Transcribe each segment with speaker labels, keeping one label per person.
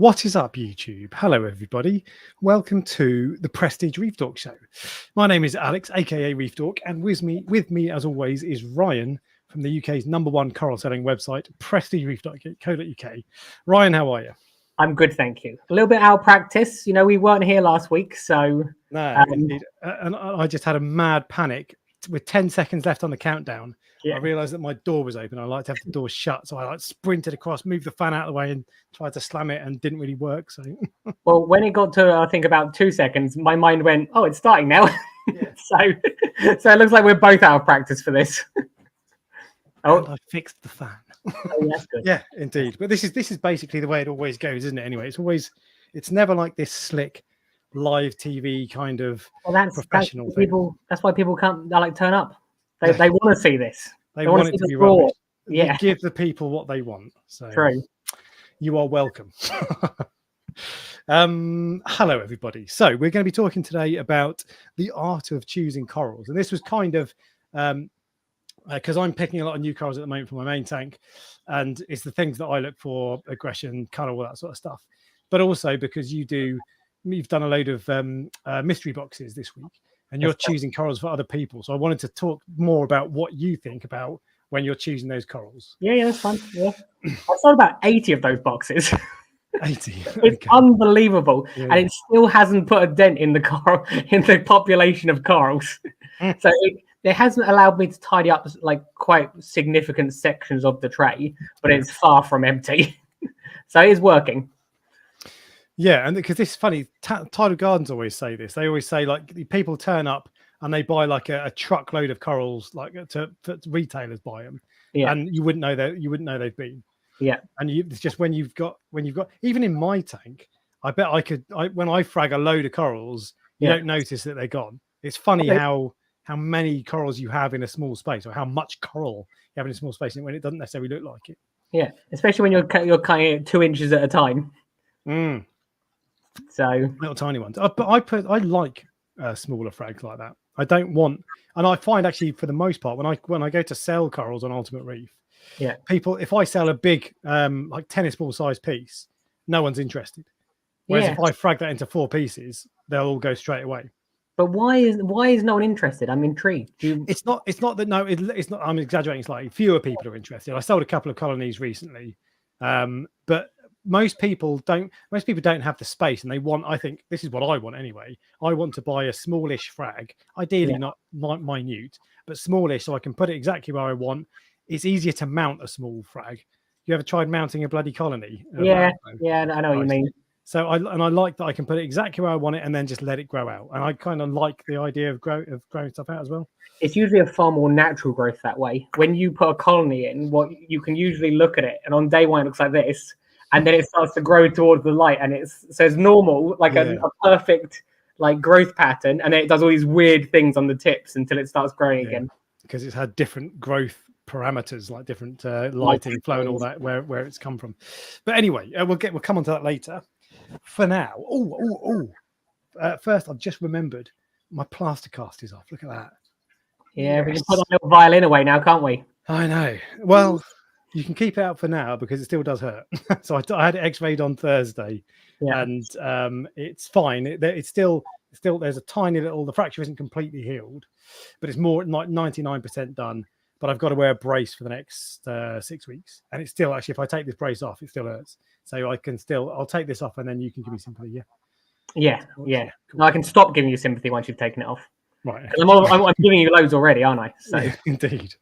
Speaker 1: What is up, YouTube? Hello, everybody. Welcome to the Prestige Reef Dork Show. My name is Alex, aka Reef Dork, and with me, as always, is Ryan from the UK's #1 coral selling website, prestigereef.co.uk. Ryan, how are you?
Speaker 2: I'm good, thank you. A little bit out of practice. You know, we weren't here last week, so...
Speaker 1: No, indeed. And I just had a mad panic. With 10 seconds left on the countdown, I realised that my door was open. I like to have the door shut, so I sprinted across, moved the fan out of the way, and tried to slam it, and didn't really work. So,
Speaker 2: well, when it got to I think about 2 seconds, my mind went, "Oh, it's starting now." Yeah. so it looks like we're both out of practice for this.
Speaker 1: And I fixed the fan.
Speaker 2: Oh, that's good.
Speaker 1: Yeah, indeed. But this is basically the way it always goes, isn't it? Anyway, it's never like this slick live TV kind of professional thing.
Speaker 2: That's why people can't turn up. They want to see this.
Speaker 1: They want it to be rubbish. Yeah, you give the people what they want. So
Speaker 2: true.
Speaker 1: You are welcome. Hello, everybody. So we're going to be talking today about the art of choosing corals, and this was kind of because I'm picking a lot of new corals at the moment for my main tank, and it's the things that I look for: aggression, color, all that sort of stuff. But also because you've done a load of mystery boxes this week, and you're choosing corals for other people. So I wanted to talk more about what you think about when you're choosing those corals.
Speaker 2: Yeah, that's fun. Yeah, I sold about 80 of those boxes.
Speaker 1: 80.
Speaker 2: It's unbelievable, and it still hasn't put a dent in the population of corals. So it hasn't allowed me to tidy up quite significant sections of the tray, but it's far from empty. So it is working.
Speaker 1: Yeah, and because this is funny, Tidal Gardens always say this. They always say people turn up and they buy a truckload of corals, to retailers buy them, and you wouldn't know they've been.
Speaker 2: Yeah,
Speaker 1: and it's just when you've got even in my tank, I bet when I frag a load of corals, you don't notice that they're gone. It's funny how many corals you have in a small space, or how much coral you have in a small space, when it doesn't necessarily look like it.
Speaker 2: Yeah, especially when you're cutting it 2 inches at a time. So
Speaker 1: little tiny ones. But I like smaller frags like that. I don't want, and I find actually for the most part when I go to sell corals on Ultimate Reef, people, if I sell a big tennis ball size piece, no one's interested. Whereas if I frag that into 4 pieces, they'll all go straight away.
Speaker 2: But why is no one interested? I'm intrigued.
Speaker 1: It's not that it's not. I'm exaggerating slightly. Fewer people are interested. I sold a couple of colonies recently, but most people don't have the space, and they want, I think this is what I want anyway. I want to buy a smallish frag, ideally not minute, but smallish, so I can put it exactly where I want. It's easier to mount a small frag. You ever tried mounting a bloody colony?
Speaker 2: Yeah, I know what you mean.
Speaker 1: So I like that I can put it exactly where I want it, and then just let it grow out. And I kind of like the idea of growing stuff out as well.
Speaker 2: It's usually a far more natural growth that way. When you put a colony in, what you can usually look at it, and on day 1 it looks like this. And then it starts to grow towards the light, and it's normal, a perfect growth pattern, and then it does all these weird things on the tips until it starts growing again.
Speaker 1: Because it's had different growth parameters, like different lighting, flow, and all that, where it's come from. But anyway, we'll come on to that later. For now, first I've just remembered my plaster cast is off. Look at that.
Speaker 2: Yeah, we can put that little violin away now, can't we?
Speaker 1: I know. Well, you can keep it out for now because it still does hurt. So I had it x-rayed on Thursday, and it's fine. It's still there's a tiny little, the fracture isn't completely healed, but it's more like 99% done. But I've got to wear a brace for the next 6 weeks, and it's still, actually, if I take this brace off, it still hurts. So I'll take this off, and then you can give me sympathy.
Speaker 2: Yeah. Cool. No, I can stop giving you sympathy once you've taken it off.
Speaker 1: Right.
Speaker 2: I'm giving you loads already, aren't I? So.
Speaker 1: Yeah, indeed.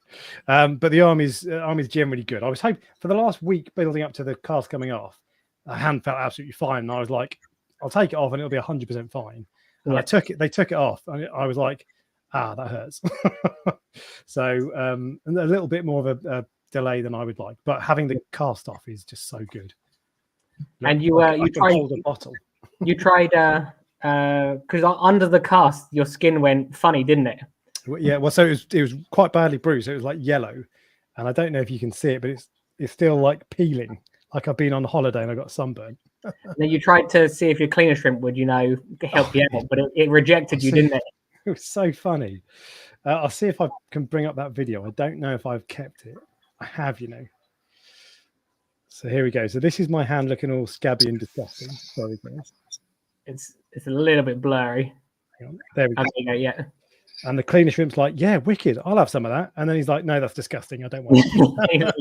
Speaker 1: But the army's generally good. I was hoping for the last week building up to the cast coming off, the hand felt absolutely fine, and I was like, I'll take it off and it'll be 100% fine. And they took it off, and I was like, that hurts. So a little bit more of a delay than I would like, but having the cast off is just so good.
Speaker 2: And you tried
Speaker 1: hold a bottle.
Speaker 2: You tried because under the cast your skin went funny, didn't it?
Speaker 1: Yeah, well, so it was quite badly bruised. It was like yellow, and I don't know if you can see it, but it's still like peeling, like I've been on holiday and I got sunburn.
Speaker 2: Then you tried to see if your cleaner shrimp would help you out, but it rejected you, didn't it?
Speaker 1: It was so funny. I'll see if I can bring up that video. I don't know if I've kept it. I have, So here we go. So this is my hand looking all scabby and disgusting. There we go.
Speaker 2: It's a little bit blurry.
Speaker 1: Hang on. There we go.
Speaker 2: There you go, yeah.
Speaker 1: And the cleaner shrimp's like, yeah, wicked. I'll have some of that. And then he's like, no, that's disgusting. I don't want it.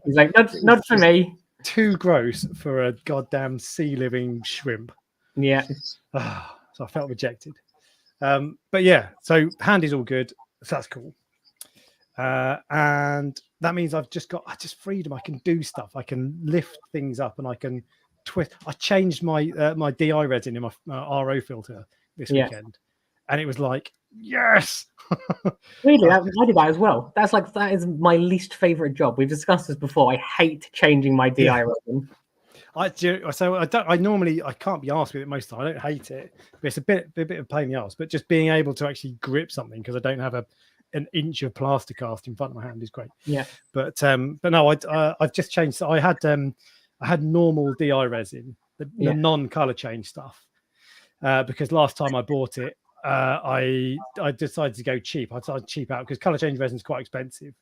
Speaker 2: He's like, not for me.
Speaker 1: Too gross for a goddamn sea living shrimp.
Speaker 2: Yeah.
Speaker 1: So I felt rejected. But yeah, so hand is all good. So that's cool. And that means I just freedom. I can do stuff. I can lift things up and I can twist. I changed my my DI resin in my RO filter this weekend, and it was like, yes.
Speaker 2: Really, I did that as well. That is my least favorite job. We've discussed this before. I hate changing my DI resin. I can't be asked with it most of the time. I don't hate it, but it's a bit of a pain in the ass. But just being able to actually grip something because I don't have an inch of plaster cast in front of my hand is great. Yeah.
Speaker 1: But no, I've just changed. So I had normal DI resin, the non-color change stuff, because last time I bought it, I decided to go cheap. I decided to cheap out because color change resin is quite expensive.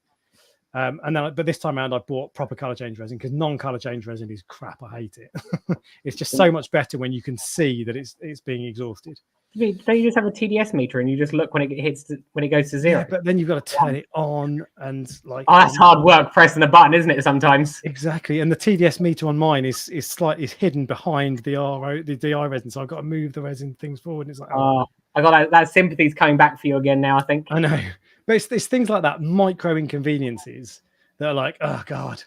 Speaker 1: But this time around, I bought proper color change resin because non-color change resin is crap. I hate it. It's just so much better when you can see that it's being exhausted.
Speaker 2: Don't you just have a TDS meter and you just look when it goes to zero?
Speaker 1: Yeah, but then you've got to turn it on and like.
Speaker 2: Oh, that's hard work pressing the button, isn't it? Sometimes.
Speaker 1: Exactly, and the TDS meter on mine is hidden behind the DI resin, so I've got to move the resin things forward. And it's like,
Speaker 2: I got that sympathy's coming back for you again now. I think.
Speaker 1: I know, but it's things like that, micro inconveniences that are like, oh god.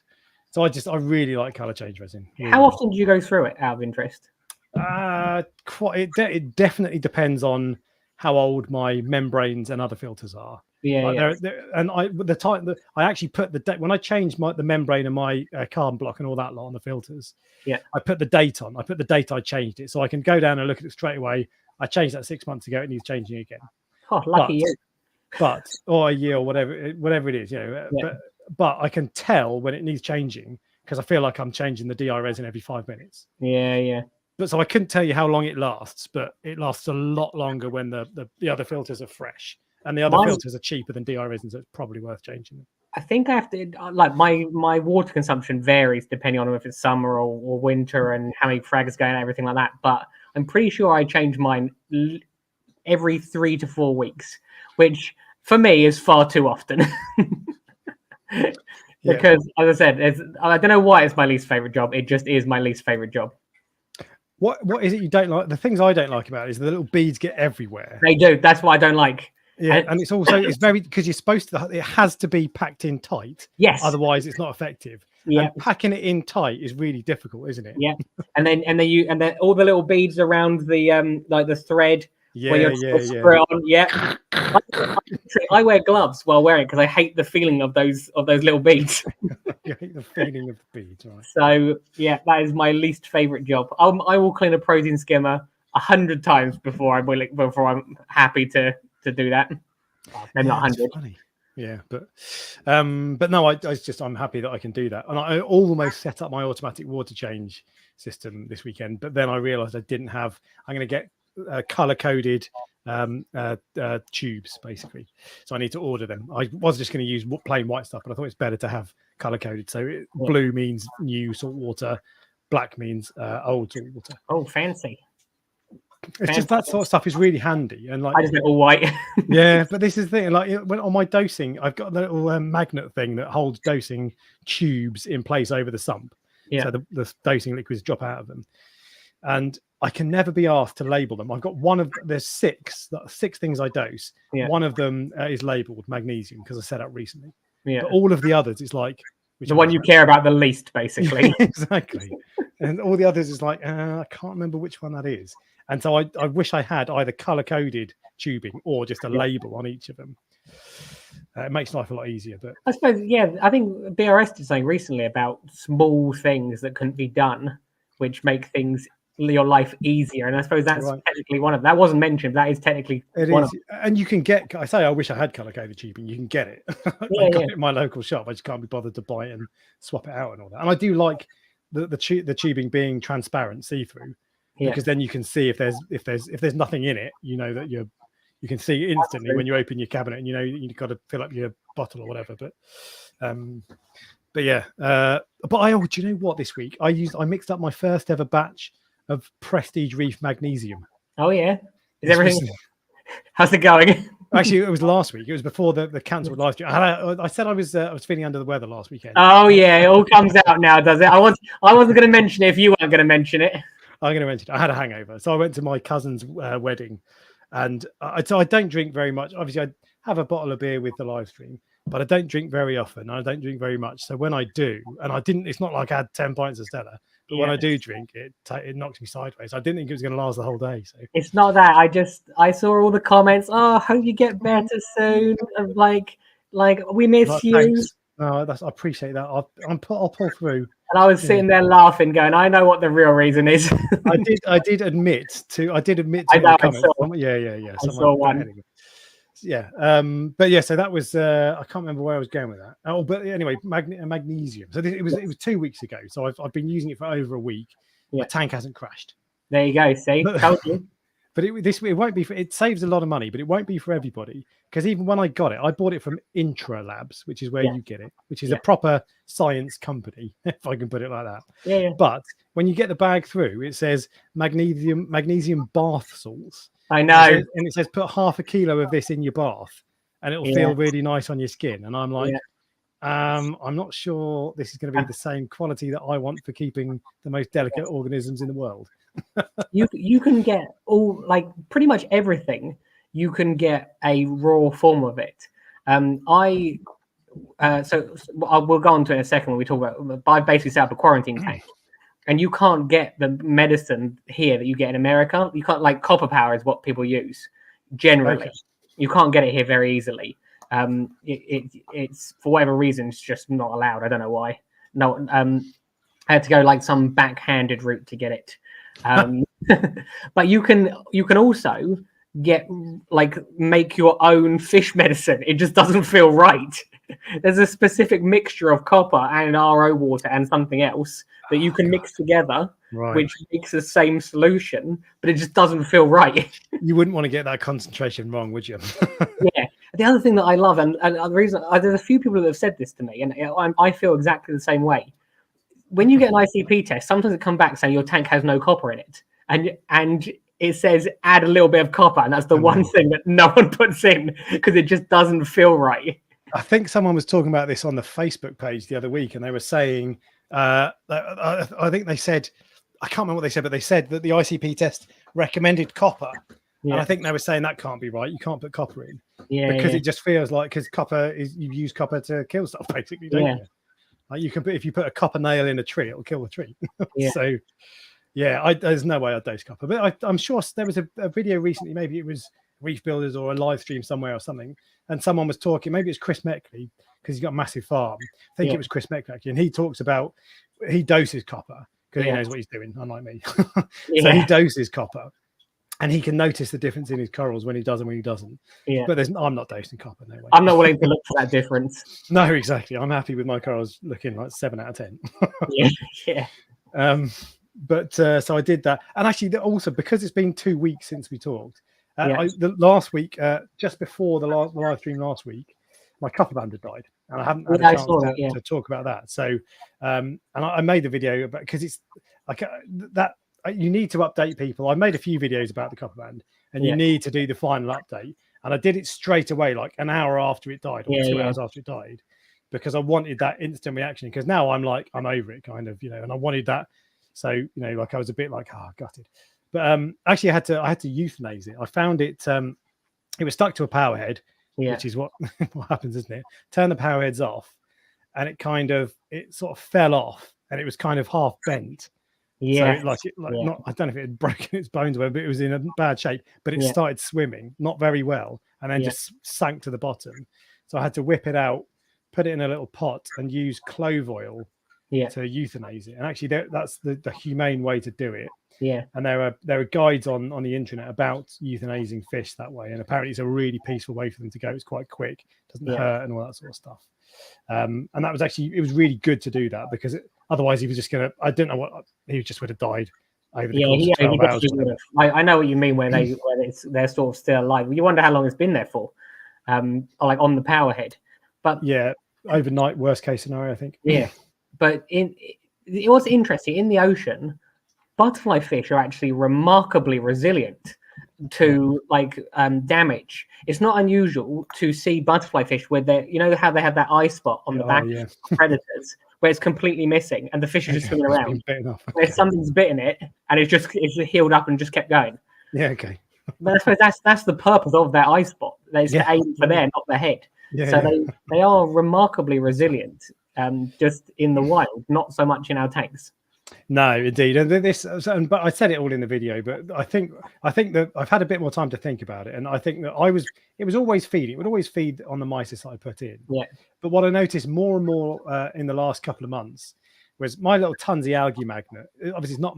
Speaker 1: So I really like color change resin. Really.
Speaker 2: How often do you go through it out of interest?
Speaker 1: It definitely depends on how old my membranes and other filters are. And I actually put the date when I changed the membrane and my carbon block and all that lot on the filters.
Speaker 2: Yeah,
Speaker 1: I put the date on. I put the date I changed it, so I can go down and look at it straight away. I changed that 6 months ago. It needs changing again.
Speaker 2: Oh, lucky you.
Speaker 1: Or a year or whatever it is, you know.
Speaker 2: Yeah.
Speaker 1: But I can tell when it needs changing because I feel like I'm changing the DI resin every 5 minutes.
Speaker 2: Yeah.
Speaker 1: But so I couldn't tell you how long it lasts, but it lasts a lot longer when the other filters are fresh, and the other filters are cheaper than DI resin, so it's probably worth changing them.
Speaker 2: I think I have to like my water consumption varies depending on if it's summer or winter and how many frags going and everything like that. But I'm pretty sure I change mine every 3 to 4 weeks, which for me is far too often. Because as I said, I don't know why it's my least favorite job. It just is my least favorite job.
Speaker 1: What is it you don't like? The things I don't like about it is the little beads get everywhere.
Speaker 2: They do. That's what I don't like.
Speaker 1: Yeah, and it's very because you're supposed to. It has to be packed in tight.
Speaker 2: Yes.
Speaker 1: Otherwise, it's not effective. Yeah. And packing it in tight is really difficult, isn't it?
Speaker 2: Yeah. And then all the little beads around the like the thread.
Speaker 1: Yeah.
Speaker 2: On. Yeah. I wear gloves while wearing it because I hate the feeling of those little beads.
Speaker 1: You hate the feeling of the beads, right?
Speaker 2: So yeah, that is my least favorite job. I will clean a protein skimmer 100 times before I'm happy to do that. Maybe not 100.
Speaker 1: Yeah, but no, I'm happy that I can do that, and I almost set up my automatic water change system this weekend, but then I realised I didn't have. I'm going to get color coded tubes basically, so I need to order them. I was just going to use plain white stuff, but I thought it's better to have color coded. So blue means new salt water, black means old salt water.
Speaker 2: Oh, fancy.
Speaker 1: It's just that sort of stuff is really handy, and like
Speaker 2: I just get all white.
Speaker 1: Yeah, but this is the thing. Like when on my dosing, I've got the little magnet thing that holds dosing tubes in place over the sump.
Speaker 2: Yeah.
Speaker 1: So the dosing liquids drop out of them, and I can never be asked to label them. I've got there's six things I dose.
Speaker 2: Yeah.
Speaker 1: One of them is labeled magnesium because I set up recently.
Speaker 2: Yeah.
Speaker 1: But all of the others is like
Speaker 2: the one you care about the least, basically.
Speaker 1: Exactly. And all the others is like I can't remember which one that is. And so I wish I had either color-coded tubing or just a label on each of them. It makes life a lot easier. But
Speaker 2: I suppose, I think BRS did something recently about small things that couldn't be done, which make your life easier. And I suppose that's technically one of them. That wasn't mentioned, but that is technically one of them.
Speaker 1: And you can get, I say I wish I had color-coded tubing. You can get it. I got it in my local shop. I just can't be bothered to buy it and swap it out and all that. And I do like the tubing being transparent, see-through.
Speaker 2: Yeah.
Speaker 1: Because then you can see if there's nothing in it, you know that you can see instantly when you open your cabinet, and you know you've got to fill up your bottle or whatever. But But yeah, do you know what? This week I mixed up my first ever batch of Prestige Reef Magnesium.
Speaker 2: Oh yeah, is everything? How's it going?
Speaker 1: Actually, it was last week. It was before the cancelled live stream. I said I was feeling under the weather last weekend.
Speaker 2: Oh yeah, it all comes out now, does it? I wasn't going to mention it if you weren't going to mention it.
Speaker 1: I'm going to mention it. I had a hangover, so I went to my cousin's wedding, and I don't drink very much. Obviously, I have a bottle of beer with the live stream, but I don't drink very often. I don't drink very much. So when I do, and I didn't, it's not like I had 10 pints of Stella. But when I do drink, it knocks me sideways. I didn't think it was going to last the whole day. So
Speaker 2: it's not that. I saw all the comments. Oh, hope you get better soon. Like we miss you.
Speaker 1: Thanks. No, I appreciate that. I'll pull through.
Speaker 2: And I was sitting there laughing, going, "I know what the real reason is."
Speaker 1: I did admit to.
Speaker 2: I
Speaker 1: know,
Speaker 2: comments.
Speaker 1: Yeah.
Speaker 2: I saw one.
Speaker 1: Anyway. Yeah, but yeah, so that was I can't remember where I was going with that. Oh, but anyway, magnesium. So it was 2 weeks ago. So I've been using it for over a week.
Speaker 2: Yeah.
Speaker 1: My tank hasn't crashed.
Speaker 2: There you go. See, told you.
Speaker 1: But it won't be for. It saves a lot of money, but it won't be for everybody. Because even when I got it, I bought it from Intra Labs, which is where you get it, which is a proper science company, if I can put it like that.
Speaker 2: Yeah.
Speaker 1: But when you get the bag through, it says magnesium bath salts.
Speaker 2: I know.
Speaker 1: And it says put half a kilo of this in your bath and it'll feel really nice on your skin. And I'm like, I'm not sure this is going to be the same quality that I want for keeping the most delicate organisms in the world.
Speaker 2: You can get all, like, pretty much everything. You can get a raw form of it. We'll go on to it in a second when we talk about. I basically set up a quarantine tank. And you can't get the medicine here that you get in America. You can't, like, copper power is what people use generally. Okay. You can't get it here very easily. It's for whatever reason, it's just not allowed. I don't know why. No, I had to go like some backhanded route to get it. But you can also get, like, make your own fish medicine. It just doesn't feel right. There's a specific mixture of copper and RO water and something else that you can mix together, which makes the same solution, but it just doesn't feel right.
Speaker 1: You wouldn't want to get that concentration wrong, would you?
Speaker 2: Yeah. The other thing that I love, and the reason, there's a few people that have said this to me, and I feel exactly the same way. When you get an ICP test, sometimes it comes back saying your tank has no copper in it, and it says add a little bit of copper, and that's the one thing that no one puts in because it just doesn't feel right.
Speaker 1: I think someone was talking about this on the Facebook page the other week, and they were saying, I think they said, I can't remember what they said, but they said that the ICP test recommended copper. Yeah. And I think they were saying that can't be right. You can't put copper in. Yeah. Because it just feels like, because copper is, you use copper to kill stuff, basically, don't you? Like, you can put, if you put a copper nail in a tree, it'll kill the tree. So, yeah, there's no way I'd dose copper. But I'm sure there was a video recently, maybe it was Reef Builders or a live stream somewhere or something, and someone was talking, maybe it's Chris Meckley, because he's got a massive farm. I think it was Chris Meckley, actually, and he talks about, he doses copper because he knows what he's doing, unlike me. So he doses copper, and he can notice the difference in his corals when he does and when he doesn't. But I'm not dosing copper, no way.
Speaker 2: I'm not willing to look for that difference.
Speaker 1: No, exactly. I'm happy with my corals looking like 7 out of 10. But so I did that, and actually also because it's been 2 weeks since we talked. The last week, just before the live stream last week, my copper band had died, and I haven't had a chance to talk about that. So, and I made a video about, because it's like that you need to update people. I made a few videos about the copper band, and you need to do the final update. And I did it straight away, like an hour after it died, or 2 hours after it died, because I wanted that instant reaction. Because now I'm over it, kind of, and I wanted that. So, like I was a bit like, gutted. But actually, I had to euthanize it. I found it. It was stuck to a power head, which is what happens, isn't it? Turn the power heads off, and it sort of fell off, and it was kind of half bent. Yeah. So not, I don't know if it had broken its bones or whatever, but it was in a bad shape. But it started swimming, not very well, and then just sank to the bottom. So I had to whip it out, put it in a little pot, and use clove oil to euthanize it. And actually, that's the humane way to do it. Yeah, and there are guides on the internet about euthanizing fish that way, and apparently it's a really peaceful way for them to go. It's quite quick, doesn't hurt, and all that sort of stuff. And that was actually, it was really good to do that, because otherwise he was just gonna, I don't know what, he just would have died over the course of 12 hours.
Speaker 2: I know what you mean, where they're sort of still alive. You wonder how long it's been there for, like on the power head. But
Speaker 1: overnight worst case scenario, I think.
Speaker 2: Yeah, but it was interesting in the ocean. Butterfly fish are actually remarkably resilient to damage. It's not unusual to see butterfly fish where they, you know how they have that eye spot on the back of predators where it's completely missing and the fish is just swimming around. Where something's bitten it and it's healed up and just kept going.
Speaker 1: Yeah, okay.
Speaker 2: But I suppose that's the purpose of that eye spot. It's to aim for there, not the head. They are remarkably resilient, just in the wild, not so much in our tanks.
Speaker 1: No, indeed. And but I said it all in the video, but I think that I've had a bit more time to think about it, and I think that it was always feeding. It would always feed on the mysis that I put in.
Speaker 2: Yeah.
Speaker 1: But what I noticed more and more in the last couple of months was my little Tunsy algae magnet. Obviously, it's not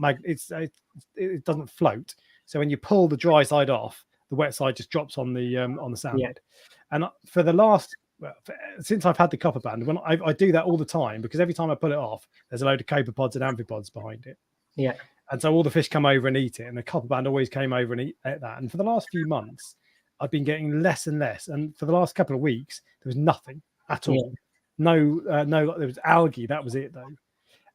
Speaker 1: it doesn't float. So when you pull the dry side off, the wet side just drops on the sand.
Speaker 2: Yeah.
Speaker 1: And for the last since I've had the copper band, when I do that all the time, because every time I pull it off, there's a load of copepods and amphipods behind it.
Speaker 2: Yeah.
Speaker 1: And so all the fish come over and eat it, and the copper band always came over and ate that. And for the last few months, I've been getting less and less. And for the last couple of weeks, there was nothing at all. No, there was algae. That was it, though.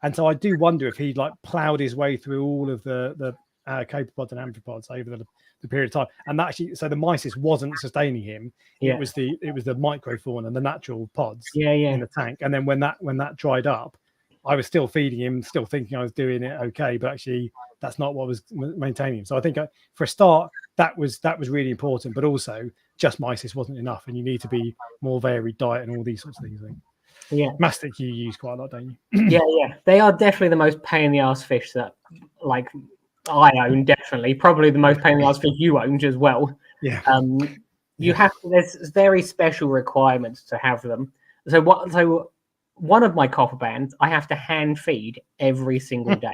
Speaker 1: And so I do wonder if he'd ploughed his way through all of the copepods and amphipods over the period of time, and so the mysis wasn't sustaining him. It was the microfauna and the natural pods in the tank. And then when that dried up, I was still feeding him, still thinking I was doing it okay, but actually that's not what was maintaining him. So I think for a start that was really important, but also just mysis wasn't enough, and you need to be more varied diet and all these sorts of things. I think.
Speaker 2: Yeah,
Speaker 1: mastic you use quite a lot, don't you?
Speaker 2: yeah, they are definitely the most pain in the ass fish that I own, definitely. Probably the most pain in the ass fish you owned as well.
Speaker 1: Yeah.
Speaker 2: You have to, there's very special requirements to have them. So one of my copper bands, I have to hand feed every single day.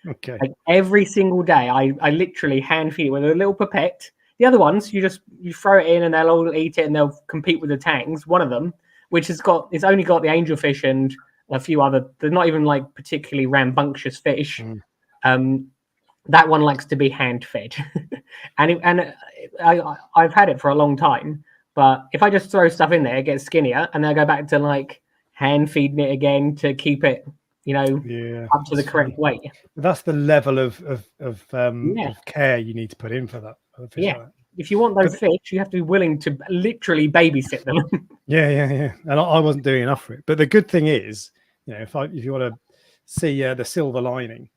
Speaker 1: Okay.
Speaker 2: Every single day, I literally hand feed it with a little pipette. The other ones, you throw it in and they'll all eat it and they'll compete with the tangs. One of them, which it's only got the angelfish and a few other, they're not even particularly rambunctious fish. That one likes to be hand fed. and I've had it for a long time, but if I just throw stuff in there, it gets skinnier, and then I go back to hand feeding it again to keep it, up to the correct weight.
Speaker 1: That's the level of care you need to put in for that.
Speaker 2: If you want those fish, you have to be willing to literally babysit them.
Speaker 1: Yeah. And I wasn't doing enough for it. But the good thing is, if you want to see the silver lining,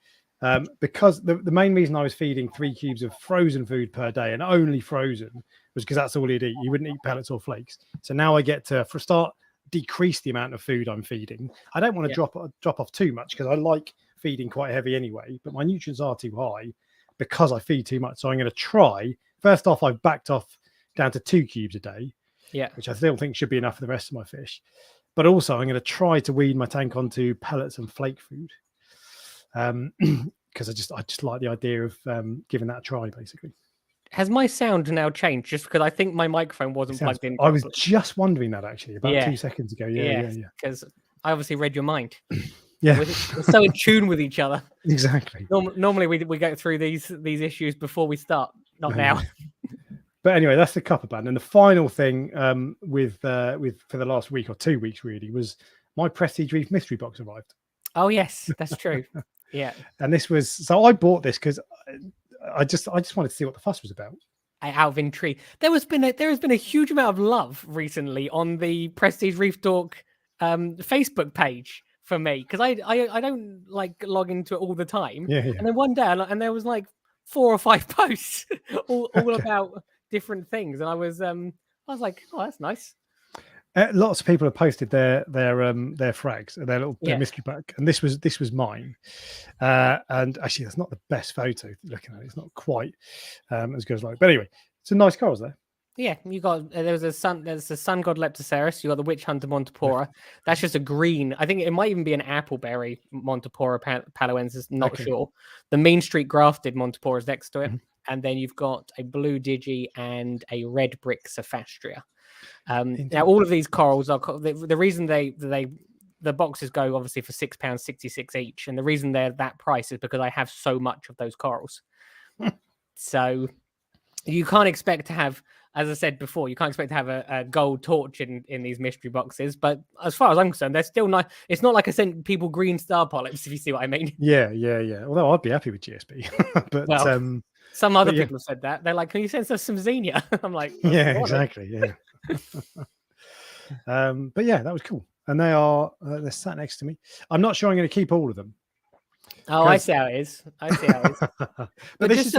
Speaker 1: because the main reason I was feeding 3 cubes of frozen food per day, and only frozen, was because that's all he'd eat. You wouldn't eat pellets or flakes. So now I get to, for a start, decrease the amount of food I'm feeding. I don't want to drop off too much, because I like feeding quite heavy anyway, but my nutrients are too high because I feed too much. So I'm going to try. First off, I've backed off down to 2 cubes a day, which I still think should be enough for the rest of my fish. But also, I'm going to try to wean my tank onto pellets and flake food, because I just like the idea of giving that a try, basically.
Speaker 2: Has my sound now changed? Just because I think my microphone wasn't plugged in properly.
Speaker 1: I was just wondering that actually about 2 seconds ago. Yeah.
Speaker 2: Because I obviously read your mind.
Speaker 1: Yeah,
Speaker 2: we're so in tune with each other.
Speaker 1: Exactly.
Speaker 2: Normally we go through these issues before we start. Not now.
Speaker 1: But anyway, that's the copper band. And the final thing with for the last week or 2 weeks really was my Prestige Reef mystery box arrived.
Speaker 2: Oh yes, that's true. Yeah.
Speaker 1: And this was, so I bought this because I just wanted to see what the fuss was about.
Speaker 2: Out of intrigue, there has been a huge amount of love recently on the Prestige Reef Dork Facebook page for me, because I don't log into it all the time.
Speaker 1: Yeah.
Speaker 2: And then one day, and there was 4 or 5 posts all about different things, and I was like, oh, that's nice.
Speaker 1: Lots of people have posted their frags, their little mystery pack, and this was mine. And actually, that's not the best photo. Looking at it, it's not quite as good as like. But anyway, some nice corals there. Yeah,
Speaker 2: you got there's a sun god Leptoceras. You got the witch hunter Montipora. That's just a green. I think it might even be an appleberry Montipora paloensis. Not sure. The Mean Street grafted Montipora is next to it, and then you've got a blue digi and a red brick Cephastria. Now all of these corals are the reason the boxes go obviously for £6.66 each, and the reason they're that price is because I have so much of those corals. So you can't expect to have, as I said before, you can't expect to have a gold torch in these mystery boxes. But as far as I'm concerned, they're still nice. It's not like I sent people green star polyps, if you see what I mean.
Speaker 1: Yeah. Although I'd be happy with GSP, but
Speaker 2: well, some other
Speaker 1: yeah.
Speaker 2: people have said that. They're like, "Can you send us some Xenia?" I'm like,
Speaker 1: yeah, exactly. Yeah. But yeah, that was cool. And they're sat next to me. I'm not sure I'm going to keep all of them.
Speaker 2: Oh, I see how it is. I see how it is. But just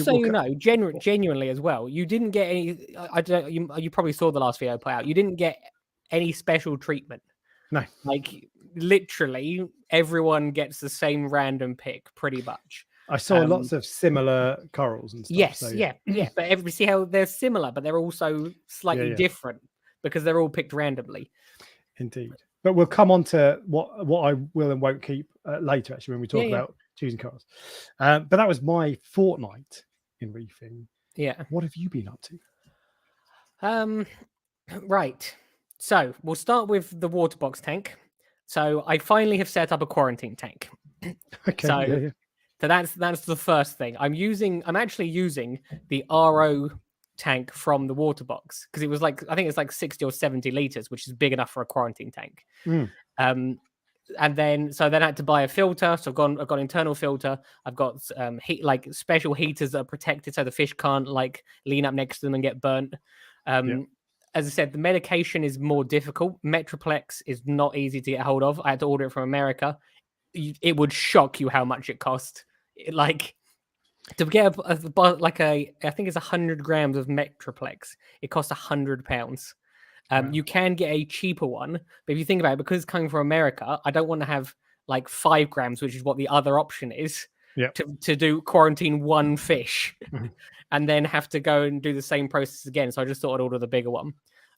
Speaker 2: so you know, genuinely as well, you didn't get any. I don't. You probably saw the last video I put out. You didn't get any special treatment.
Speaker 1: No,
Speaker 2: like literally everyone gets the same random pick, pretty much.
Speaker 1: I saw lots of similar corals and stuff.
Speaker 2: Yes,
Speaker 1: so,
Speaker 2: yeah. But see how they're similar, but they're also slightly different because they're all picked randomly.
Speaker 1: Indeed. But we'll come on to what I will and won't keep later, actually, when we talk about choosing corals. But that was my fortnight in reefing.
Speaker 2: Yeah.
Speaker 1: What have you been up to?
Speaker 2: Right. So we'll start with the water box tank. So I finally have set up a quarantine tank.
Speaker 1: Okay.
Speaker 2: So that's the first thing. I'm actually using the RO tank from the water box because it was like, I think it's like 60 or 70 liters, which is big enough for a quarantine tank. And then I had to buy a filter. So I've got internal filter. I've got heat, like special heaters that are protected so the fish can't like lean up next to them and get burnt. As I said, the medication is more difficult. Metroplex is not easy to get hold of. I had to order it from America. It would shock you how much it cost. To get I think it's 100 grams of Metroplex. It costs £100. Wow. You can get a cheaper one, but if you think about it, because it's coming from America, I don't want to have like 5 grams, which is what the other option is, to do quarantine one fish and then have to go and do the same process again. So I just thought I'd order the bigger one.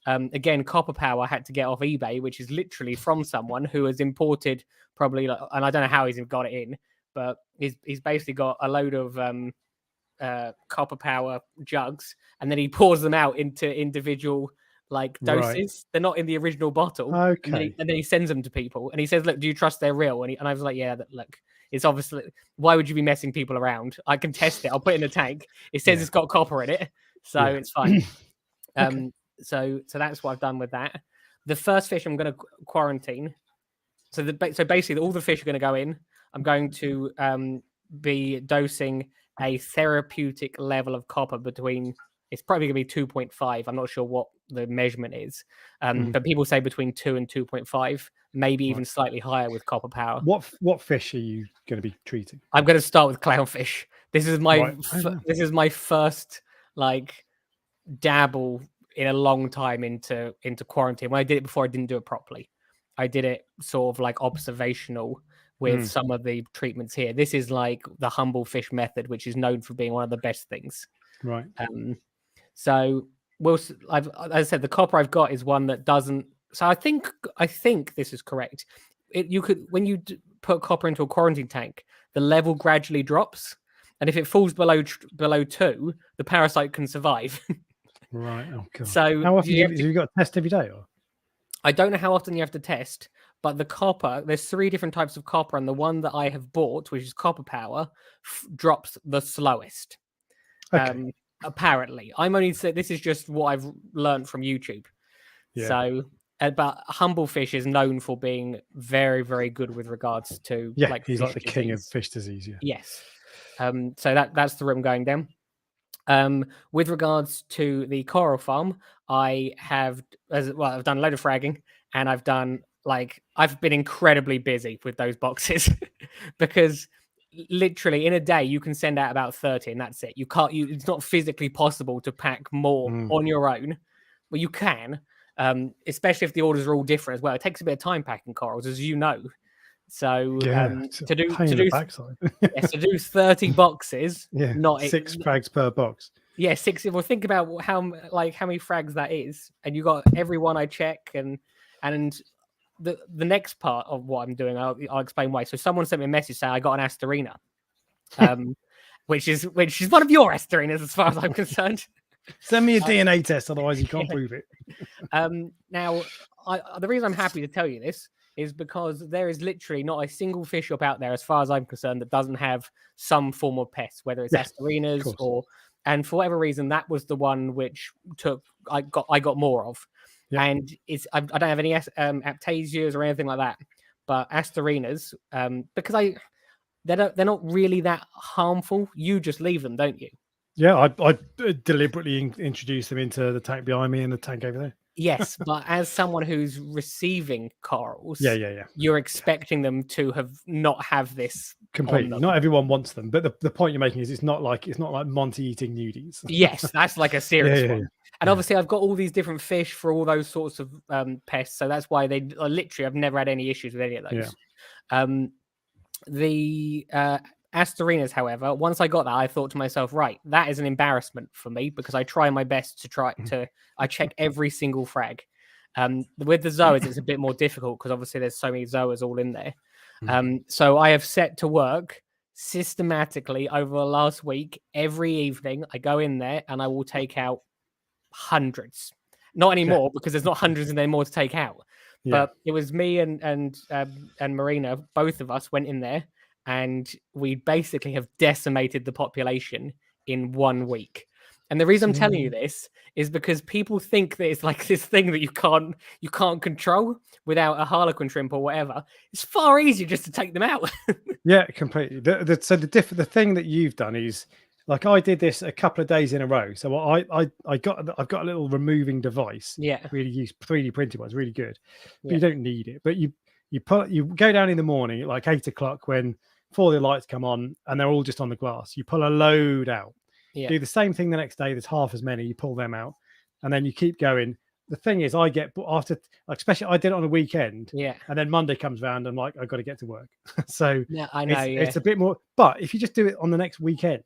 Speaker 2: Again, Copper Power I had to get off eBay, which is literally from someone who has imported probably, and I don't know how he's got it in, but he's basically got a load of Copper Power jugs, and then he pours them out into individual like doses. Right. They're not in the original bottle.
Speaker 1: Okay.
Speaker 2: And then he sends them to people, and he says, "Look, do you trust they're real?" And I was like, "Yeah, look, it's obviously. Why would you be messing people around? I can test it. I'll put it in the tank. It says it's got copper in it, so it's fine." Okay. So that's what I've done with that. The first fish I'm going to quarantine. So basically, all the fish are going to go in. I'm going to be dosing a therapeutic level of copper between. It's probably going to be 2.5. I'm not sure what the measurement is, but people say between 2 and 2.5, maybe even slightly higher with Copper Power.
Speaker 1: What fish are you going to be treating?
Speaker 2: I'm going to start with clownfish. This is my first like dabble in a long time into quarantine. When I did it before, I didn't do it properly. I did it sort of like observational with some of the treatments here. This is like the humble fish method, which is known for being one of the best things.
Speaker 1: Right.
Speaker 2: So as I said, the copper I've got is one that doesn't. So I think this is correct. You could, when you put copper into a quarantine tank, the level gradually drops, and if it falls below 2, the parasite can survive.
Speaker 1: Right. Oh god.
Speaker 2: So
Speaker 1: how often have you got to test every day? Or?
Speaker 2: I don't know how often you have to test, but the copper, there's 3 different types of copper, and the one that I have bought, which is Copper Power, drops the slowest. Okay. Apparently, I'm only saying this is just what I've learned from YouTube. Yeah. So, but Humble Fish is known for being very, very good with regards to like
Speaker 1: he's like the king of fish disease. Yeah.
Speaker 2: Yes. So that's the route I'm going down. With regards to the coral farm, I've done a load of fragging, and I've been incredibly busy with those boxes because literally in a day you can send out about 30 and that's it. It's not physically possible to pack more on your own. Well, you can, especially if the orders are all different as well. It takes a bit of time packing corals, as you know. So to do 30 boxes, not
Speaker 1: 6 frags per box.
Speaker 2: Yeah, 6. Well, think about how many frags that is, and you got every one I check, and the next part of what I'm doing, I'll explain why. So someone sent me a message saying I got an Asterina, which is one of your Asterinas as far as I'm concerned.
Speaker 1: Send me a DNA test, otherwise you can't prove it.
Speaker 2: Now, the reason I'm happy to tell you this is because there is literally not a single fish shop out there, as far as I'm concerned, that doesn't have some form of pest, whether it's Asterinas or and for whatever reason, that was the one which I got more of.
Speaker 1: Yeah.
Speaker 2: And I don't have any aptasias or anything like that, but asterinas, because they're not really that harmful. You just leave them, don't you?
Speaker 1: Yeah, I deliberately introduced them into the tank behind me and the tank over there.
Speaker 2: Yes, but as someone who's receiving corals,
Speaker 1: Yeah.
Speaker 2: you're expecting them to not have this
Speaker 1: Completely. Not everyone wants them, but the point you're making is it's not like Monty eating nudies.
Speaker 2: Yes, that's like a serious one.
Speaker 1: Yeah.
Speaker 2: And obviously, I've got all these different fish for all those sorts of pests, so that's why I've never had any issues with any of those.
Speaker 1: Yeah.
Speaker 2: The asterinas, however, once I got that, I thought to myself, right, that is an embarrassment for me because I try my best I check every single frag. With the zoas, it's a bit more difficult because obviously there's so many zoas all in there. So I have set to work systematically over the last week. Every evening, I go in there and I will take out hundreds. Not anymore because there's not hundreds and there more to take out.
Speaker 1: Yeah.
Speaker 2: But it was me and Marina, both of us went in there, and we basically have decimated the population in 1 week. And the reason I'm telling you this is because people think that it's like this thing that you can't control without a harlequin shrimp or whatever. It's far easier just to take them out.
Speaker 1: Yeah, completely. The thing that you've done is, like, I did this a couple of days in a row. So I've got a little removing device.
Speaker 2: Yeah,
Speaker 1: really use 3D printed ones, really good. But you don't need it. But you go down in the morning at like 8 o'clock when 4 of the lights come on and they're all just on the glass. You pull a load out.
Speaker 2: Yeah.
Speaker 1: Do the same thing the next day. There's half as many. You pull them out, and then you keep going. The thing is, I get after, like, especially I did it on a weekend.
Speaker 2: Yeah.
Speaker 1: And then Monday comes around and like I've got to get to work. So
Speaker 2: yeah, I know.
Speaker 1: it's a bit more. But if you just do it on the next weekend,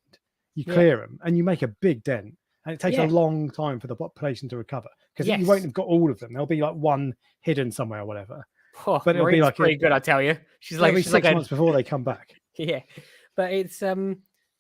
Speaker 1: you clear them and you make a big dent. And it takes a long time for the population to recover because you won't have got all of them. There'll be like one hidden somewhere or whatever.
Speaker 2: Oh,
Speaker 1: but it'll be like
Speaker 2: pretty good, I tell you. She's like
Speaker 1: 6 months before they come back.
Speaker 2: Yeah, but it's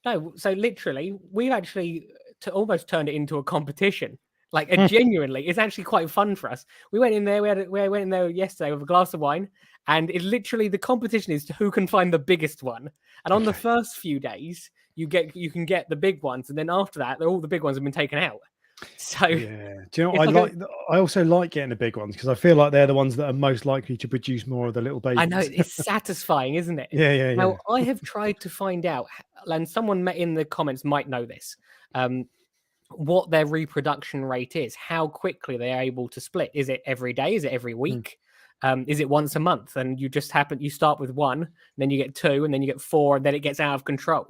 Speaker 2: no. So literally, we've actually almost turned it into a competition. Like, genuinely, it's actually quite fun for us. We went in there. We went in there yesterday with a glass of wine, and it literally the competition is to who can find the biggest one. And on the first few days, you can get the big ones, and then after that, all the big ones have been taken out. So
Speaker 1: yeah, do you know what I also like getting the big ones because I feel like they're the ones that are most likely to produce more of the little babies.
Speaker 2: I know, it's satisfying, isn't it?
Speaker 1: Yeah.
Speaker 2: Now I have tried to find out, and someone in the comments might know this, what their reproduction rate is, how quickly they are able to split. Is it every day? Is it every week? Is it once a month? And you start with 1, then you get 2, and then you get 4, and then it gets out of control.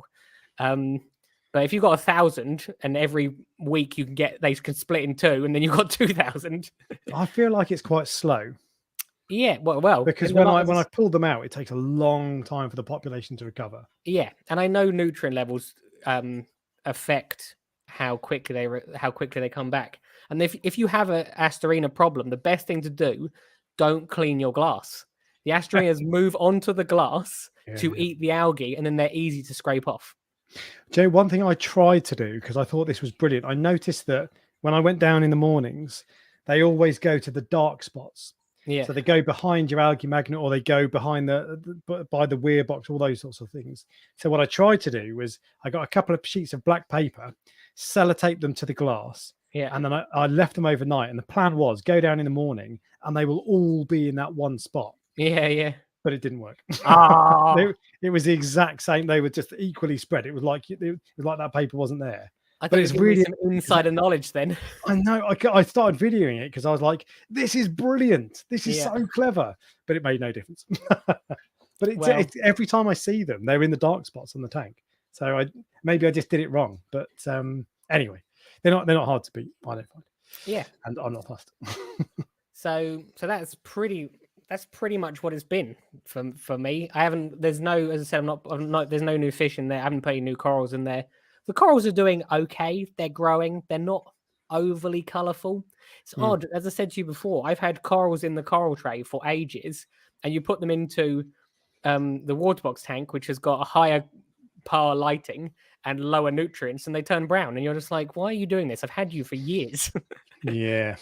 Speaker 2: But if you've got 1,000 and every week they can split in 2 and then you've got 2,000.
Speaker 1: I feel like it's quite slow.
Speaker 2: Yeah, well,
Speaker 1: because when I pull them out, it takes a long time for the population to recover.
Speaker 2: Yeah, and I know nutrient levels affect how quickly they come back. And if you have a asterina problem, the best thing to do, don't clean your glass. The asterinas move onto the glass to eat the algae, and then they're easy to scrape off.
Speaker 1: Joe, one thing I tried to do because I thought this was brilliant. I noticed that when I went down in the mornings, they always go to the dark spots.
Speaker 2: Yeah.
Speaker 1: So they go behind your algae magnet, or they go behind by the weir box, all those sorts of things. So what I tried to do was I got a couple of sheets of black paper, sellotape them to the glass.
Speaker 2: Yeah.
Speaker 1: And then I left them overnight. And the plan was go down in the morning and they will all be in that one spot.
Speaker 2: Yeah.
Speaker 1: But it didn't work.
Speaker 2: Oh.
Speaker 1: It was the exact same. They were just equally spread. It was like that paper wasn't there.
Speaker 2: But it's really some insider knowledge then.
Speaker 1: I know. I started videoing it because I was like, this is brilliant. This is so clever. But it made no difference. But it's every time I see them, they're in the dark spots on the tank. So maybe I just did it wrong. But anyway, they're not hard to beat. I don't find.
Speaker 2: Yeah.
Speaker 1: And I'm not fussed.
Speaker 2: So that's pretty much what it's been for me. There's no, as I said, there's no new fish in there. I haven't put any new corals in there. The corals are doing okay. They're growing. They're not overly colourful. It's odd. As I said to you before, I've had corals in the coral tray for ages, and you put them into the water box tank, which has got a higher power lighting and lower nutrients, and they turn brown. And you're just like, why are you doing this? I've had you for years.
Speaker 1: Yeah.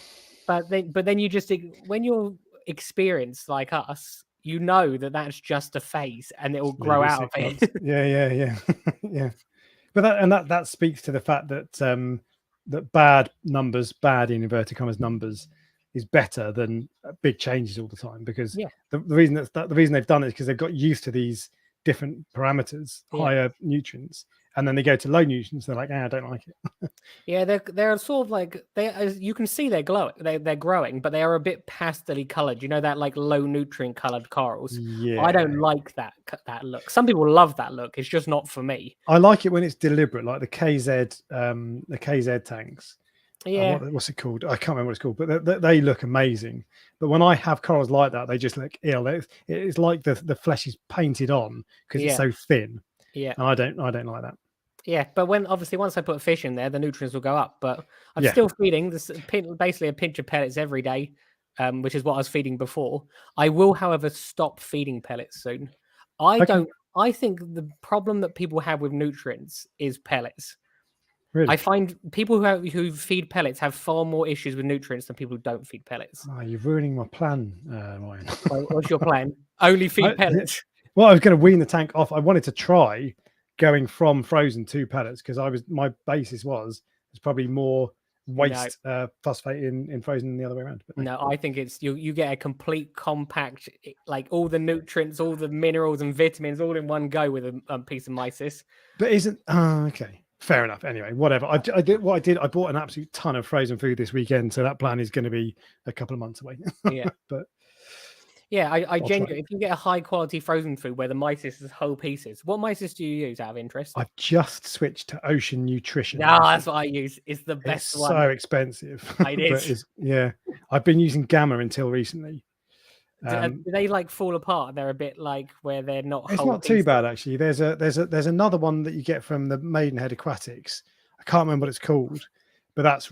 Speaker 2: But then you just, when you're experienced like us, you know that that's just a phase and it will grow out of it.
Speaker 1: Yeah. Yeah. But that speaks to the fact that that bad in inverted commas numbers, is better than big changes all the time, because the reason the reason they've done it is because they've got used to these different parameters, higher nutrients, and then they go to low nutrients. They're like, I don't like it.
Speaker 2: Yeah, they're sort of like you can see they're glowing, they're growing, but they are a bit pastely colored. You know, that like low nutrient colored corals.
Speaker 1: Yeah,
Speaker 2: I don't like that look. Some people love that look. It's just not for me.
Speaker 1: I like it when it's deliberate, like the KZ tanks.
Speaker 2: Yeah,
Speaker 1: what's it called? I can't remember what it's called, but they look amazing. But when I have corals like that, they just look ill. It's like the flesh is painted on because it's so thin.
Speaker 2: Yeah,
Speaker 1: and I don't like that.
Speaker 2: Yeah, but once I put fish in there, the nutrients will go up. But I'm still feeding this basically a pinch of pellets every day, which is what I was feeding before. I will, however, stop feeding pellets soon. I think the problem that people have with nutrients is pellets.
Speaker 1: Really?
Speaker 2: I find people who feed pellets have far more issues with nutrients than people who don't feed pellets.
Speaker 1: Oh, you're ruining my plan, Ryan.
Speaker 2: What's your plan? Only feed pellets?
Speaker 1: Well, I was going to wean the tank off. I wanted to try going from frozen to pellets, because my basis was probably more waste phosphate in frozen than the other way around.
Speaker 2: But no, I think it's you get a complete compact, like all the nutrients, all the minerals and vitamins all in one go with a piece of mysis.
Speaker 1: But isn't okay. Fair enough. Anyway, whatever. I bought an absolute ton of frozen food this weekend, so that plan is going to be a couple of months away.
Speaker 2: Yeah,
Speaker 1: but
Speaker 2: yeah, I genuinely, if you get a high quality frozen food where the mysis is whole pieces, what mysis do you use out of interest?
Speaker 1: I've just switched to Ocean Nutrition.
Speaker 2: No, that's what I use. It's the best one.
Speaker 1: So expensive.
Speaker 2: It is.
Speaker 1: Yeah, I've been using Gamma until recently.
Speaker 2: Do they like fall apart? They're a bit like where they're not.
Speaker 1: It's not too bad actually. There's another one that you get from the Maidenhead Aquatics. I can't remember what it's called, but that's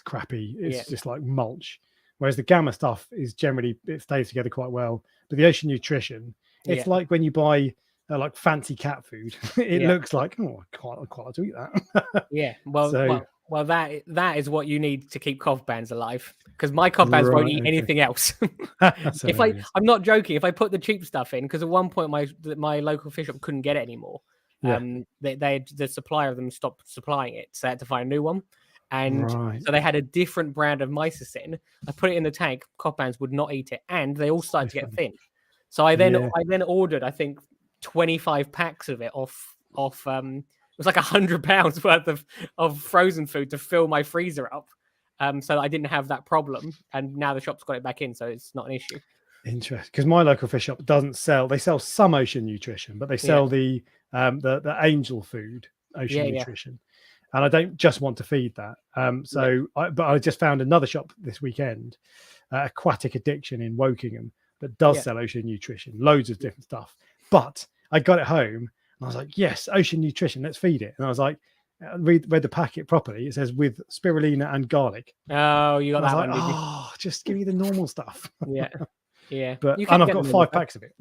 Speaker 1: crappy. It's just like mulch. Whereas the Gamma stuff is generally, it stays together quite well. But the Ocean Nutrition, it's like when you buy like fancy cat food. It looks like, oh, I quite like to eat that.
Speaker 2: Yeah. Well, that is what you need to keep cough bands alive, because my cough bands won't eat anything else. I'm not joking. If I put the cheap stuff in, because at one point my local fish shop couldn't get it anymore. The supplier of them stopped supplying it, so I had to find a new one. And so they had a different brand of mysis in. I put it in the tank. Cough bands would not eat it, and they all started to get thin. So I then ordered, I think, 25 packs of it off. It was like £100 worth of frozen food to fill my freezer up, so I didn't have that problem. And now the shop's got it back in, so it's not an issue.
Speaker 1: Interesting, because my local fish shop doesn't sell. They sell some Ocean Nutrition, but they sell the angel food Ocean Nutrition, and I don't just want to feed that. But I just found another shop this weekend, Aquatic Addiction in Wokingham, that does sell Ocean Nutrition, loads of different stuff. But I got it home. And I was like, yes, Ocean Nutrition, let's feed it. And I was like, read the packet properly. It says with spirulina and garlic.
Speaker 2: Oh, you got that one,
Speaker 1: did you? Just give me the normal stuff.
Speaker 2: Yeah.
Speaker 1: But and I've got 5 packs of it.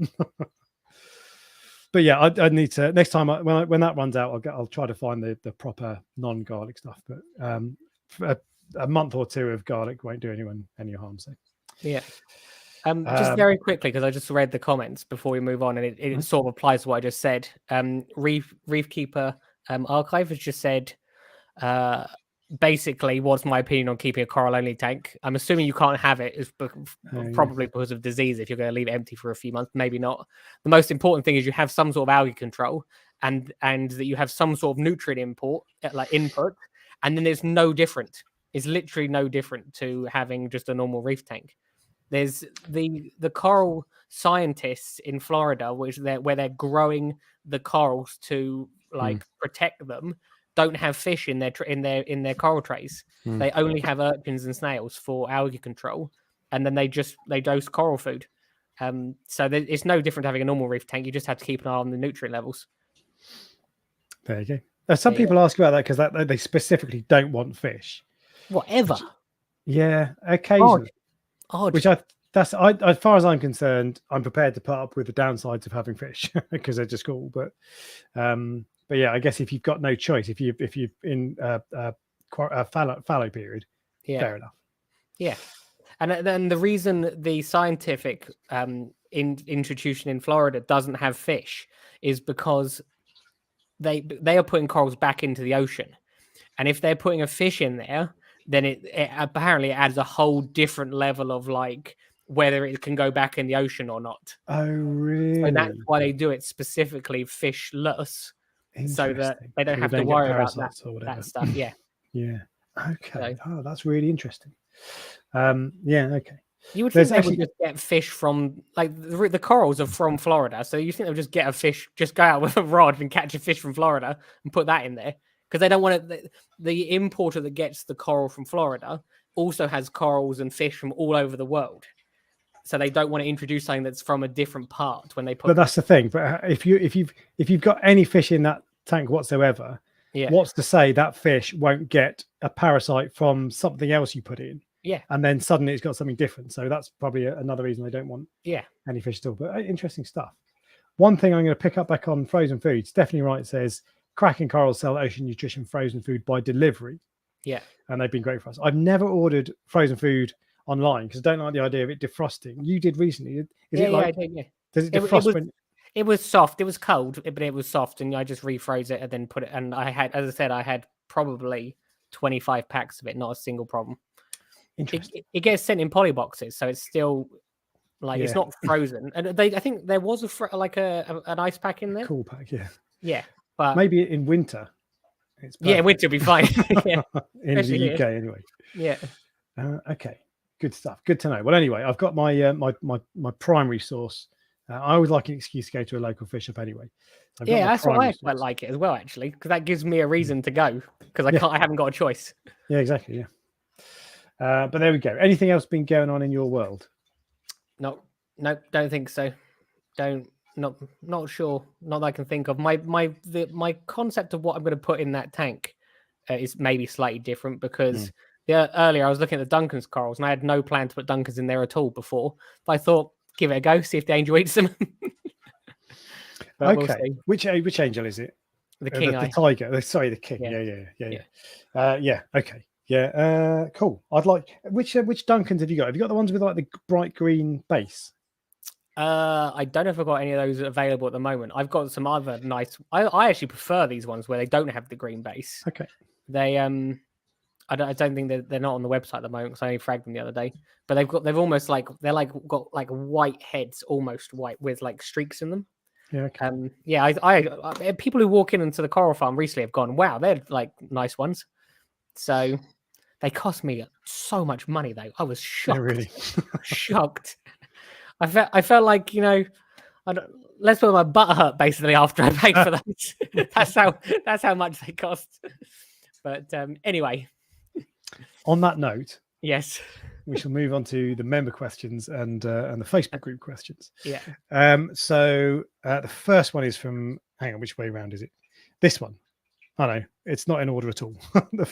Speaker 1: But yeah, I need to, next time when that runs out, I'll try to find the proper non-garlic stuff. But a month or two of garlic won't do anyone any harm. So
Speaker 2: yeah. Just very quickly, because I just read the comments before we move on, and it sort of applies to what I just said. Reef Keeper Archive has just said, basically, what's my opinion on keeping a coral only tank? I'm assuming you can't have it, probably because of disease. If you're going to leave it empty for a few months, maybe not. The most important thing is you have some sort of algae control, and that you have some sort of nutrient input, and then it's no different. It's literally no different to having just a normal reef tank. There's the coral scientists in Florida, where they're growing the corals to protect them, don't have fish in their coral trays. They only have urchins and snails for algae control, and then they dose coral food. So it's no different to having a normal reef tank. You just have to keep an eye on the nutrient levels.
Speaker 1: There you go. Some people ask about that because they specifically don't want fish.
Speaker 2: Whatever.
Speaker 1: Yeah, occasionally.
Speaker 2: Odd.
Speaker 1: Which as far as I'm concerned, I'm prepared to put up with the downsides of having fish because they're just cool. But yeah, I guess if you've got no choice, if you're in a fallow period, fair enough.
Speaker 2: Yeah, and then the reason the scientific institution in Florida doesn't have fish is because they are putting corals back into the ocean, and if they're putting a fish in there, then it apparently adds a whole different level of like whether it can go back in the ocean or not.
Speaker 1: Oh, really?
Speaker 2: So that's why they do it specifically fishless, so that they don't
Speaker 1: So
Speaker 2: have
Speaker 1: they
Speaker 2: to
Speaker 1: don't get
Speaker 2: worry about
Speaker 1: parasites or whatever.
Speaker 2: that stuff. Yeah.
Speaker 1: Yeah. Okay.
Speaker 2: So,
Speaker 1: Oh, that's really interesting. Yeah. Okay.
Speaker 2: you would
Speaker 1: There's
Speaker 2: think they
Speaker 1: actually-
Speaker 2: would just get fish from like the corals are from Florida, so you think they'll just get a fish, just go out with a rod and catch a fish from Florida and put that in there because they don't want it. The importer that gets the coral from Florida also has corals and fish from all over the world, so they don't want to introduce something that's from a different part when they put.
Speaker 1: But that's the thing. But if you've got any fish in that tank whatsoever,
Speaker 2: Yeah.
Speaker 1: what's to say that fish won't get a parasite from something else you put in?
Speaker 2: Yeah.
Speaker 1: And then suddenly it's got something different. So that's probably another reason they don't want any fish still. But interesting stuff. One thing I'm going to pick up back on frozen foods. Definitely right. It says Kraken Coral sell ocean nutrition frozen food by delivery.
Speaker 2: Yeah.
Speaker 1: And they've been great for us. I've never ordered frozen food online because I don't like the idea of it defrosting. You did recently. Is it like?
Speaker 2: I did, yeah.
Speaker 1: Does it defrost
Speaker 2: It was soft. It was cold, but it was soft, and I just refroze it and then put it. And I had, as I said, I had probably 25 packs of it, not a single problem. It gets sent in poly boxes, so it's still like it's not frozen. And I think there was an ice pack in there.
Speaker 1: Cool pack,
Speaker 2: yeah. But
Speaker 1: maybe in winter.
Speaker 2: Winter will be fine.
Speaker 1: In the UK, anyway.
Speaker 2: Yeah.
Speaker 1: Okay. Good stuff. Good to know. Well, anyway, I've got my my primary source. I always like an excuse to go to a local fish shop anyway. So
Speaker 2: that's why I quite like it as well, actually, because that gives me a reason to go because I haven't got a choice.
Speaker 1: Yeah, exactly. Yeah. But there we go. Anything else been going on in your world?
Speaker 2: No, don't think so. Not sure. Not that I can think of. My concept of what I'm going to put in that tank is maybe slightly different because earlier I was looking at the Duncan's corals and I had no plan to put Duncan's in there at all before. But I thought, give it a go, see if the angel eats them.
Speaker 1: Okay. We'll which angel is it?
Speaker 2: The king.
Speaker 1: The tiger. Sorry, the king. Yeah. Okay. Yeah. Cool. I'd like which Duncans have you got? Have you got the ones with like the bright green base?
Speaker 2: I don't know if I've got any of those available at the moment. I've got some other nice. I actually prefer these ones where they don't have the green base.
Speaker 1: Okay.
Speaker 2: They I don't think they're not on the website at the moment because I only fragged them the other day. But they've almost like got like white heads, almost white with like streaks in them.
Speaker 1: Yeah. Okay.
Speaker 2: I people who walk into the coral farm recently have gone, wow, they're like nice ones. So they cost me so much money though. I was shocked.
Speaker 1: Really
Speaker 2: shocked. I felt like, let's put my butt hurt basically after I paid for those. that's how much they cost. But anyway.
Speaker 1: On that note,
Speaker 2: yes,
Speaker 1: we shall move on to the member questions and the Facebook group questions.
Speaker 2: Yeah.
Speaker 1: So the first one is from. Hang on, which way around is it? This one. I know it's not in order at all.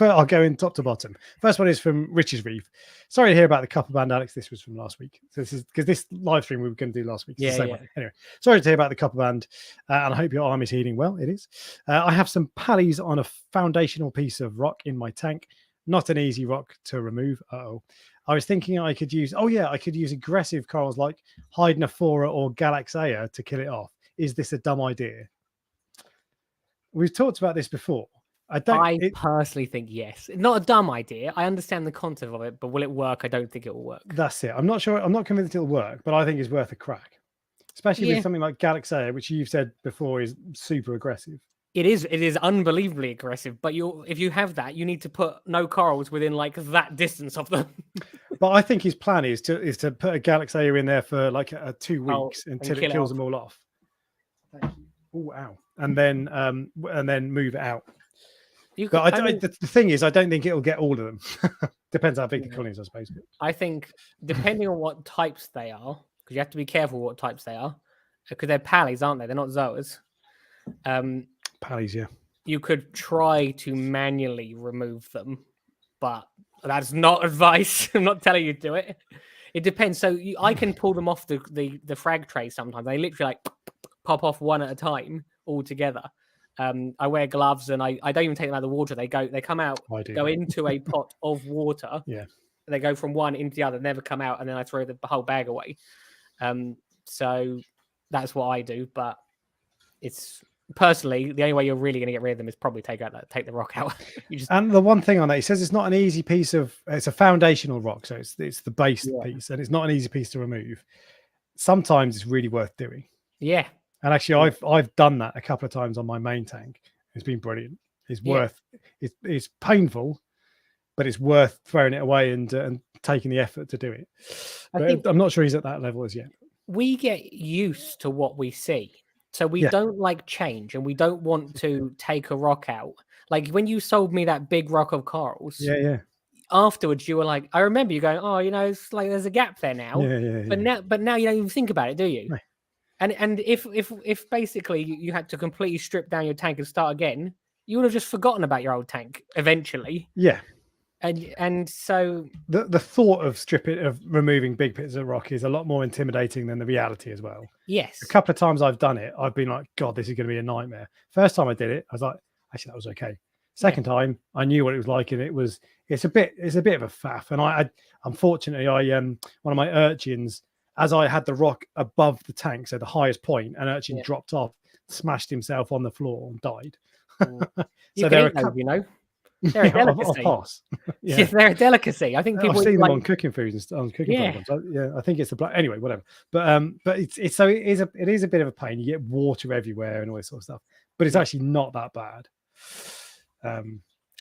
Speaker 1: I'll go in top to bottom. First one is from Rich's Reef. Sorry to hear about the couple band, Alex. This was from last week. So this is because this live stream we were going to do last week. Anyway, sorry to hear about the couple band, and I hope your arm is healing well. It is. I have some pallies on a foundational piece of rock in my tank. Not an easy rock to remove. I was thinking I could use. I could use aggressive corals like Hydnophora or Galaxea to kill it off. Is this a dumb idea? We've talked about this before. I
Speaker 2: personally think yes. Not a dumb idea. I understand the concept of it, but will it work? I don't think it will work.
Speaker 1: That's it. I'm not sure. I'm not convinced it'll work, but I think it's worth a crack. Especially with something like Galaxea, which you've said before is super aggressive.
Speaker 2: It is unbelievably aggressive, but if you have that, you need to put no corals within like that distance of them.
Speaker 1: But I think his plan is to put a Galaxea in there for like 2 weeks until it kills them all off. Thank you. Oh wow. And then move it out. The thing is, I don't think it'll get all of them. Depends how big the colony is, I suppose.
Speaker 2: I think depending on what types they are, because you have to be careful what types they are, because they're pallies, aren't they? They're not zoas.
Speaker 1: Pallies, yeah.
Speaker 2: You could try to manually remove them, but that's not advice. I'm not telling you to do it. It depends. So I can pull them off the frag tray sometimes. They literally like pop off one at a time all together. I wear gloves and I don't even take them out of the water. They come out, go into a pot of water.
Speaker 1: Yeah.
Speaker 2: They go from one into the other, never come out, and then I throw the whole bag away. So that's what I do, but it's personally, the only way you're really going to get rid of them is probably take the rock out.
Speaker 1: And the one thing on that, he says it's not an easy piece of, it's a foundational rock, so it's the base piece, and it's not an easy piece to remove. Sometimes it's really worth doing.
Speaker 2: Yeah.
Speaker 1: And actually, I've done that a couple of times on my main tank. It's been brilliant. It's worth. It's painful, but it's worth throwing it away and taking the effort to do it. But I'm not sure he's at that level as yet.
Speaker 2: We get used to what we see, so we don't like change, and we don't want to take a rock out. Like when you sold me that big rock of corals, afterwards you were like, I remember you going, oh, it's like there's a gap there now. But now you don't even think about it, do you?
Speaker 1: No.
Speaker 2: And if basically you had to completely strip down your tank and start again, you would have just forgotten about your old tank eventually.
Speaker 1: Yeah.
Speaker 2: And so
Speaker 1: the thought of removing big bits of rock is a lot more intimidating than the reality as well.
Speaker 2: Yes.
Speaker 1: A couple of times I've done it, I've been like, God, this is going to be a nightmare. First time I did it, I was like, actually, that was okay. Second time, I knew what it was like, and it's a bit of a faff. And I unfortunately, one of my urchins, as I had the rock above the tank, so the highest point, an urchin dropped off, smashed himself on the floor, and died.
Speaker 2: So there are they're a delicacy. They're a delicacy. I think people
Speaker 1: I've seen them on cooking foods and on cooking programs. I think it's the black. Anyway, whatever. But it is a bit of a pain. You get water everywhere and all this sort of stuff. But it's actually not that bad.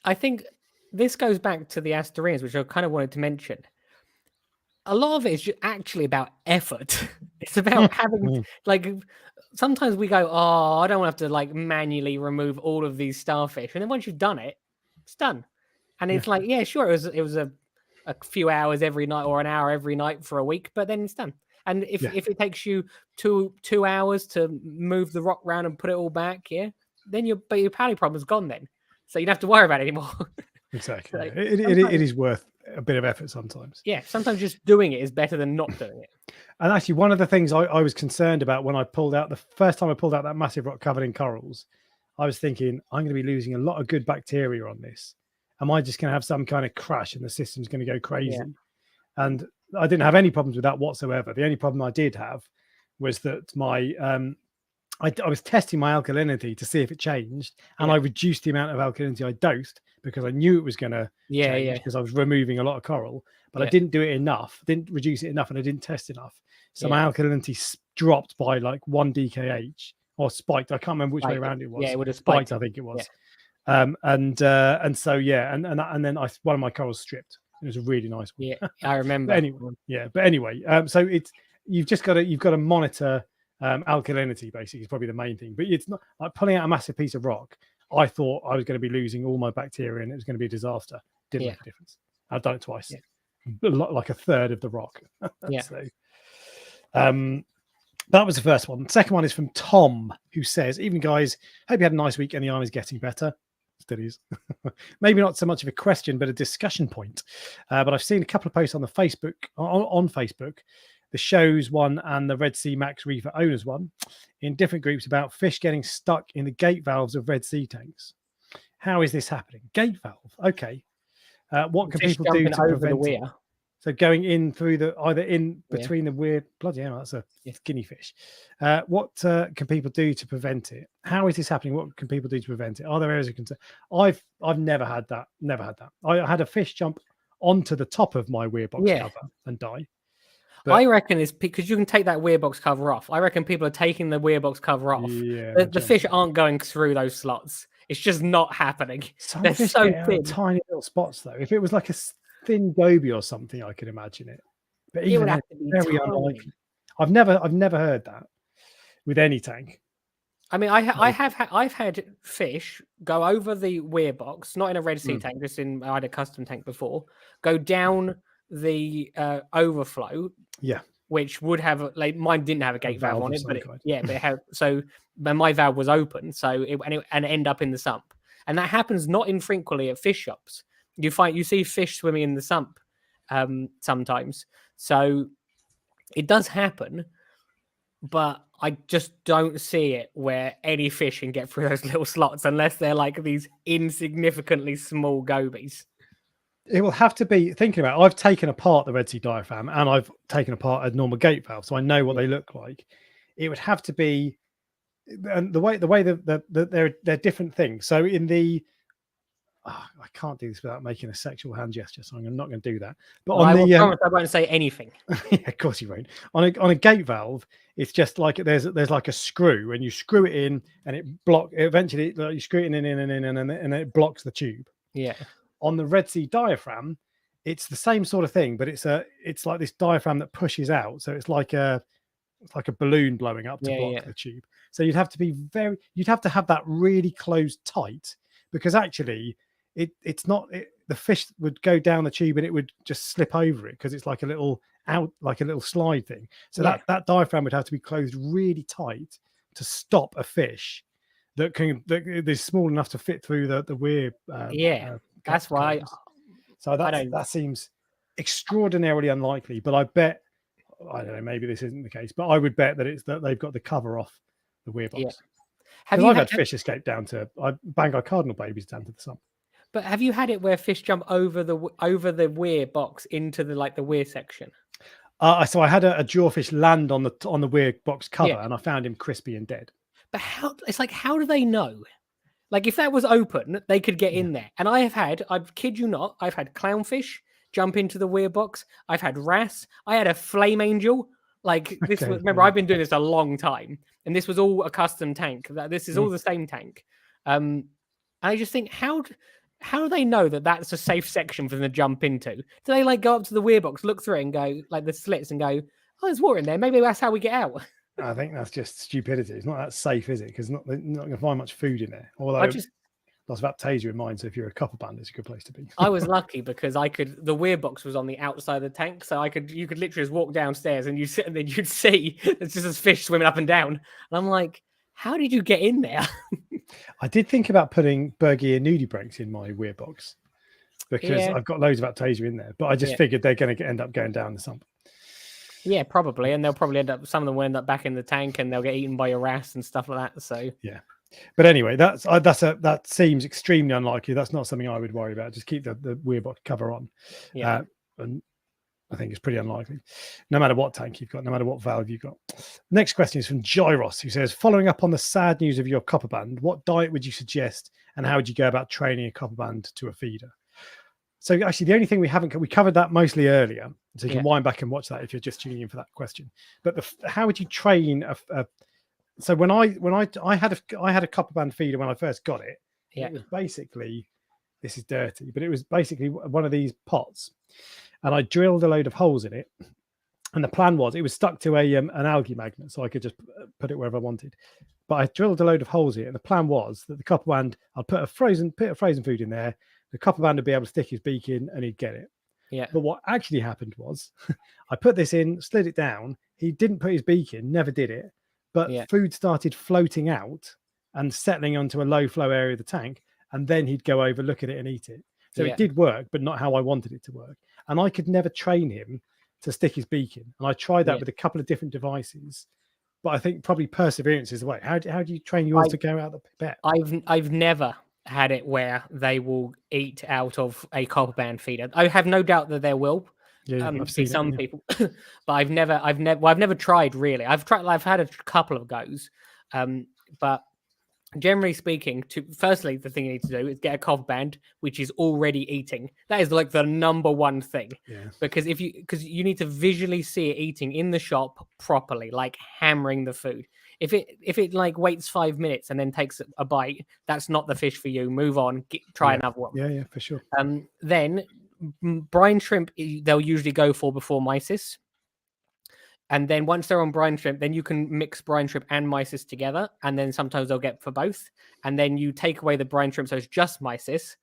Speaker 2: I think this goes back to the Asterians, which I kind of wanted to mention. A lot of it is actually about effort. It's about having sometimes we go, oh, I don't have to manually remove all of these starfish, and then once you've done it, it's done. And it's like, yeah, sure, it was a few hours every night or an hour every night for a week, but then it's done. And if it takes you two hours to move the rock round and put it all back, then your pally problem's gone then. So you don't have to worry about it anymore.
Speaker 1: Exactly. So it is worth a bit of effort sometimes.
Speaker 2: Yeah, sometimes just doing it is better than not doing it.
Speaker 1: And actually, one of the things I was concerned about when I pulled out, the first time I pulled out that massive rock covered in corals, I was thinking, I'm going to be losing a lot of good bacteria on this. Am I just going to have some kind of crash and the system's going to go crazy? Yeah. And I didn't have any problems with that whatsoever. The only problem I did have was that my I was testing my alkalinity to see if it changed, and I reduced the amount of alkalinity I dosed because I knew it was going to change because I was removing a lot of coral, but I didn't do it enough, didn't reduce it enough, and I didn't test enough. So my alkalinity dropped by like 1 DKH or spiked. I can't remember which way around it was.
Speaker 2: Yeah, it would have spiked.
Speaker 1: I think it was. Yeah. And so and then one of my corals stripped. It was a really nice one.
Speaker 2: Yeah, I remember.
Speaker 1: But anyway, so you've got to monitor alkalinity. Basically, is probably the main thing. But it's not like pulling out a massive piece of rock. I thought I was going to be losing all my bacteria and it was going to be a disaster. Didn't make a difference. I've done it twice. Like a third of the rock. So, that was the first one. The second one is from Tom, who says, "Evening, guys. Hope you had a nice week and the arm is getting better." Still is. Maybe not so much of a question, but a discussion point. But I've seen a couple of posts on the Facebook, on Facebook, the shows one and the Red Sea Max Reefer owners one, in different groups about fish getting stuck in the gate valves of Red Sea tanks. How is this happening? Gate valve. Okay. What can people do to prevent it? So going in through either in between the weird, bloody hell, that's a skinny fish. What can people do to prevent it? How is this happening? What can people do to prevent it? Are there areas of concern? I've never had that. I had a fish jump onto the top of my weird box cover and die.
Speaker 2: But I reckon it's because you can take that weird box cover off. I reckon people are taking the weird box cover off. Yeah, the fish aren't going through those slots. It's just not happening. They're so thin.
Speaker 1: Tiny little spots though. If it was like a thin goby or something, I could imagine it. But even
Speaker 2: it would
Speaker 1: very unlikely. I've never heard that with any tank.
Speaker 2: I mean, I've had fish go over the weir box, not in a Red Sea tank, just in I had a custom tank before, go down the overflow.
Speaker 1: Yeah.
Speaker 2: Which would have mine didn't have a gate valve on it, but but it had but my valve was open, so it end up in the sump, and that happens not infrequently at fish shops. You see fish swimming in the sump sometimes, so it does happen, but I just don't see it where any fish can get through those little slots unless they're like these insignificantly small gobies.
Speaker 1: It will have to be thinking about. I've taken apart the Red Sea diaphragm and I've taken apart a normal gate valve, so I know what they look like. It would have to be and the way that they're different things. So in the I can't do this without making a sexual hand gesture, so I'm not going to do that. But
Speaker 2: Well,
Speaker 1: on
Speaker 2: I
Speaker 1: the
Speaker 2: promise I won't say anything.
Speaker 1: yeah, of course you won't. On a gate valve, it's just like there's like a screw, and you screw it in, and it eventually you screw it in and it blocks the tube.
Speaker 2: Yeah.
Speaker 1: On the Red Sea diaphragm, it's the same sort of thing, but it's like this diaphragm that pushes out, so it's like a balloon blowing up to block the tube. So you'd have to have that really closed tight, because actually it's not the fish would go down the tube and it would just slip over it, because it's like a little slide thing. So that diaphragm would have to be closed really tight to stop a fish that is small enough to fit through the weir.
Speaker 2: That's why.
Speaker 1: So that seems extraordinarily unlikely, but I bet, I don't know, maybe this isn't the case, but I would bet that they've got the cover off the weir box.
Speaker 2: Yeah.
Speaker 1: I've had fish escape Bangor cardinal babies down to the sump.
Speaker 2: But have you had it where fish jump over the weir box into the weir section?
Speaker 1: So I had a jawfish land on the weir box cover, and I found him crispy and dead.
Speaker 2: But how do they know? Like, if that was open, they could get in there. And I kid you not, I've had clownfish jump into the weir box. I've had wrasse. I had a flame angel. Like, this was, remember, I've been doing this a long time, and this was all a custom tank. This is all the same tank. And I just think, how do they know that that's a safe section for them to jump into? Do they go up to the weir box, look through it, and go the slits, and go, "Oh, there's water in there. Maybe that's how we get out."
Speaker 1: I think that's just stupidity. It's not that safe, is it? Because they're not going to find much food in there. Although lots of aptasia in mine, so if you're a copper band, it's a good place to be.
Speaker 2: I was lucky because the weir box was on the outside of the tank, so you could literally just walk downstairs and you'd see there's just this fish swimming up and down, and I'm like, how did you get in there?
Speaker 1: I did think about putting Bergia nudibranchs in my weir box, because I've got loads of aptasia in there, but I just figured they're going to end up going down the sump.
Speaker 2: Yeah, probably, and they'll probably some of them will end up back in the tank, and they'll get eaten by your wrasse and stuff like that. So
Speaker 1: yeah, but anyway, that seems extremely unlikely. That's not something I would worry about. Just keep the weir box cover on. Yeah, and I think it's pretty unlikely, no matter what tank you've got, no matter what valve you've got. Next question is from Gyros, who says, following up on the sad news of your copper band, what diet would you suggest, and how would you go about training a copper band to a feeder? So actually, the only thing we covered that mostly earlier, so you can wind back and watch that if you're just tuning in for that question. But how would you train so when I had a copper band feeder when I first got it, it was basically, this is dirty, but it was basically one of these pots, and I drilled a load of holes in it, and the plan was it was stuck to an algae magnet, so I could just put it wherever I wanted. But I drilled a load of holes in it, and the plan was that the copper band, I'd put a frozen food in there. The copper band would be able to stick his beak in and he'd get it.
Speaker 2: Yeah.
Speaker 1: But what actually happened was I put this in, slid it down. He didn't put his beak in, never did it. But food started floating out and settling onto a low flow area of the tank. And then he'd go over, look at it and eat it. So it did work, but not how I wanted it to work. And I could never train him to stick his beak in. And I tried that with a couple of different devices. But I think probably perseverance is the way. How do you train yours to go out the pipette?
Speaker 2: I've never had it where they will eat out of a copper band feeder. I have no doubt that there will. I've seen some people, but I've never tried really. I've had a couple of goes, but generally speaking, firstly, the thing you need to do is get a copper band which is already eating. That is the number one thing, because you need to visually see it eating in the shop properly, like hammering the food. If it waits 5 minutes and then takes a bite, that's not the fish for you. Move on, try another one.
Speaker 1: Yeah, for sure.
Speaker 2: Then brine shrimp, they'll usually go for before mysis. And then once they're on brine shrimp, then you can mix brine shrimp and mysis together. And then sometimes they'll get for both. And then you take away the brine shrimp, so it's just mysis.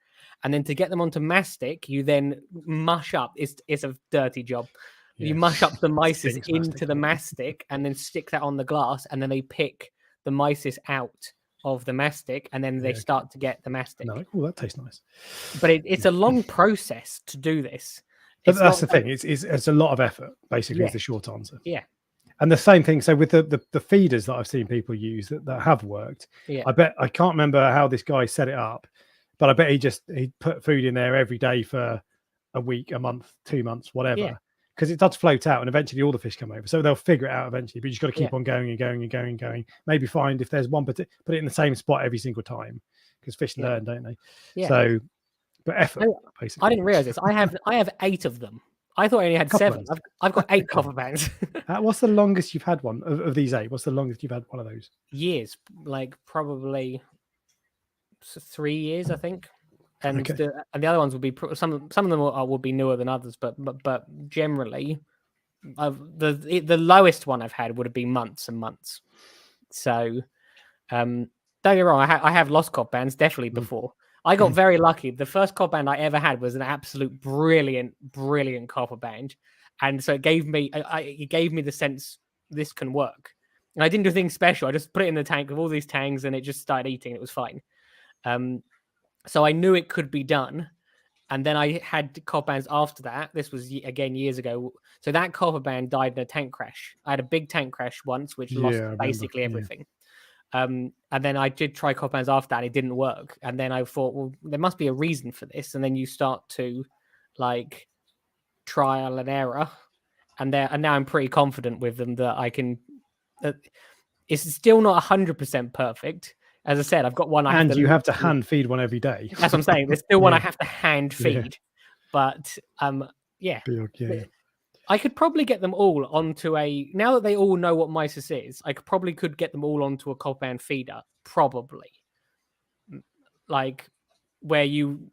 Speaker 2: And then to get them onto mastic, you then mush up. It's a dirty job. You mush up the mysis into the mastic and then stick that on the glass, and then they pick the mysis out of the mastic, and then they start to get the mastic.
Speaker 1: Oh, that tastes nice.
Speaker 2: But it's a long process to do this.
Speaker 1: But that's the thing. It's a lot of effort, basically, is the short answer.
Speaker 2: Yeah.
Speaker 1: And the same thing. So with the feeders that I've seen people use that have worked, I can't remember how this guy set it up, but I bet he put food in there every day for a week, a month, 2 months, whatever. because it does float out, and eventually all the fish come over. So they'll figure it out eventually. But you just got to keep on going and going and going and going. Maybe find if there's one, put it in the same spot every single time, because fish learn, don't they?
Speaker 2: Yeah.
Speaker 1: So, but effort. Basically,
Speaker 2: I didn't realize this. I have 8 of them. I thought I only had 7. I've got 8 copper bands.
Speaker 1: What's the longest you've had one of these 8? What's the longest you've had one of those?
Speaker 2: Years, like probably 3 years, I think. And the other ones would be some of them will be newer than others, but generally, the lowest one I've had would have been months and months. So, don't get me wrong, I have lost cop bands definitely before. I got very lucky. The first cop band I ever had was an absolute brilliant copper band, and so it gave me the sense this can work. And I didn't do anything special. I just put it in the tank with all these tangs, and it just started eating. It was fine. So I knew it could be done. And then I had copper bands after that. This was again years ago. So that copper band died in a tank crash. I had a big tank crash once, which lost basically everything. And then I did try copper bands after that, and it didn't work. And then I thought, well, there must be a reason for this. And then you start to like trial and error. And now I'm pretty confident with them that I can. It's still not 100% perfect. As I said, I've got one.
Speaker 1: You have to hand feed one every day.
Speaker 2: That's what I'm saying. There's still one I have to hand feed. But I could probably get them all onto now that they all know what mysis is, I could get them all onto a copper band feeder, probably. Like where you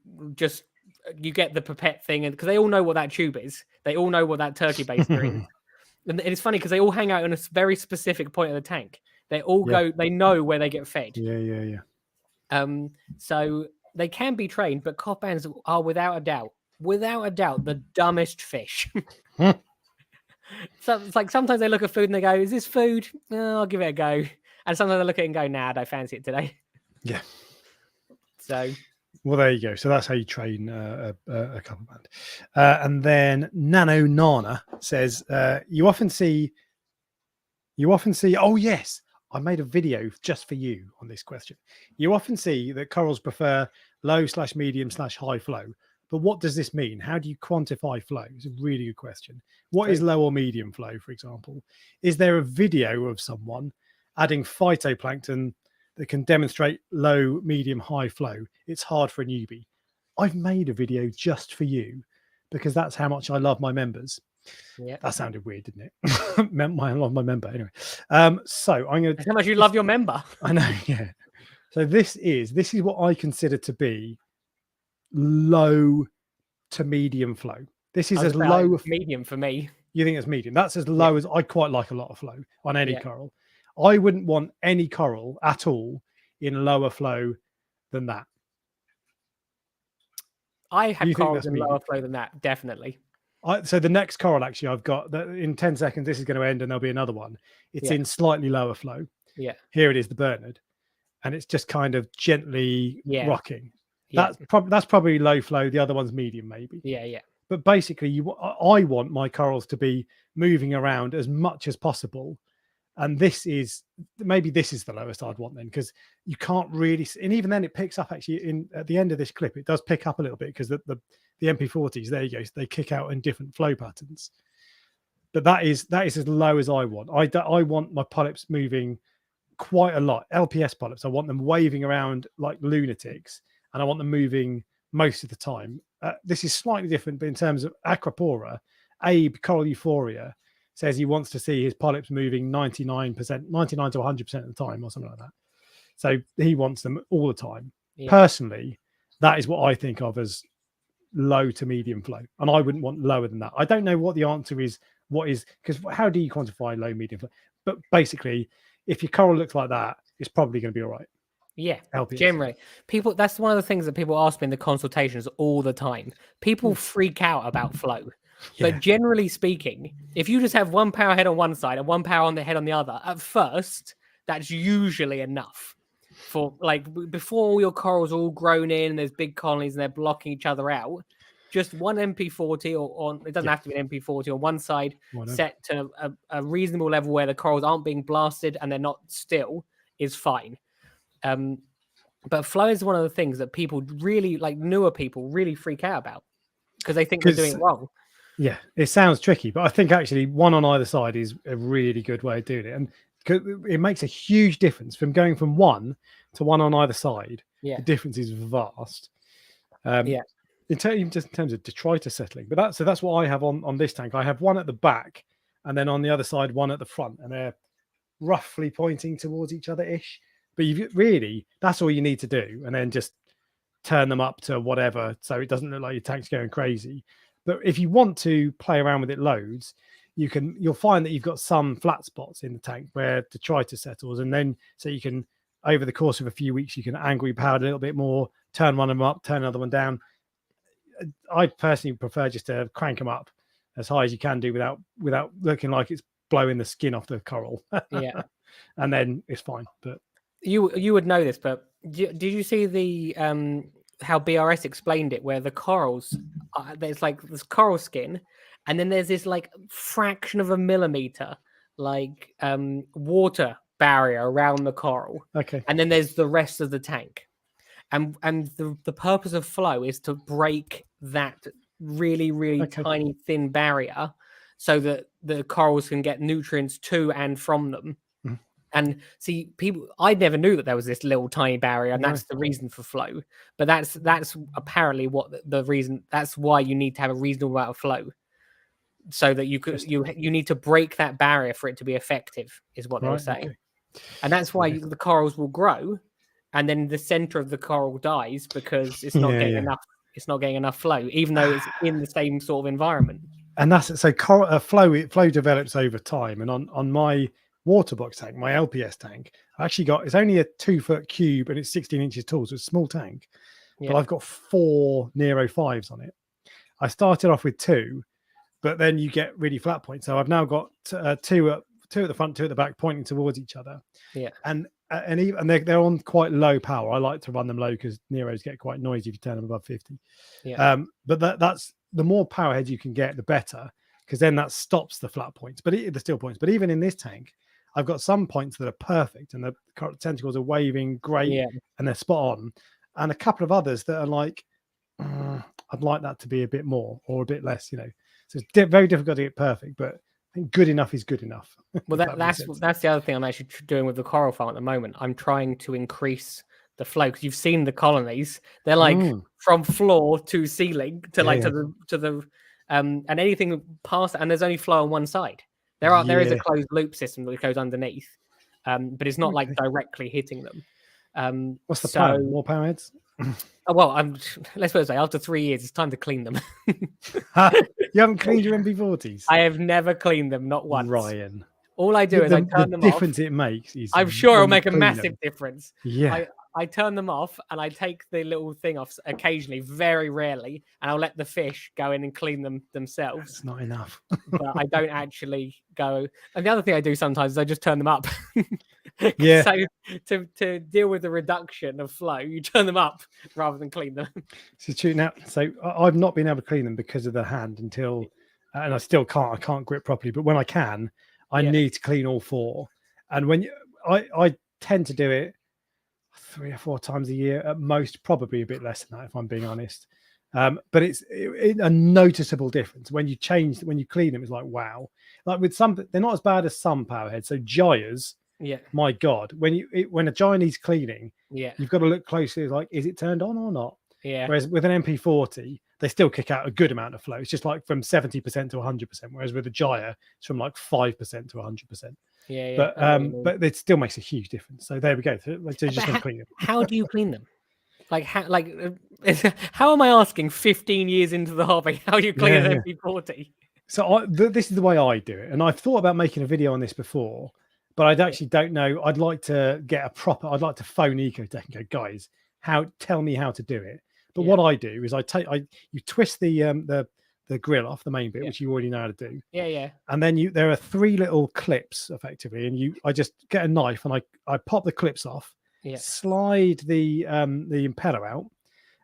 Speaker 2: get the pipette thing, and because they all know what that tube is, they all know what that turkey baster is, and it's funny because they all hang out in a very specific point of the tank. They all go. They know where they get fed. So they can be trained, but copper bands are without a doubt, the dumbest fish. So it's like sometimes they look at food and they go, "Is this food? Oh, I'll give it a go." And sometimes they look at it and go, "Nah, I don't fancy it today."
Speaker 1: Yeah.
Speaker 2: So.
Speaker 1: Well, there you go. So that's how you train a copper band. And then Nano Nana says, you often see. Oh yes, I made a video just for you on this question. You often see that corals prefer low/medium/high flow. But what does this mean? How do you quantify flow? It's a really good question. What is low or medium flow, for example? Is there a video of someone adding phytoplankton that can demonstrate low, medium, high flow? It's hard for a newbie. I've made a video just for you because that's how much I love my members.
Speaker 2: Yeah,
Speaker 1: that sounded weird, didn't it? I love my member anyway. So I'm going to.
Speaker 2: How much you love your member?
Speaker 1: I know, yeah. So this is what I consider to be low to medium flow. This is as low
Speaker 2: medium for me.
Speaker 1: You think it's medium? That's as low as I quite like a lot of flow on any coral. I wouldn't want any coral at all in lower flow than that.
Speaker 2: I have corals in lower flow than that, definitely.
Speaker 1: So the next coral actually I've got that in 10 seconds this is going to end and there'll be another one. It's in slightly lower flow.
Speaker 2: Yeah.
Speaker 1: Here it is, the Bernard, and it's just kind of gently rocking.
Speaker 2: Yeah.
Speaker 1: That's probably low flow. The other one's medium, maybe.
Speaker 2: Yeah.
Speaker 1: But basically, I want my corals to be moving around as much as possible, and this is the lowest I'd want then, because you can't really. And even then, it picks up actually at the end of this clip. It does pick up a little bit because the MP40s, there you go, they kick out in different flow patterns. But that is as low as I want. I want my polyps moving quite a lot. LPS polyps, I want them waving around like lunatics, and I want them moving most of the time. This is slightly different, but in terms of Acropora, Abe Coral Euphoria says he wants to see his polyps moving 99 to 100% of the time, or something like that. So he wants them all the time. Yeah. Personally, that is what I think of as low to medium flow, and I wouldn't want lower than that. I don't know what the answer is. Because how do you quantify low, medium flow? But basically, if your coral looks like that, it's probably going to be all right.
Speaker 2: Yeah,
Speaker 1: LPS.
Speaker 2: Generally, that's one of the things that people ask me in the consultations all the time. People freak out about flow, but generally speaking, if you just have one power head on one side and one power on the head on the other, at first, that's usually enough. For like before all your corals are all grown in, and there's big colonies and they're blocking each other out, just one MP40 or it doesn't have to be an MP40 on one side, set to a reasonable level where the corals aren't being blasted and they're not still, is fine. But flow is one of the things that people really, like newer people, really freak out about because they think they're doing it wrong.
Speaker 1: Yeah, it sounds tricky, but I think actually one on either side is a really good way of doing it, and it makes a huge difference from going from one to one on either side.
Speaker 2: Yeah.
Speaker 1: The difference is vast.
Speaker 2: Yeah.
Speaker 1: Even just in terms of detritus settling, but that's what I have on this tank. I have one at the back, and then on the other side one at the front, and they're roughly pointing towards each other ish. But you really, that's all you need to do, and then just turn them up to whatever, so it doesn't look like your tank's going crazy. But if you want to play around with it loads, you'll find that you've got some flat spots in the tank where detritus settles, and then so you can, over the course of a few weeks, you can angle your power a little bit more, turn one of them up, turn another one down. I personally prefer just to crank them up as high as you can do without looking like it's blowing the skin off the coral.
Speaker 2: Yeah.
Speaker 1: And then it's fine. But
Speaker 2: you would know this, but did you see the how BRS explained it, where the corals, there's like this coral skin, and then there's this like fraction of a millimeter like water barrier around the coral,
Speaker 1: okay,
Speaker 2: and then there's the rest of the tank, and the purpose of flow is to break that really tiny thin barrier so that the corals can get nutrients to and from them. And see, I never knew that there was this little tiny barrier, and that's the reason for flow. But that's apparently what the reason. That's why you need to have a reasonable amount of flow, so that you need to break that barrier for it to be effective, is what they were saying. Okay. And that's why the corals will grow, and then the center of the coral dies because it's not getting enough. It's not getting enough flow, even though it's in the same sort of environment. And
Speaker 1: that's so flow develops over time. And on my water box tank, my LPS tank, I actually it's only a 2-foot cube and it's 16 inches tall, so it's a small tank. But I've got 4 Nero 5s on it. I started off with 2, but then you get really flat points. So I've now got 2 at the front, 2 at the back, pointing towards each other.
Speaker 2: Yeah,
Speaker 1: and they're on quite low power. I like to run them low because Neros get quite noisy if you turn them above 50.
Speaker 2: Yeah.
Speaker 1: But that's the more power heads you can get, the better, because then that stops the flat points. But the still points. But even in this tank, I've got some points that are perfect and the tentacles are waving great and they're spot on, and a couple of others that are like, I'd like that to be a bit more or a bit less, So it's very difficult to get perfect, but I think good enough is good enough.
Speaker 2: Well, that's the other thing I'm actually doing with the coral farm at the moment. I'm trying to increase the flow, because you've seen the colonies; they're like from floor to ceiling to to the and anything past, and there's only flow on one side. There is a closed loop system that goes underneath, but it's not like directly hitting them.
Speaker 1: What's the plan? More power heads?
Speaker 2: Well, let's put it say, after 3 years, it's time to clean them.
Speaker 1: You haven't cleaned your MP40s?
Speaker 2: I have never cleaned them, not once.
Speaker 1: Ryan.
Speaker 2: All I do is I turn them off.
Speaker 1: The difference it makes is...
Speaker 2: I'm sure it'll make a massive difference.
Speaker 1: Yeah.
Speaker 2: I turn them off and I take the little thing off occasionally, very rarely, and I'll let the fish go in and clean them themselves.
Speaker 1: It's not enough.
Speaker 2: But I don't actually go. And the other thing I do sometimes is I just turn them up.
Speaker 1: Yeah.
Speaker 2: So to deal with the reduction of flow, you turn them up rather than clean them.
Speaker 1: So true. Now, so I've not been able to clean them because of the hand until, and I still can't. I can't grip properly. But when I can, I need to clean all 4. And when I tend to do it 3 or 4 times a year at most, probably a bit less than that if I'm being honest. But it's a noticeable difference when you clean them. It's like, wow. Like with some, they're not as bad as some power heads. So gyres, my God, when a gyre needs cleaning, you've got to look closely. Like, is it turned on or not?
Speaker 2: Yeah.
Speaker 1: Whereas with an MP40, they still kick out a good amount of flow. It's just like from 70% to 100%. Whereas with a gyre, it's from like 5% to 100%. But it still makes a huge difference. So there we go. So just clean them.
Speaker 2: How do you clean them? How am I asking 15 years into the hobby how you clean an MP40?
Speaker 1: So this is the way I do it, and I've thought about making a video on this before, but I actually don't know. I'd like to phone Ecotech and go, guys, tell me how to do it. But what I do is you twist the grill off, the main bit, which you already know how to do.
Speaker 2: Yeah.
Speaker 1: And then there are 3 little clips effectively, and I just get a knife and I pop the clips off, slide the impeller out,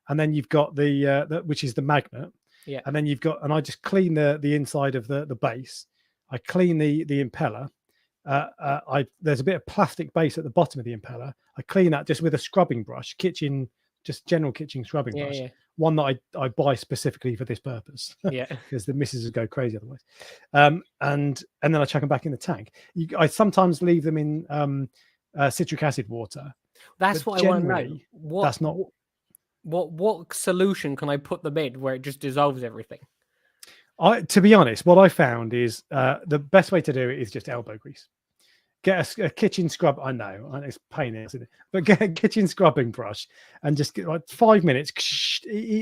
Speaker 1: and then you've got the which is the magnet.
Speaker 2: Yeah.
Speaker 1: And then and I just clean the inside of the base. I clean the impeller. There's a bit of plastic base at the bottom of the impeller. I clean that just with a scrubbing brush, kitchen just general kitchen scrubbing
Speaker 2: Yeah,
Speaker 1: brush.
Speaker 2: yeah.
Speaker 1: One that I buy specifically for this purpose.
Speaker 2: Yeah.
Speaker 1: Because the missus would go crazy otherwise. And then I chuck them back in the tank. I sometimes leave them in citric acid water.
Speaker 2: That's
Speaker 1: but
Speaker 2: what I want to know.
Speaker 1: generally, that's not.
Speaker 2: What solution can I put them in where it just dissolves everything?
Speaker 1: To be honest, what I found is the best way to do it is just elbow grease. Get a kitchen scrub. I know it's painful, isn't it? But get a kitchen scrubbing brush and just get like 5 minutes,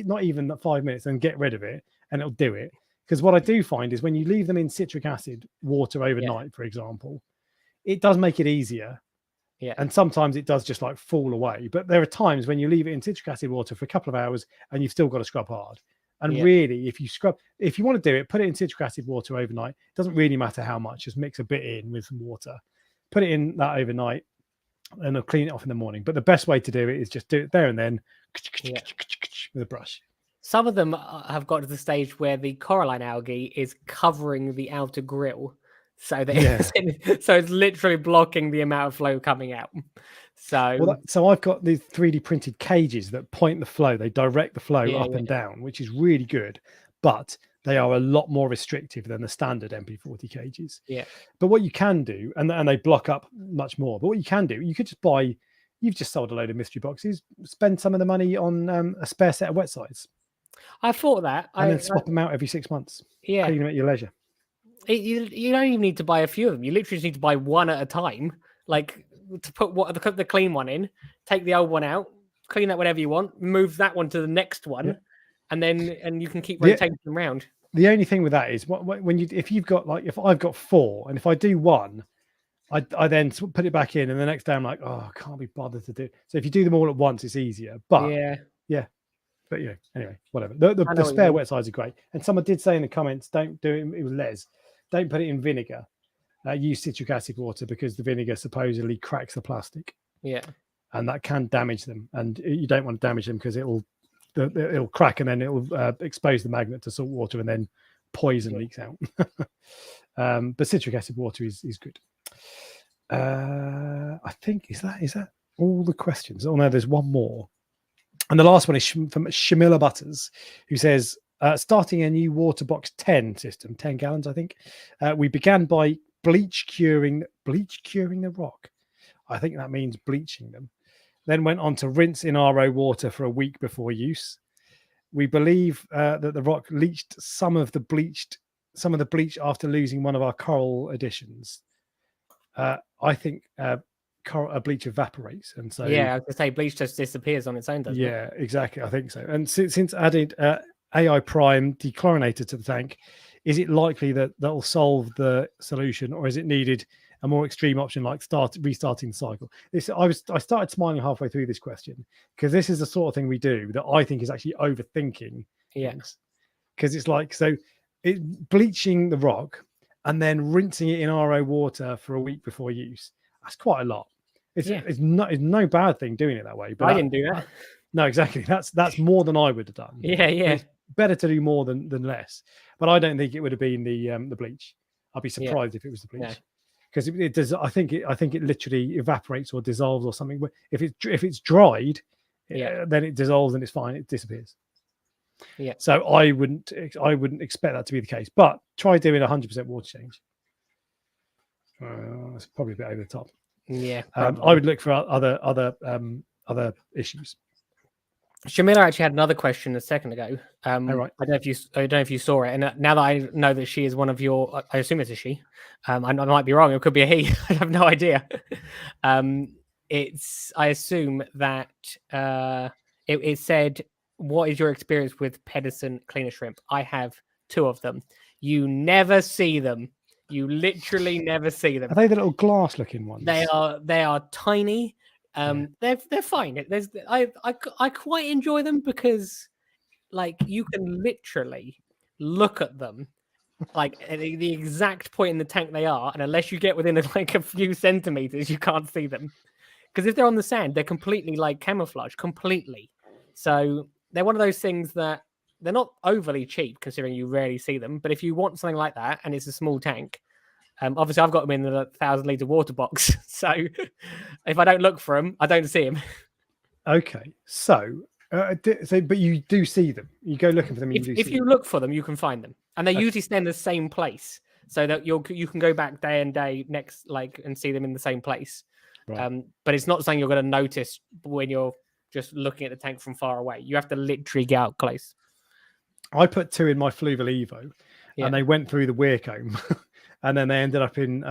Speaker 1: not even 5 minutes, and get rid of it, and it'll do it. Because what I do find is when you leave them in citric acid water overnight, for example, it does make it easier.
Speaker 2: Yeah.
Speaker 1: And sometimes it does just like fall away. But there are times when you leave it in citric acid water for a couple of hours and you've still got to scrub hard. And really, if you want to do it, put it in citric acid water overnight. It doesn't really matter how much. Just mix a bit in with some water. Put it in that overnight, and I'll clean it off in the morning. But the best way to do it is just do it there and then with a brush.
Speaker 2: Some of them have got to the stage where the coralline algae is covering the outer grill, so that so it's literally blocking the amount of flow coming out. So,
Speaker 1: so I've got these 3D printed cages that point the flow. They direct the flow up and down, which is really good. But they are a lot more restrictive than the standard MP40 cages.
Speaker 2: Yeah.
Speaker 1: But what you can do, and they block up much more. But what you can do, you could just buy. You've just sold a load of mystery boxes. Spend some of the money on a spare set of wet sides.
Speaker 2: I thought that,
Speaker 1: and then swap them out every 6 months.
Speaker 2: Yeah.
Speaker 1: Clean them at your leisure.
Speaker 2: You don't even need to buy a few of them. You literally just need to buy one at a time. Like to put the clean one in, take the old one out, clean that whenever you want, move that one to the next one. And then you can keep rotating them around.
Speaker 1: The only thing with that is if you've got if I've got 4 and if I do one, I then put it back in and the next day I'm like, oh, I can't be bothered to do. So if you do them all at once, it's easier. But but anyway, whatever. The spare wet sides are great. And someone did say in the comments, don't do it. It was Les. Don't put it in vinegar. Use citric acid water because the vinegar supposedly cracks the plastic.
Speaker 2: Yeah,
Speaker 1: and that can damage them. And you don't want to damage them because it'll crack and then it'll expose the magnet to salt water and then poison leaks out. But citric acid water is good. I think is that all the questions? Oh no, there's one more. And the last one is from Shamila Butters, who says, starting a new water box 10 system, 10 gallons, I think. We began by bleach curing the rock. I think that means bleaching them. Then went on to rinse in RO water for a week before use. We believe that the rock leached some of the bleach after losing one of our coral additions. I think bleach evaporates, and so
Speaker 2: I was gonna say bleach just disappears on its own, doesn't it?
Speaker 1: Yeah, exactly. I think so. And since added AI Prime dechlorinator to the tank, is it likely that will solve the solution, or is it needed a more extreme option like restarting the cycle? I started smiling halfway through this question because this is the sort of thing we do that I think is actually overthinking things. Because it's like bleaching the rock and then rinsing it in RO water for a week before use. That's quite a lot. It's no bad thing doing it that way. But
Speaker 2: I didn't do that.
Speaker 1: No, exactly. That's more than I would have done.
Speaker 2: Yeah.
Speaker 1: It's better to do more than less. But I don't think it would have been the bleach. I'd be surprised if it was the bleach. Because it does. I think it literally evaporates or dissolves or something. If it's dried, then it dissolves and it's fine. It disappears.
Speaker 2: Yeah.
Speaker 1: So I wouldn't expect that to be the case. But try doing 100% water change. It's probably a bit over the top.
Speaker 2: Yeah.
Speaker 1: I would look for other issues.
Speaker 2: Shamila actually had another question a second ago.
Speaker 1: Right.
Speaker 2: I don't know if you saw it. And now that I know that she is one of your, I assume it's a she. I might be wrong. It could be a he. I have no idea. I assume that it said, what is your experience with Pedersen cleaner shrimp? I have 2 of them. You never see them. You literally never see them.
Speaker 1: Are they the little glass-looking ones?
Speaker 2: They are tiny. They're fine. I quite enjoy them because, like, you can literally look at them, like at the exact point in the tank they are, and unless you get within like a few centimeters, you can't see them. Because if they're on the sand, they're completely like camouflage, completely. So they're one of those things that they're not overly cheap, considering you rarely see them. But if you want something like that, and it's a small tank, obviously I've got them in the 1,000-litre water box. So if I don't look for them, I don't see them.
Speaker 1: Okay, so But you do see them. You go looking for them.
Speaker 3: If you look for them, you can find them, and they usually stay in the same place, so that you can go back day and day next, and see them in the same place. Right. But it's not something you're going to notice when you're just looking at the tank from far away. You have to literally get out close.
Speaker 1: I put 2 in my Fluval Evo, and they went through the weir comb, and then they ended up in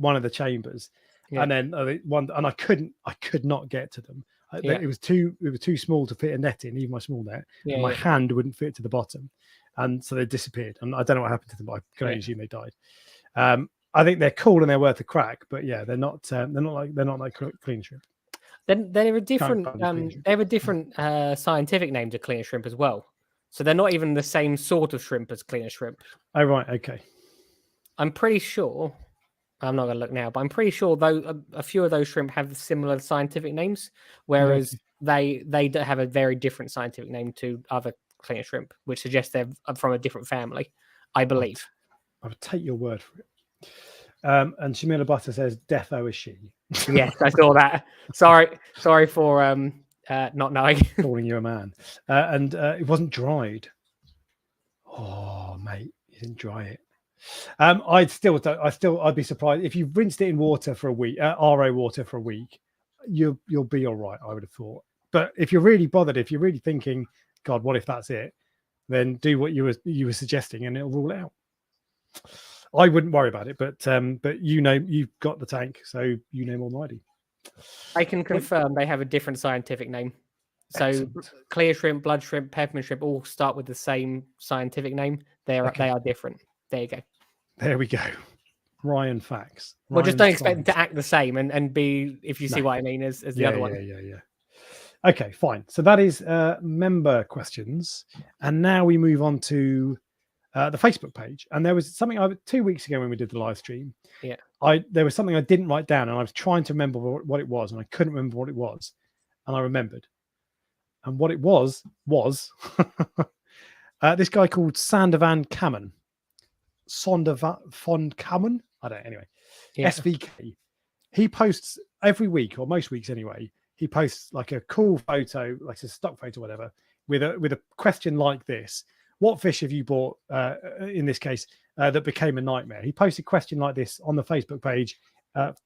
Speaker 1: one of the chambers, and then I could not get to them. It was too small to fit a net in, even my small net. And my hand wouldn't fit to the bottom, and so they disappeared. And I don't know what happened to them, but I can only assume they died. I think they're cool and they're worth a crack, but yeah, they're not like clean shrimp.
Speaker 3: Then they have a different scientific name to clean shrimp as well. So they're not even the same sort of shrimp as cleaner shrimp.
Speaker 1: Oh right, okay.
Speaker 3: I'm pretty sure. I'm not going to look now, but I'm pretty sure though a few of those shrimp have similar scientific names, whereas they have a very different scientific name to other cleaner shrimp, which suggests they're from a different family, I believe.
Speaker 1: I would take your word for it. And Shamila Butter says, "Defo is she."
Speaker 3: Yes, I saw that. Sorry for not knowing.
Speaker 1: Calling you a man. And it wasn't dried. Oh, mate, you didn't dry it. I'd be surprised if you've rinsed it in water for a week, RO water for a week. You'll be all right, I would have thought. But if you're really bothered, if you're really thinking, God, what if that's it? Then do what you were suggesting, and it'll rule it out. I wouldn't worry about it, but you've got the tank, so you know more than I do.
Speaker 3: I can confirm they have a different scientific name. So excellent. Clear shrimp, blood shrimp, peppermint shrimp all start with the same scientific name. They are different. There you go.
Speaker 1: There we go. Ryan facts.
Speaker 3: Well, just don't expect them to act the same and be, if you see what I mean, as the other one.
Speaker 1: Yeah. Okay, fine. So that is member questions. And now we move on to the Facebook page. And there was something 2 weeks ago when we did the live stream.
Speaker 3: Yeah.
Speaker 1: There was something I didn't write down, and I was trying to remember what it was, and I couldn't remember what it was. And I remembered. And what it was this guy called Sandovan Kamen. Sondervan Kamen? I don't know. Anyway, SVK. He posts every week, or most weeks anyway, he posts like a cool photo, like a stock photo, whatever, with a question like this. What fish have you bought, in this case, that became a nightmare? He posted a question like this on the Facebook page,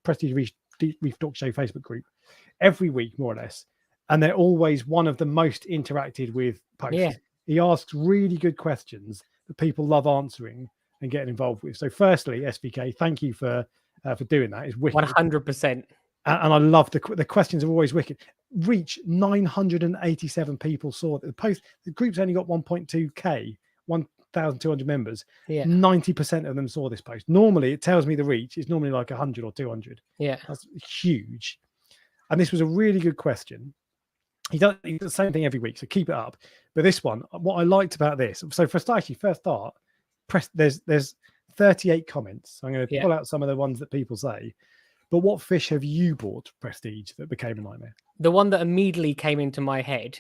Speaker 1: Prestige Reef Dork Show Facebook group, every week, more or less. And they're always one of the most interacted with posts. Yeah. He asks really good questions that people love answering and getting involved with. So firstly, SVK, thank you for doing that. It's wicked.
Speaker 3: 100%.
Speaker 1: And I love the questions are always wicked. Reach 987 people saw the post. The group's only got 1.2k, 1,200 members. Yeah. 90% of them saw this post. Normally, it tells me the reach is normally like 100 or 200.
Speaker 3: Yeah,
Speaker 1: that's huge. And this was a really good question. He does the same thing every week, so keep it up. But this one, what I liked about this, so first start, there's 38 comments. So I'm going to pull out some of the ones that people say. But what fish have you bought, Prestige, that became a nightmare?
Speaker 3: The one that immediately came into my head,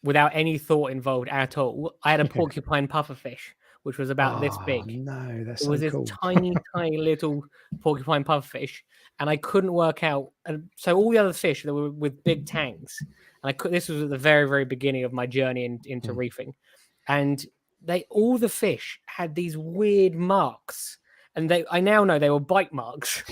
Speaker 3: without any thought involved at all, I had a porcupine pufferfish, which was about this big.
Speaker 1: No, that's
Speaker 3: it was
Speaker 1: so cool.
Speaker 3: This tiny little porcupine pufferfish, and I couldn't work out. And so all the other fish that were with big tanks, and this was at the very, very beginning of my journey into reefing, and all the fish had these weird marks, and I now know they were bite marks.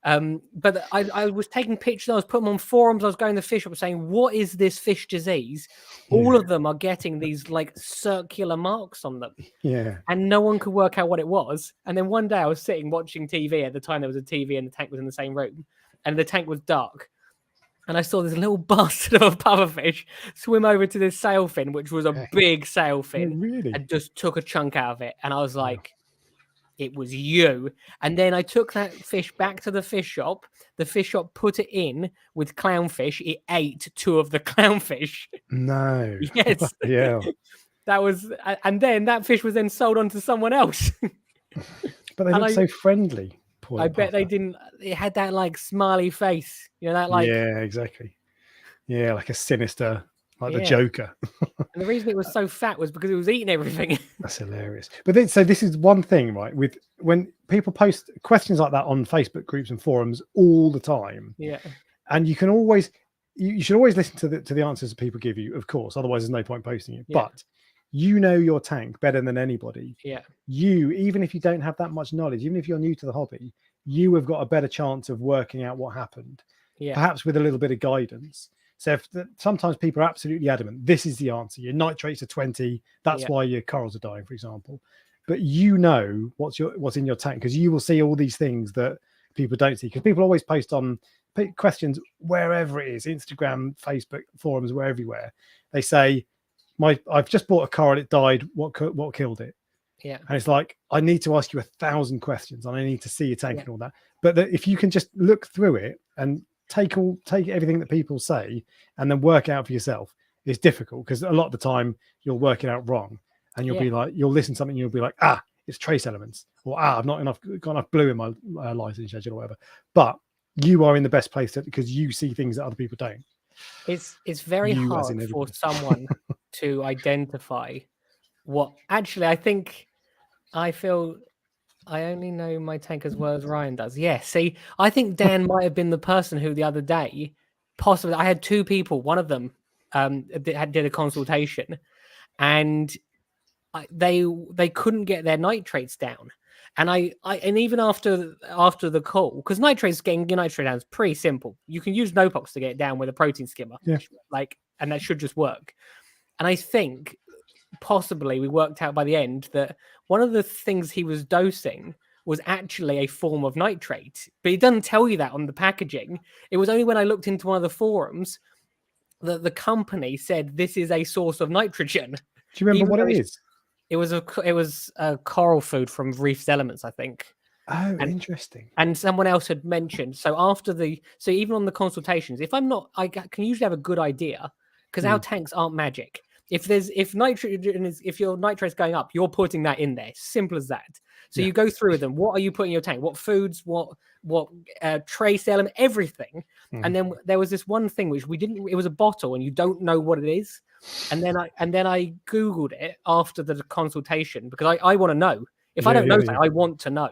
Speaker 3: But I was taking pictures, I was putting them on forums, I was going to the fish shop saying, what is this fish disease? All of them are getting these like circular marks on them.
Speaker 1: Yeah.
Speaker 3: And no one could work out what it was. And then one day I was sitting watching TV. At the time there was a TV and the tank was in the same room. And the tank was dark. And I saw this little bastard of a pufferfish swim over to this sailfin, which was a big sailfin.
Speaker 1: Oh, really?
Speaker 3: And just took a chunk out of it. And I was like, it was you. And then I took that fish back to the fish shop. The fish shop put it in with clownfish. It ate 2 of the clownfish.
Speaker 1: No.
Speaker 3: Yes.
Speaker 1: Yeah.
Speaker 3: That was, and then that fish was then sold on to someone else.
Speaker 1: But they look so friendly.
Speaker 3: I bet they didn't. It had that like smiley face. You know, that like.
Speaker 1: Yeah, exactly. Yeah, like a sinister, like the Joker.
Speaker 3: And the reason it was so fat was because it was eating everything.
Speaker 1: That's hilarious. But then, so this is one thing, right? With when people post questions like that on Facebook groups and forums all the time.
Speaker 3: Yeah.
Speaker 1: And you can always, you should always listen to the answers that people give you, of course. Otherwise, there's no point posting it.
Speaker 3: Yeah.
Speaker 1: But you know your tank better than anybody.
Speaker 3: Yeah.
Speaker 1: You, even if you don't have that much knowledge, even if you're new to the hobby, you have got a better chance of working out what happened.
Speaker 3: Yeah.
Speaker 1: Perhaps with a little bit of guidance. So sometimes people are absolutely adamant, this is the answer. Your nitrates are 20. That's why your corals are dying, for example. But you know what's in your tank, because you will see all these things that people don't see. Because people always post on questions wherever it is, Instagram, Facebook, forums, we're everywhere. They say, I've just bought a coral, it died. What killed it?
Speaker 3: Yeah.
Speaker 1: And it's like, I need to ask you 1,000 questions and I need to see your tank and all that. But if you can just look through it and take everything that people say and then work out for yourself, it's difficult, because a lot of the time you'll work it out wrong, and you'll be like, you'll listen to something and you'll be like, it's trace elements, or I've not got enough blue in my license schedule or whatever. But you are in the best place because you see things that other people don't.
Speaker 3: It's very hard for someone to identify what actually I feel I only know my tank as well as Ryan does. Yeah, see, I think Dan might have been the person who the other day, possibly, I had two people, one of them did a consultation, and they couldn't get their nitrates down. And and even after the call, because getting your nitrate down is pretty simple. You can use Nopox to get it down with a protein skimmer, and that should just work. And I think possibly we worked out by the end that one of the things he was dosing was actually a form of nitrate, but he doesn't tell you that on the packaging. It was only when I looked into one of the forums that the company said this is a source of nitrogen.
Speaker 1: Do you remember what it is?
Speaker 3: It was a coral food from Reef's Elements, I think.
Speaker 1: Oh, interesting.
Speaker 3: And someone else had mentioned. So even on the consultations, I can usually have a good idea, because our tanks aren't magic. If your nitrate's going up, you're putting that in there. Simple as that. So you go through them. What are you putting in your tank? What foods? What trace element? Everything. And then there was this one thing which we didn't. It was a bottle, and you don't know what it is. And then I googled it after the consultation, because I want to know. If I don't know something, I want to know.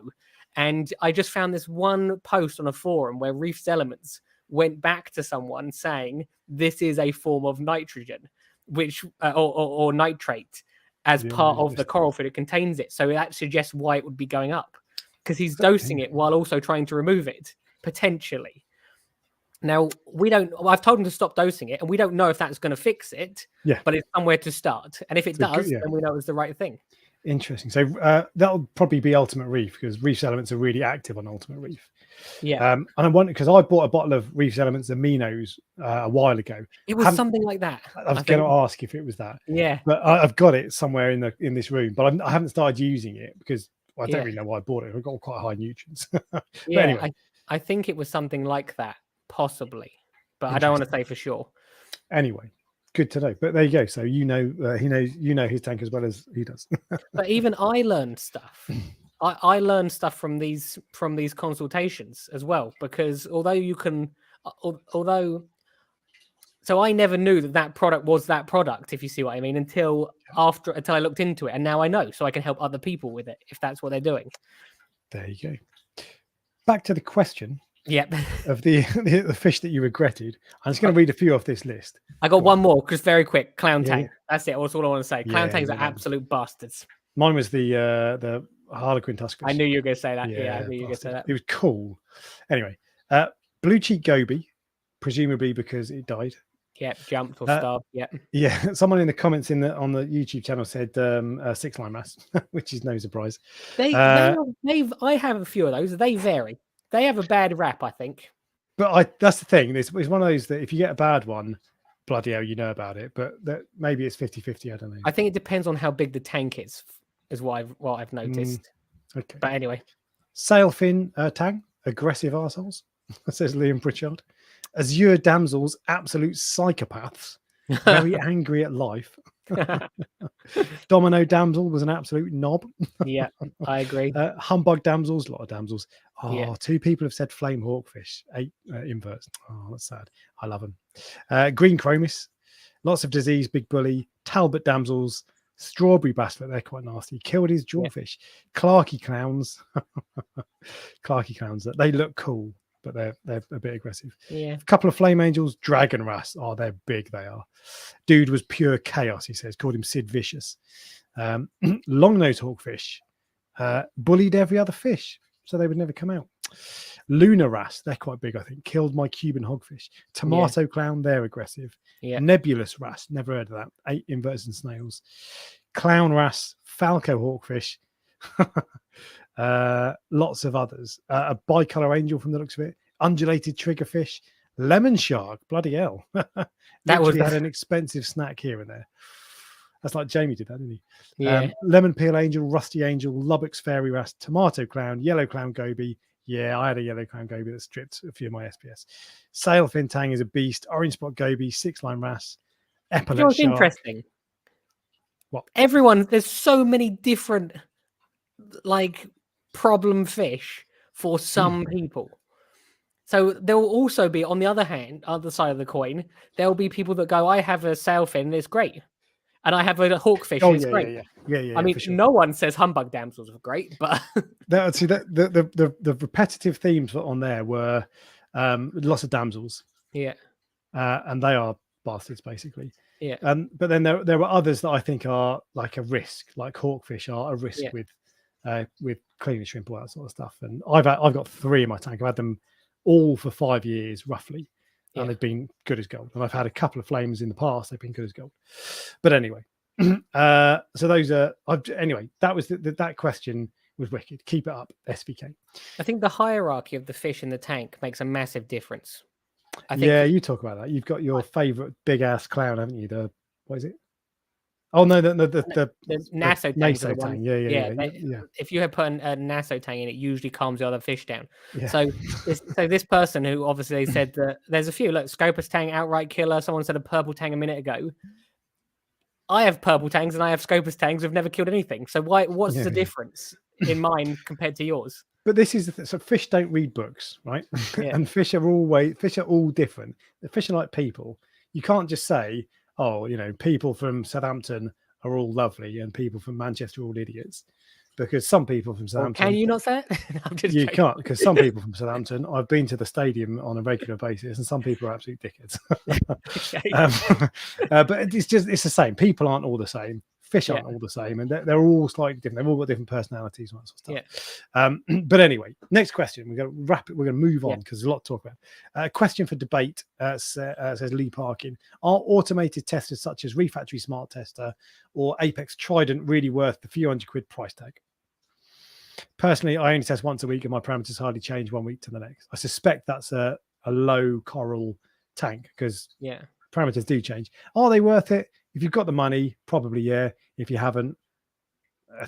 Speaker 3: And I just found this one post on a forum where Reef's Elements went back to someone saying this is a form of nitrogen, which or nitrate as part of the coral food. It contains it, so that suggests why it would be going up, because he's dosing it while also trying to remove it potentially. Now I've told him to stop dosing it, and we don't know if that's going to fix it. But it's somewhere to start, and if it does, then we know it's the right thing.
Speaker 1: Interesting. So that'll probably be Ultimate Reef, because Reef's Elements are really active on Ultimate Reef. And I wonder, because I bought a bottle of Reef's Elements aminos a while ago.
Speaker 3: It was something like that.
Speaker 1: I was going to ask if it was that.
Speaker 3: Yeah.
Speaker 1: But I've got it somewhere in this room, but I haven't started using it, because I don't really know why I bought it. I've got quite high nutrients. But anyway.
Speaker 3: I think it was something like that, possibly, but I don't want to say for sure.
Speaker 1: Anyway, good to know. But there you go. So he knows his tank as well as he does.
Speaker 3: But even I learned stuff. I learned stuff from these consultations as well, because so I never knew that product was that product, if you see what I mean, until I looked into it, and now I know, so I can help other people with it if that's what they're doing.
Speaker 1: There you go. Back to the question.
Speaker 3: Yep.
Speaker 1: Of the fish that you regretted. I'm just going to read a few off this list.
Speaker 3: I got one more, because very quick. Clown tank. That's it. That's all I want to say. Clown tanks are absolute bastards.
Speaker 1: Mine was the Harlequin Tuscus.
Speaker 3: I knew you were going to say that. Yeah, I knew you were going to say that.
Speaker 1: It was cool. Anyway, blue cheek goby, presumably because it died.
Speaker 3: Yeah, jumped or starved. Yeah.
Speaker 1: Yeah. Someone in the comments on the YouTube channel said 6-line mass, which is no surprise.
Speaker 3: I have a few of those. They vary. They have a bad rap, I think.
Speaker 1: But that's the thing. It's one of those that if you get a bad one, bloody hell, you know about it. But maybe it's 50-50. I don't know.
Speaker 3: I think it depends on how big the tank is what I've noticed.
Speaker 1: Okay.
Speaker 3: But anyway.
Speaker 1: Sailfin tang, aggressive arseholes, says Liam Pritchard. Azure damsels, absolute psychopaths, very angry at life. Domino damsel was an absolute knob.
Speaker 3: Yeah, I agree.
Speaker 1: Humbug damsels, a lot of damsels. Oh,
Speaker 3: yeah.
Speaker 1: 2 people have said flame hawkfish, 8 inverts. Oh, that's sad. I love them. Green chromis, lots of disease, big bully. Talbot damsels, strawberry basslet, they're quite nasty. Killed his jawfish. Clarky clowns. Clarky clowns, they look cool. but they're a bit aggressive.
Speaker 3: Yeah.
Speaker 1: A couple of flame angels, dragon wrasse. Oh, they're big. They are. Dude was pure chaos. He says. Called him Sid Vicious. Long-nosed hawkfish bullied every other fish, so they would never come out. Lunar wrasse, they're quite big, I think. Killed my Cuban hogfish. Tomato clown, they're aggressive.
Speaker 3: Yeah.
Speaker 1: Nebulous wrasse, never heard of that. 8 inverts and snails. Clown wrasse, falco hawkfish. Lots of others. A bicolor angel from the looks of it. Undulated triggerfish. Lemon shark, bloody hell. That was had an expensive snack here and there. That's like Jamie did that, didn't he?
Speaker 3: Yeah.
Speaker 1: Lemon peel angel, rusty angel, Lubbock's fairy wrasse, tomato clown, yellow clown goby. Yeah, I had a yellow clown goby that stripped a few of my SPS. Sailfin tang is a beast. Orange spot goby, 6-line wrasse, epaulet
Speaker 3: You know what's
Speaker 1: shark.
Speaker 3: interesting?
Speaker 1: What?
Speaker 3: There's so many different like problem fish for some people. So there will also be, on the other hand, other side of the coin, there will be people that go, I have a sailfin and it's great. And I have a hawkfish and it's great.
Speaker 1: Yeah,
Speaker 3: I mean,
Speaker 1: sure.
Speaker 3: no one says humbug damsels are great, but
Speaker 1: the repetitive themes on there were lots of damsels.
Speaker 3: Yeah.
Speaker 1: And they are bastards basically.
Speaker 3: Yeah.
Speaker 1: But then there were others that I think are like a risk, like hawkfish are a risk with cleaning shrimp, all that sort of stuff. And I've got 3 in my tank. I've had them all for 5 years roughly. And they've been good as gold. And I've had a couple of flames in the past. They've been good as gold. But anyway, so those are anyway. That was that question was wicked. Keep it up, SVK.
Speaker 3: I think the hierarchy of the fish in the tank makes a massive difference. I think,
Speaker 1: you talk about that. You've got your favorite big ass clown, haven't you? What is it? Oh no, the
Speaker 3: Naso
Speaker 1: tang. Yeah.
Speaker 3: If you had put a Naso tang in, it usually calms the other fish down.
Speaker 1: Yeah.
Speaker 3: So this person who obviously said that there's a few, look, Scopus tang, outright killer. Someone said a purple tang a minute ago. I have purple tangs and I have Scopus tangs who've never killed anything. So what's the difference in mine compared to yours?
Speaker 1: But this is so fish don't read books, right?
Speaker 3: Yeah.
Speaker 1: And fish are all different. The fish are like people. You can't just say, oh, people from Southampton are all lovely and people from Manchester are all idiots, because some people from Southampton.
Speaker 3: Can you not say it? I'm just
Speaker 1: you
Speaker 3: joking.
Speaker 1: can't, because some people from Southampton, I've been to the stadium on a regular basis, and some people are absolute dickheads. But it's the same. People aren't all the same. Fish aren't all the same, and they're all slightly different. They've all got different personalities and that sort of stuff. But anyway, next question. We're going to wrap it. We're going to move on because there's a lot to talk about. Question for debate says Lee Parkin. Are automated testers such as Refactory Smart Tester or Apex Trident really worth the few £100 price tag? Personally, I only test once a week and my parameters hardly change one week to the next. I suspect that's a low coral tank because parameters do change. Are they worth it? If you've got the money, probably, yeah. If you haven't,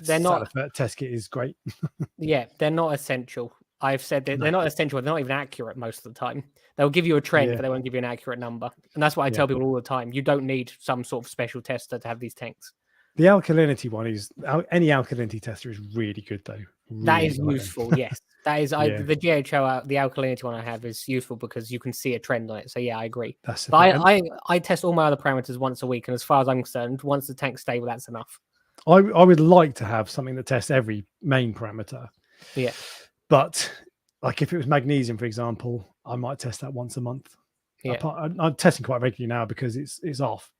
Speaker 3: they're not.
Speaker 1: Test kit is great.
Speaker 3: They're not essential. I've said that they're not essential. They're not even accurate most of the time. They'll give you a trend, but they won't give you an accurate number. And that's what I tell people all the time. You don't need some sort of special tester to have these tanks.
Speaker 1: The alkalinity one is any alkalinity tester is really good though. Really
Speaker 3: that is useful. Yes, that is. The GHO, the alkalinity one I have is useful because you can see a trend on it. So yeah, I agree. I test all my other parameters once a week, and as far as I'm concerned, once the tank's stable, that's enough.
Speaker 1: I would like to have something that tests every main parameter.
Speaker 3: Yeah,
Speaker 1: but like if it was magnesium, for example, I might test that once a month.
Speaker 3: Yeah,
Speaker 1: I'm testing quite regularly now because it's off,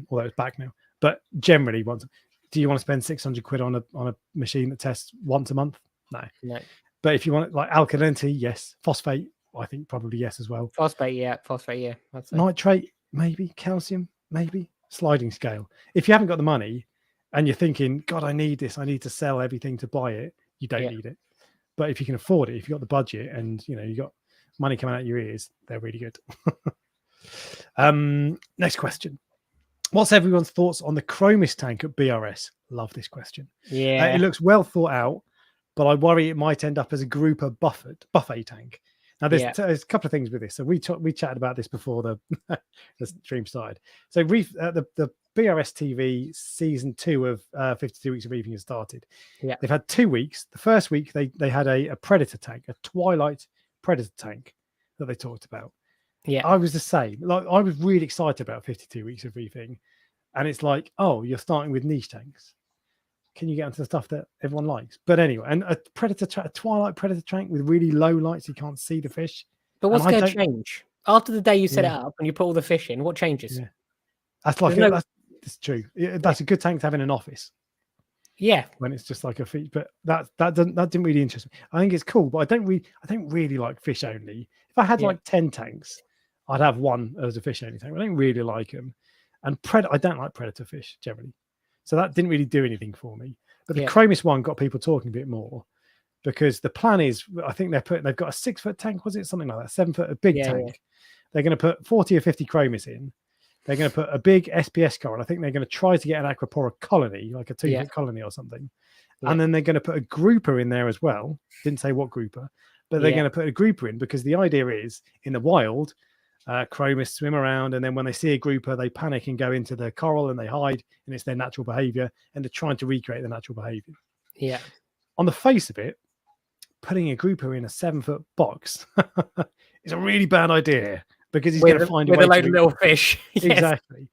Speaker 1: although it's back now. But generally, do you want to spend £600 on a machine that tests once a month? No. But if you want like alkalinity, yes. Phosphate, I think probably yes as well.
Speaker 3: Phosphate, yeah.
Speaker 1: Nitrate, maybe. Calcium, maybe. Sliding scale. If you haven't got the money and you're thinking, God, I need this, I need to sell everything to buy it, you don't need it. But if you can afford it, if you've got the budget and you got money coming out your ears, they're really good. Next question. What's everyone's thoughts on the Chromis tank at BRS? Love this question.
Speaker 3: Yeah.
Speaker 1: It looks well thought out, but I worry it might end up as a grouper buffet tank. Now, there's a couple of things with this. So we chatted about this before the stream started. So the BRS TV season 2 of 52 Weeks of Reefing has started.
Speaker 3: Yeah.
Speaker 1: They've had 2 weeks. The first week, they had a predator tank, a Twilight predator tank that they talked about.
Speaker 3: Yeah,
Speaker 1: I was the same. Like I was really excited about 52 Weeks of Reefing, and it's like, oh, you're starting with niche tanks. Can you get into the stuff that everyone likes? But anyway, and a Twilight predator tank with really low lights, you can't see the fish.
Speaker 3: But what's
Speaker 1: I
Speaker 3: going to
Speaker 1: don't-
Speaker 3: change after the day you set it
Speaker 1: Yeah.
Speaker 3: up and you put all the fish in? What changes?
Speaker 1: Yeah. That's like
Speaker 3: There's no-
Speaker 1: that's true. That's a good tank to have in an office
Speaker 3: Yeah,
Speaker 1: when it's just like a fish. But that didn't really interest me. I think it's cool, but I don't really like fish only. If I had
Speaker 3: Yeah.
Speaker 1: like 10 tanks, I'd have one as a fish only tank. I don't really like them. And I don't like predator fish generally. So that didn't really do anything for me. But the
Speaker 3: Yeah.
Speaker 1: Chromis one got people talking a bit more, because the plan is, I think they've got a 6-foot tank, was it something like that? 7-foot, a big
Speaker 3: Yeah,
Speaker 1: tank.
Speaker 3: yeah.
Speaker 1: They're going to put 40 or 50 Chromis in. They're going to put a big SPS coral. I think they're going to try to get an Aquapora colony, like a 2-foot colony or something.
Speaker 3: Yeah.
Speaker 1: And then they're going to put a grouper in there as well. Didn't say what grouper, but they're going to put a grouper in, because the idea is, in the wild, Chromis swim around, and then when they see a grouper, they panic and go into the coral and they hide, and it's their natural behavior, and they're trying to recreate the natural behavior.
Speaker 3: Yeah.
Speaker 1: On the face of it, putting a grouper in a 7-foot box is a really bad idea, because he's going to find a way
Speaker 3: with a load
Speaker 1: to
Speaker 3: of little fish. Yes.
Speaker 1: Exactly.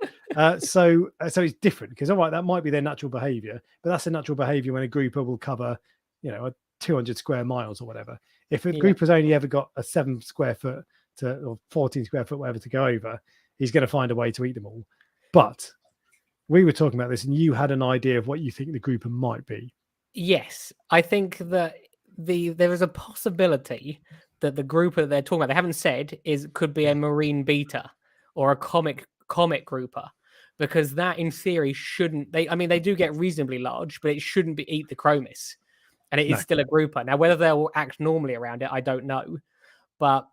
Speaker 1: So it's different, because all right, that might be their natural behavior, but that's a natural behavior when a grouper will cover, 200 square miles or whatever. If a grouper's only ever got a 7 square foot or 14 square foot, whatever, to go over, he's going to find a way to eat them all. But we were talking about this, and you had an idea of what you think the grouper might be.
Speaker 3: Yes, I think that there is a possibility that the grouper they're talking about, they haven't said, could be a marine beta or a comic grouper, because that in theory shouldn't. They do get reasonably large, but it shouldn't eat the Chromis, and it is still a grouper. Now, whether they'll act normally around it, I don't know, but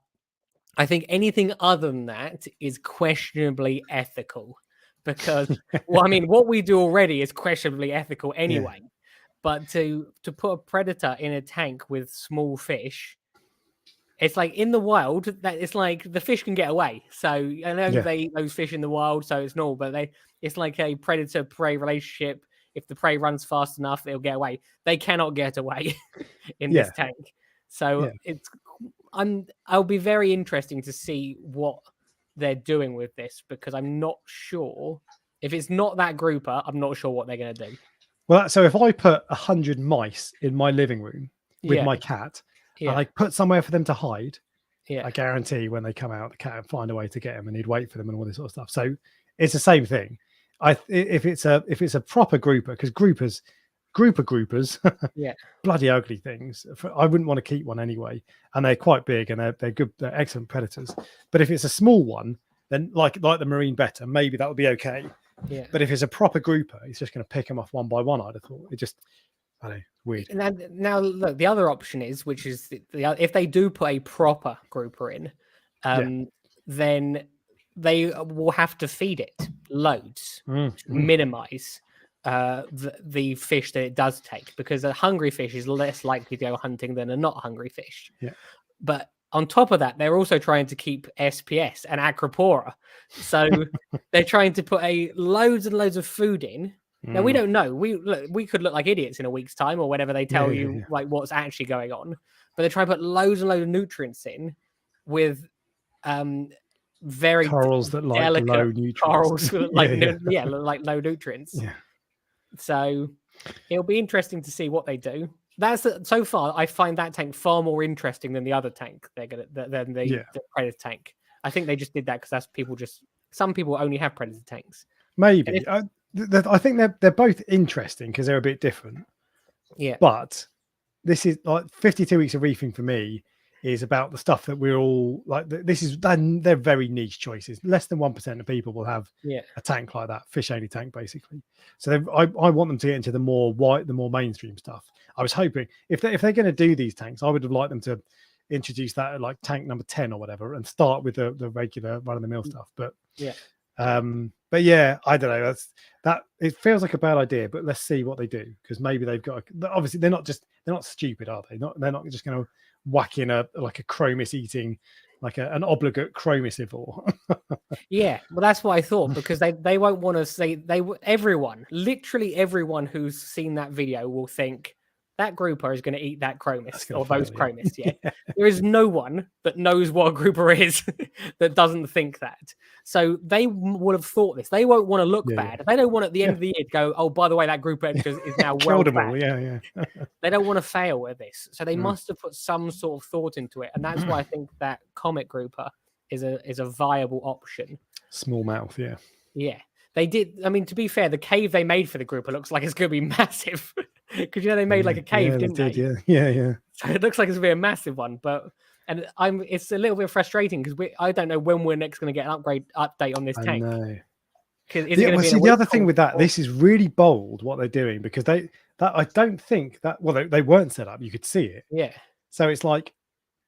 Speaker 3: I think anything other than that is questionably ethical, because what we do already is questionably ethical anyway. Yeah. But to put a predator in a tank with small fish, it's like in the wild that it's like the fish can get away. So I know they eat those fish in the wild, so it's normal. But it's like a predator-prey relationship. If the prey runs fast enough, they'll get away. They cannot get away in this tank. So I'll be very interesting to see what they're doing with this, because I'm not sure if it's not that grouper. I'm not sure what they're going to do.
Speaker 1: Well, so if I put 100 mice in my living room with my cat, and I put somewhere for them to hide, I guarantee when they come out, the cat will find a way to get them, and he'd wait for them and all this sort of stuff. So it's the same thing. If it's a proper grouper, because groupers, bloody ugly things. I wouldn't want to keep one anyway, and they're quite big, and they're good, they're excellent predators. But if it's a small one, then like the marine betta, maybe that would be okay. Yeah. But if it's a proper grouper, he's just going to pick them off one by one. I'd have thought. It just, I don't know, weird.
Speaker 3: Now look, the other option is, which is if they do put a proper grouper in, then they will have to feed it loads, minimize the fish that it does take, because a hungry fish is less likely to go hunting than a not hungry fish. Yeah. But on top of that, they're also trying to keep SPS and Acropora. So they're trying to put loads and loads of food in. Now, we don't know. We could look like idiots in a week's time or whenever they tell you like what's actually going on. But they try to put loads and loads of nutrients in with very
Speaker 1: corals that like
Speaker 3: delicate
Speaker 1: low nutrients.
Speaker 3: Corals like like low nutrients. Yeah. So it'll be interesting to see what they do. So far, I find that tank far more interesting than the other tank than the predator tank. I think they just did that because some people only have predator tanks.
Speaker 1: Maybe I think they're both interesting because they're a bit different. Yeah, but this is like 52 weeks of reefing for me is about the stuff that we're all like. They're very niche choices. Less than 1% of people will have a tank like that, fish only tank, basically. So I want them to get into the more mainstream stuff. I was hoping if they're going to do these tanks, I would have liked them to introduce that at like tank number 10 or whatever, and start with the regular run of the mill stuff. But I don't know. That it feels like a bad idea, but let's see what they do, because maybe they've got. Obviously, they're not stupid, are they? They're not just going to whack in a Chromis eating like an obligate chromicivore.
Speaker 3: Yeah, well, that's what I thought, because they won't want to say literally everyone who's seen that video will think that grouper is going to eat that Chromis or
Speaker 1: fail,
Speaker 3: those
Speaker 1: yeah.
Speaker 3: Chromis. Yeah. There is no one that knows what a grouper is that doesn't think that. So they would have thought this. They won't want to look bad. They don't want at the end of the year to go, oh, by the way, that grouper is now well
Speaker 1: Killed them all.
Speaker 3: fat.
Speaker 1: Yeah.
Speaker 3: They don't want to fail at this. So they must have put some sort of thought into it. And that's why I think that comet grouper is a viable option.
Speaker 1: Small mouth, yeah.
Speaker 3: Yeah. They did. I mean, to be fair, the cave they made for the grouper looks like it's going to be massive because they made like a cave, didn't they?
Speaker 1: Yeah.
Speaker 3: So it looks like it's going to be a massive one. But it's a little bit frustrating because I don't know when we're next going to get an update on this tank.
Speaker 1: I know.
Speaker 3: The
Speaker 1: other thing with that, this is really bold what they're doing because I don't think that they weren't set up. You could see it.
Speaker 3: Yeah.
Speaker 1: So it's like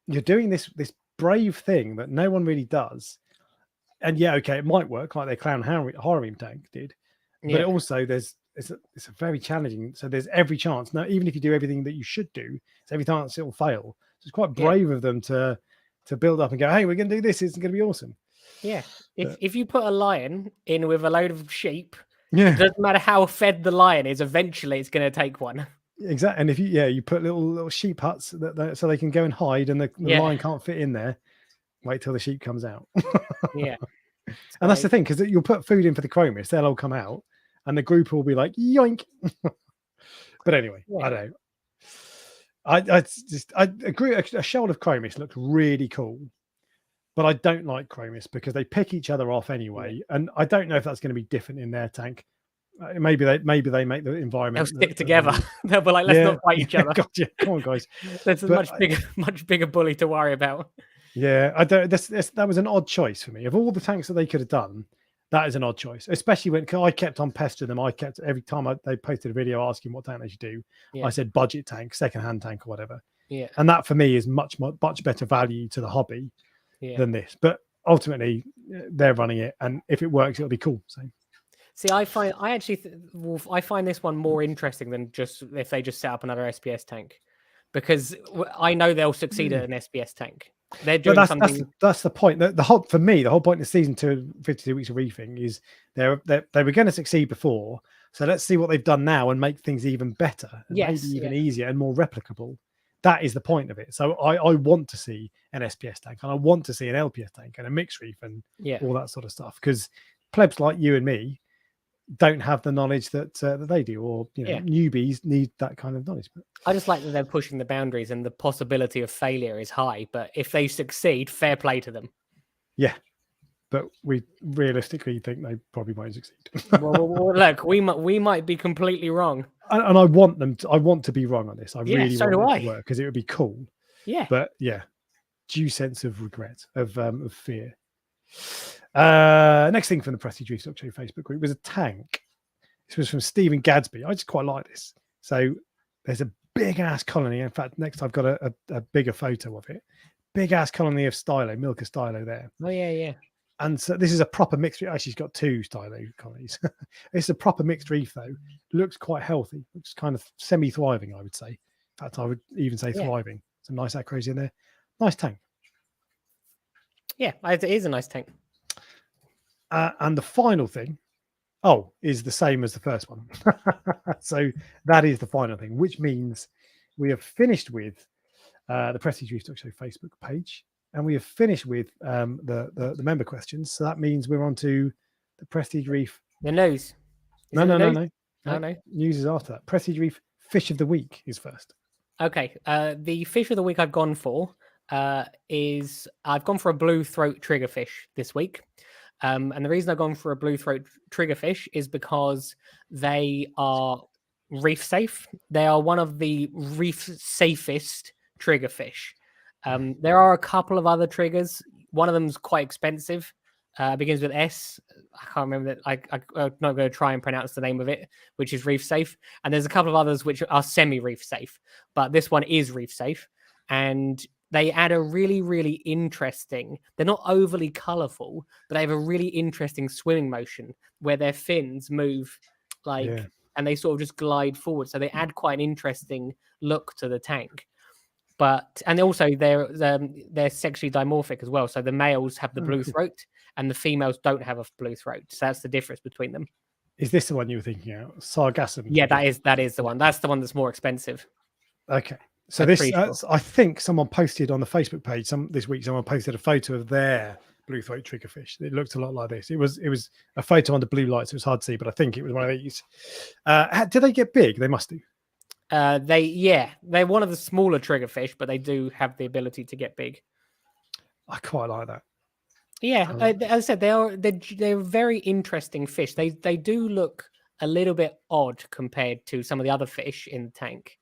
Speaker 1: you're doing this brave thing that no one really does. And yeah, okay, it might work like their clown harem tank did, but also it's a very challenging. So there's every chance. Now, even if you do everything that you should do, it's every chance it will fail. So it's quite brave of them to build up and go, hey, we're going to do this. It's going to be awesome.
Speaker 3: Yeah. If you put a lion in with a load of sheep,
Speaker 1: it
Speaker 3: doesn't matter how fed the lion is. Eventually, it's going to take one.
Speaker 1: Exactly. And if you put little sheep huts so they can go and hide, and the lion can't fit in there. Wait till the sheep comes out.
Speaker 3: Yeah.
Speaker 1: And that's the thing, because you'll put food in for the Chromis, they'll all come out, and the group will be like, yoink. But anyway, I don't know. I agree. A shoal of Chromis looks really cool, but I don't like Chromis because they pick each other off anyway, and I don't know if that's going to be different in their tank. Maybe they make the environment.
Speaker 3: They'll stick together. They'll be like, let's not fight each other.
Speaker 1: Gotcha. Come on, guys.
Speaker 3: There's a much bigger bully to worry about.
Speaker 1: Yeah, I don't. That was an odd choice for me. Of all the tanks that they could have done, that is an odd choice. Especially when I kept on pestering them. I kept every time they posted a video asking what tank they should do. Yeah. I said budget tank, second-hand tank, or whatever. Yeah, and that for me is much better value to the hobby than this. But ultimately, they're running it, and if it works, it'll be cool. So.
Speaker 3: See, I find this one more interesting than just if they just set up another SPS tank, because I know they'll succeed at an SPS tank. They're doing something.
Speaker 1: That's the point. The whole point of season 2, 52 weeks of reefing is they were going to succeed before. So let's see what they've done now and make things even better, and maybe even easier and more replicable. That is the point of it. So I want to see an SPS tank, and I want to see an LPS tank and a mixed reef and all that sort of stuff, because plebs like you and me don't have the knowledge that they do, or newbies need that kind of knowledge. But
Speaker 3: I just like that they're pushing the boundaries, and the possibility of failure is high. But if they succeed, fair play to them.
Speaker 1: Yeah, but we realistically think they probably won't succeed.
Speaker 3: well, look, we might be completely wrong,
Speaker 1: and I want them. I want to be wrong on this. I really
Speaker 3: so
Speaker 1: want
Speaker 3: do
Speaker 1: it to work, because it would be cool.
Speaker 3: Yeah,
Speaker 1: but due sense of regret, of fear. Next thing from the Prestige Reef Dork Facebook group was a tank. This was from Stephen Gadsby. I just quite like this. So there's a big ass colony. In fact, next I've got a bigger photo of it. Big ass colony of stylo, Milka stylo there.
Speaker 3: Oh yeah.
Speaker 1: And so this is a proper mixed reef. Actually, it's got 2 stylo colonies. It's a proper mixed reef though. Looks quite healthy. Looks kind of semi-thriving, I would say. In fact, I would even say thriving. Some nice acros in there. Nice tank.
Speaker 3: Yeah, it is a nice tank.
Speaker 1: And the final thing, is the same as the first one. So that is the final thing, which means we have finished with the Prestige Reef Dork Show Facebook page, and we have finished with the member questions. So that means we're on to the Prestige Reef.
Speaker 3: The news.
Speaker 1: No.
Speaker 3: No.
Speaker 1: News is after that. Prestige Reef Fish of the Week is first.
Speaker 3: Okay. The fish of the week I've gone for is I've gone for a blue throat triggerfish this week. And the reason I've gone for a blue throat triggerfish is because they are reef safe. They are one of the reef safest triggerfish. There are a couple of other triggers. One of them's quite expensive. Begins with S. I can't remember that. I'm not going to try and pronounce the name of it, which is reef safe. And there's a couple of others which are semi-reef safe, but this one is reef safe. And they add a really, really interesting, they're not overly colorful, but they have a really interesting swimming motion where their fins move and they sort of just glide forward. So they add quite an interesting look to the tank. And also they're sexually dimorphic as well. So the males have the blue throat and the females don't have a blue throat. So that's the difference between them.
Speaker 1: Is this the one you were thinking of? Sargassum?
Speaker 3: Yeah, that is the one. That's the one that's more expensive.
Speaker 1: Okay. So
Speaker 3: I'm
Speaker 1: this,
Speaker 3: pretty sure.
Speaker 1: I think someone posted on the Facebook page this week. Someone posted a photo of their blue throat triggerfish. It looked a lot like this. It was a photo under blue lights. So it was hard to see, but I think it was one of these. Do they get big? They must do.
Speaker 3: They're one of the smaller triggerfish, but they do have the ability to get big.
Speaker 1: I quite like that.
Speaker 3: Yeah, as I said, they're very interesting fish. They do look a little bit odd compared to some of the other fish in the tank.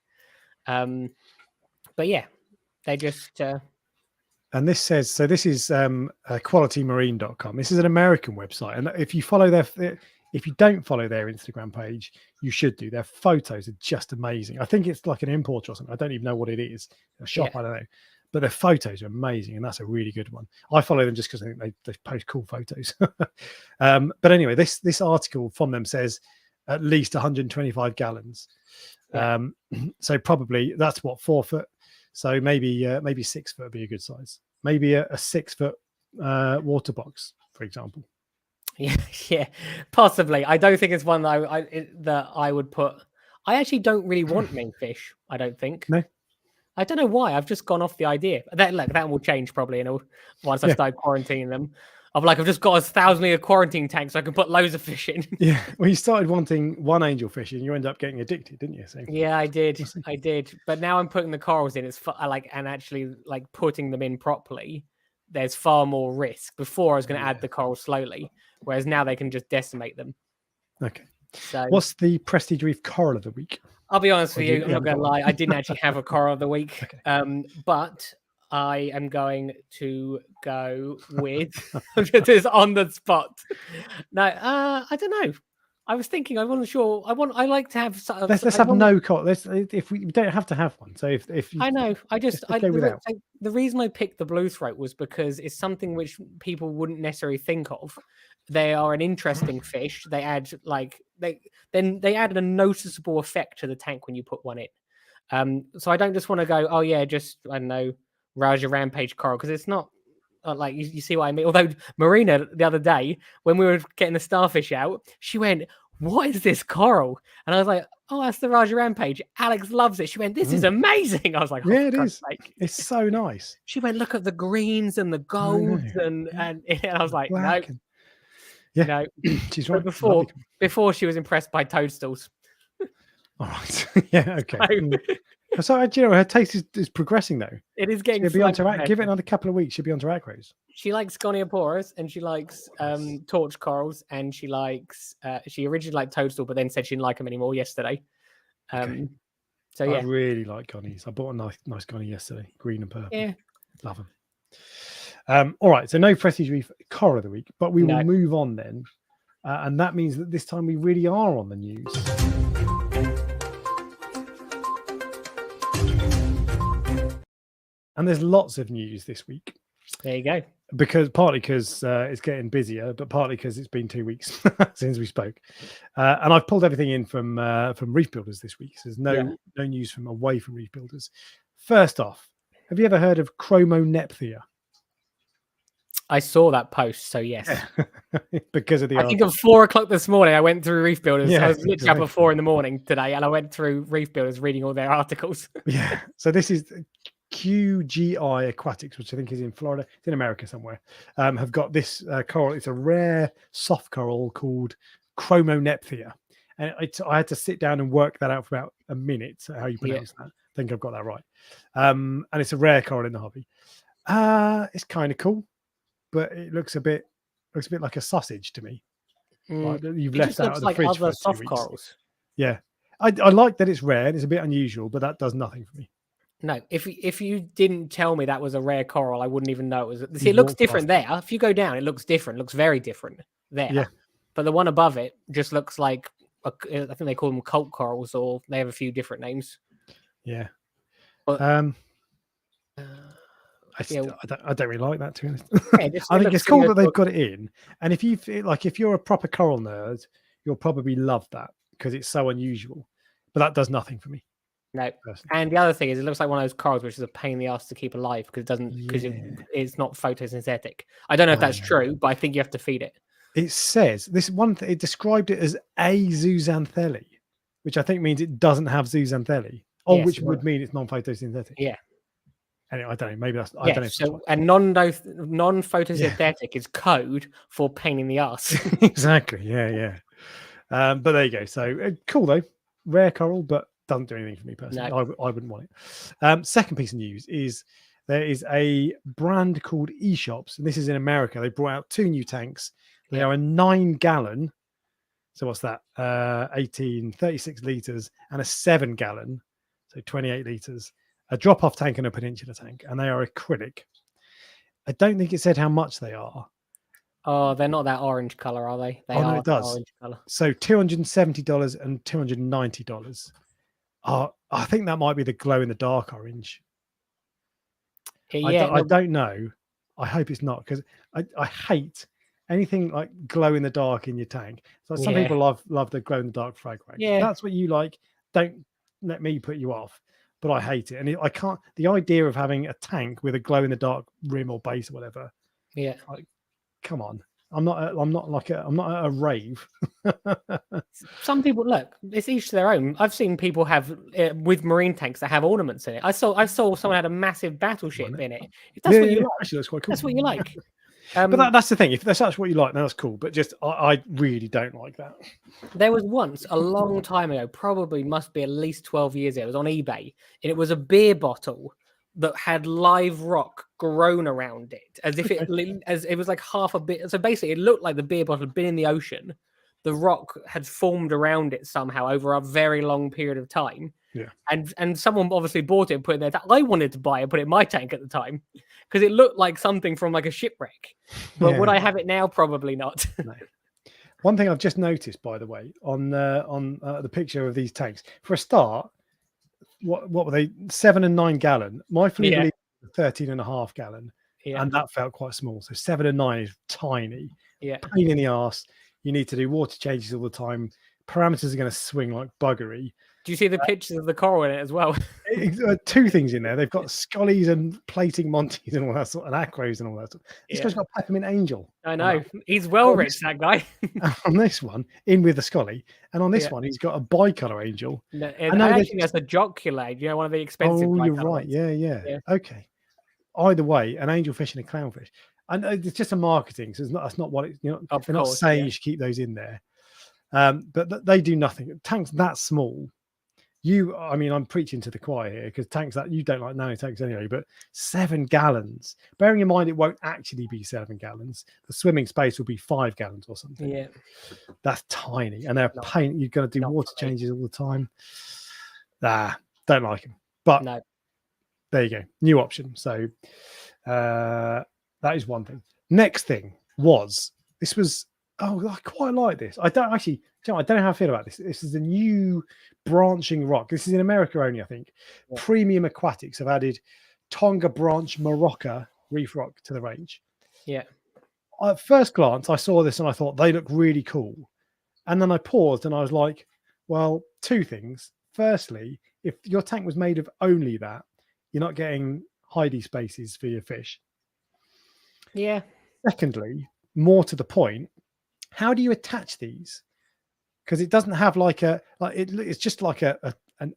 Speaker 3: But yeah, they just.
Speaker 1: And this says, so this is qualitymarine.com. This is an American website, and if you don't follow their Instagram page, you should do. Their photos are just amazing. I think it's like an import or something. I don't even know what it is. A shop, I don't know. But their photos are amazing, and that's a really good one. I follow them just because I think they post cool photos. But anyway, this article from them says at least 125 gallons. Yeah. So probably that's what, 4 foot. So maybe 6 foot would be a good size. Maybe a 6 foot water box, for example.
Speaker 3: Yeah, possibly. I don't think it's one that I would put. I actually don't really want main fish. I don't think.
Speaker 1: No.
Speaker 3: I don't know why. I've just gone off the idea. That will change probably once I start quarantining them. I've just got a 1,000-litre quarantine tank so I can put loads of fish in.
Speaker 1: Yeah. Well, you started wanting one angelfish and you end up getting addicted, didn't you? So,
Speaker 3: yeah, I did. But now I'm putting the corals in. And actually putting them in properly. There's far more risk. Before I was going to add the corals slowly, whereas now they can just decimate them.
Speaker 1: Okay.
Speaker 3: So
Speaker 1: what's the Prestige Reef Coral of the Week?
Speaker 3: I'll be honest with you, I'm not going to lie. I didn't actually have a coral of the week, but I am going to go with this on the spot. No, I don't know. I was thinking, I wasn't sure. I like to have.
Speaker 1: Let's have no coral. If we don't have to have one. So if you,
Speaker 3: I know,
Speaker 1: go without.
Speaker 3: The reason I picked the blue throat was because it's something which people wouldn't necessarily think of. They are an interesting fish. They add they add a noticeable effect to the tank when you put one in. So I don't just want to go, oh yeah, just I don't know, Raja Rampage coral, because it's not you see what I mean. Although Marina the other day when we were getting the starfish out, she went, "What is this coral?" And I was like, "Oh, that's the Raja Rampage. Alex loves it." She went, "This is amazing." I was like,
Speaker 1: "Yeah, it is. It's so nice."
Speaker 3: She went, "Look at the greens and the golds and I was like, "No."
Speaker 1: Yeah,
Speaker 3: no.
Speaker 1: She's right.
Speaker 3: Before she was impressed by toadstools.
Speaker 1: All right. Yeah. Okay. So her taste is progressing though.
Speaker 3: It is getting.
Speaker 1: She'll be on give it another couple of weeks. She'll be on to acros.
Speaker 3: She likes Gonioporus and she likes torch corals and she likes. She originally liked toadstool, but then said she didn't like them anymore yesterday. So yeah,
Speaker 1: I really like Gonnies. I bought a nice Gonnie yesterday, green and purple.
Speaker 3: Yeah,
Speaker 1: love them. All right, so no Prestige Reef Coral of the Week, but we will move on then. And that means that this time we really are on the news. And there's lots of news this week.
Speaker 3: There you go.
Speaker 1: Partly because it's getting busier, but partly because it's been 2 weeks since we spoke. And I've pulled everything in from Reef Builders this week. So there's no news from away from Reef Builders. First off, have you ever heard of Chromonepthia?
Speaker 3: I saw that post, so yes.
Speaker 1: Because of the
Speaker 3: I think at 4 o'clock this morning, I went through Reef Builders. I was literally up at 4 in the morning today, and I went through Reef Builders reading all their articles.
Speaker 1: Yeah. So this is QGI Aquatics, which I think is in Florida. It's in America somewhere. Have got this coral. It's a rare soft coral called Chromonepthia. And I had to sit down and work that out for about a minute, how you pronounce that. I think I've got that right. And it's a rare coral in the hobby. It's kind of cool. But it looks a bit like a sausage to me. Like you've left out of the fridge for 2
Speaker 3: soft
Speaker 1: weeks.
Speaker 3: Corals.
Speaker 1: Yeah, I like that it's rare. It's a bit unusual, but that does nothing for me.
Speaker 3: No, if you didn't tell me that was a rare coral, I wouldn't even know it was. See, it looks different there. If you go down, it looks different. It looks very different there.
Speaker 1: Yeah.
Speaker 3: But the one above it just looks like I think they call them cult corals, or they have a few different names.
Speaker 1: Yeah.
Speaker 3: But,
Speaker 1: I don't really like that, to be honest.
Speaker 3: Yeah,
Speaker 1: I think it's cool that they've got it in. And if you're a proper coral nerd, you'll probably love that because it's so unusual. But that does nothing for me.
Speaker 3: No. Personally. And the other thing is, it looks like one of those corals which is a pain in the ass to keep alive because it doesn't it's not photosynthetic. I don't know if that's true, but I think you have to feed it.
Speaker 1: It says this one. It described it as a zooxanthellae, which I think means it doesn't have zooxanthellae. Oh,
Speaker 3: Yes,
Speaker 1: which
Speaker 3: well,
Speaker 1: would mean it's non-photosynthetic.
Speaker 3: yeah.
Speaker 1: Anyway, I don't know. Maybe that's. I
Speaker 3: Yeah,
Speaker 1: don't know. If that's
Speaker 3: so
Speaker 1: right.
Speaker 3: and non-photosynthetic is code for pain in the ass.
Speaker 1: Exactly. Yeah. But there you go. So cool though. Rare coral, but doesn't do anything for me personally.
Speaker 3: No.
Speaker 1: I wouldn't want it. Second piece of news is there is a brand called eShops, and this is in America. They brought out 2 new tanks. They are a 9-gallon. So what's that? 36 liters, and a 7-gallon, so 28 liters. A drop-off tank and a peninsula tank, and they are acrylic. I don't think it said how much they are.
Speaker 3: Oh, they're not that orange color, are they? They
Speaker 1: Oh, no,
Speaker 3: are
Speaker 1: it does.
Speaker 3: orange color.
Speaker 1: So $270 and $290. I think that might be the glow in the dark orange.
Speaker 3: Yeah,
Speaker 1: I don't know. I hope it's not, because I hate anything like glow in the dark in your tank. So some
Speaker 3: Yeah.
Speaker 1: people love the glow in the dark frag rags.
Speaker 3: Yeah.
Speaker 1: That's what you like. Don't let me put you off. But I hate it, and I can't. The idea of having a tank with a glow in the dark rim or base or whatever.
Speaker 3: Yeah.
Speaker 1: Like, come on. I'm not at a rave.
Speaker 3: Some people, look, it's each to their own. I've seen people have with marine tanks that have ornaments in it. I saw someone had a massive battleship in it. If that's what you like,
Speaker 1: actually, that's quite cool.
Speaker 3: that's what you like.
Speaker 1: But that's the thing. If that's what you like, then that's cool. But just I really don't like that.
Speaker 3: There was once a long time ago, probably must be at least 12 years ago. It was on eBay, and it was a beer bottle that had live rock grown around it, as if it was like half a bit. So basically, it looked like the beer bottle had been in the ocean. The rock had formed around it somehow over a very long period of time.
Speaker 1: Yeah.
Speaker 3: And someone obviously bought it and put it in there. I wanted to buy it, put it in my tank at the time, because it looked like something from like a shipwreck. But would I have it now? Probably not.
Speaker 1: No. One thing I've just noticed, by the way, on the picture of these tanks, for a start, what were they? 7 and 9 gallon. My fleet was 13.5 gallon, and that felt quite small. So 7 and 9 is tiny.
Speaker 3: Yeah.
Speaker 1: Pain in the ass. You need to do water changes all the time. Parameters are going to swing like buggery.
Speaker 3: Do you see the pictures of the coral in it as well?
Speaker 1: 2 things in there. They've got scullies and plating monties and all that sort, and acros and all that. This guy's got a peppermint angel.
Speaker 3: I know. He's well rich, that guy.
Speaker 1: On this one, in with the scully, and on this one, he's got a bicolor angel.
Speaker 3: No, and I think that's a joculate. You know, one of the expensive.
Speaker 1: Oh, you're right. Yeah. Okay. Either way, an angelfish and a clownfish, and it's just a marketing. So that's not what it's. You know, they're not saying you should keep those in there, but they do nothing. Tanks that small. I mean, I'm preaching to the choir here, because tanks that you don't like nano tanks anyway, but 7 gallons. Bearing in mind, it won't actually be 7 gallons. The swimming space will be 5 gallons or something.
Speaker 3: Yeah,
Speaker 1: that's tiny, and they're pain. You've got to do water changes all the time. Don't like them. But
Speaker 3: no.
Speaker 1: There you go, new option. So that is one thing. Next thing was this was. Oh, I quite like this. I don't actually. I don't know how I feel about this. This is a new branching rock. This is in America only, I think. Yeah. Premium Aquatics have added Tonga Branch Morocca Reef Rock to the range.
Speaker 3: Yeah.
Speaker 1: At first glance, I saw this and I thought they look really cool. And then I paused and I was like, well, 2 things. Firstly, if your tank was made of only that, you're not getting hidey spaces for your fish.
Speaker 3: Yeah.
Speaker 1: Secondly, more to the point, how do you attach these? Because it doesn't have it's just like a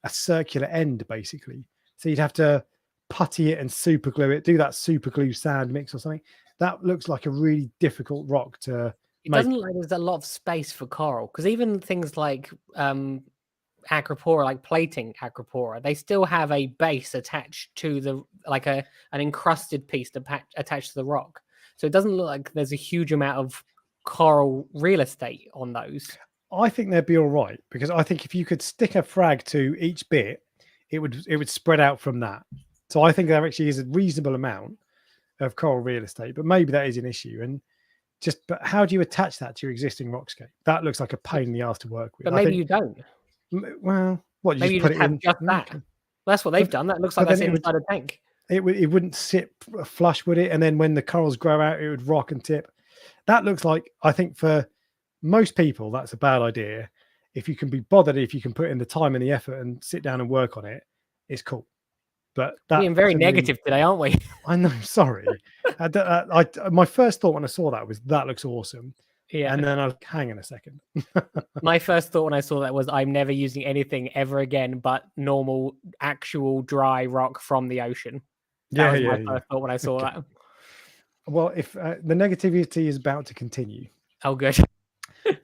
Speaker 1: circular end, basically. So you'd have to putty it and super glue it, do that super glue sand mix or something. That looks like a really difficult rock to
Speaker 3: make. Doesn't look like there's a lot of space for coral, because even things like acropora, like plating acropora, they still have a base attached to the an encrusted piece attached to the rock. So it doesn't look like there's a huge amount of coral real estate on those.
Speaker 1: I think they'd be all right, because I think if you could stick a frag to each bit, it would spread out from that. So I think there actually is a reasonable amount of coral real estate, but maybe that is an issue. And but how do you attach that to your existing rockscape? That looks like a pain in the ass to work with.
Speaker 3: But maybe you don't.
Speaker 1: Well, what,
Speaker 3: maybe you just have just that. Well, that's what they've done. That looks like that's inside a tank.
Speaker 1: It wouldn't sit flush, would it? And then when the corals grow out, it would rock and tip. That looks like, I think for most people, that's a bad idea. If you can be bothered, if you can put in the time and the effort and sit down and work on it, it's cool. But that's
Speaker 3: being very negative today, aren't we?
Speaker 1: I know. Sorry. My first thought when I saw that was that looks awesome.
Speaker 3: Yeah.
Speaker 1: And then I was like, hang on a second.
Speaker 3: My first thought when I saw that was I'm never using anything ever again but normal, actual dry rock from the ocean. That was my first thought when I saw that.
Speaker 1: Well, if the negativity is about to continue.
Speaker 3: Oh, good.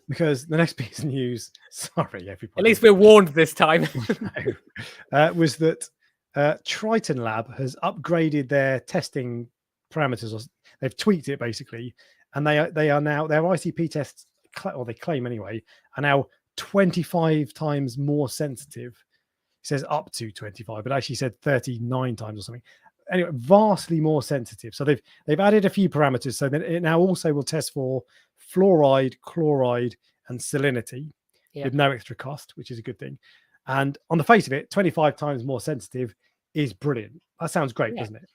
Speaker 1: Because the next piece of news, sorry, everybody.
Speaker 3: At least we're warned this time.
Speaker 1: Was that Triton Lab has upgraded their testing parameters, or they've tweaked it basically, and they are now, their ICP tests, or they claim anyway, are now 25 times more sensitive. It says up to 25, but actually said 39 times or something. Anyway, vastly more sensitive. So they've added a few parameters, so that it now also will test for fluoride, chloride, and salinity with no extra cost, which is a good thing. And on the face of it, 25 times more sensitive is brilliant. That sounds great, doesn't it?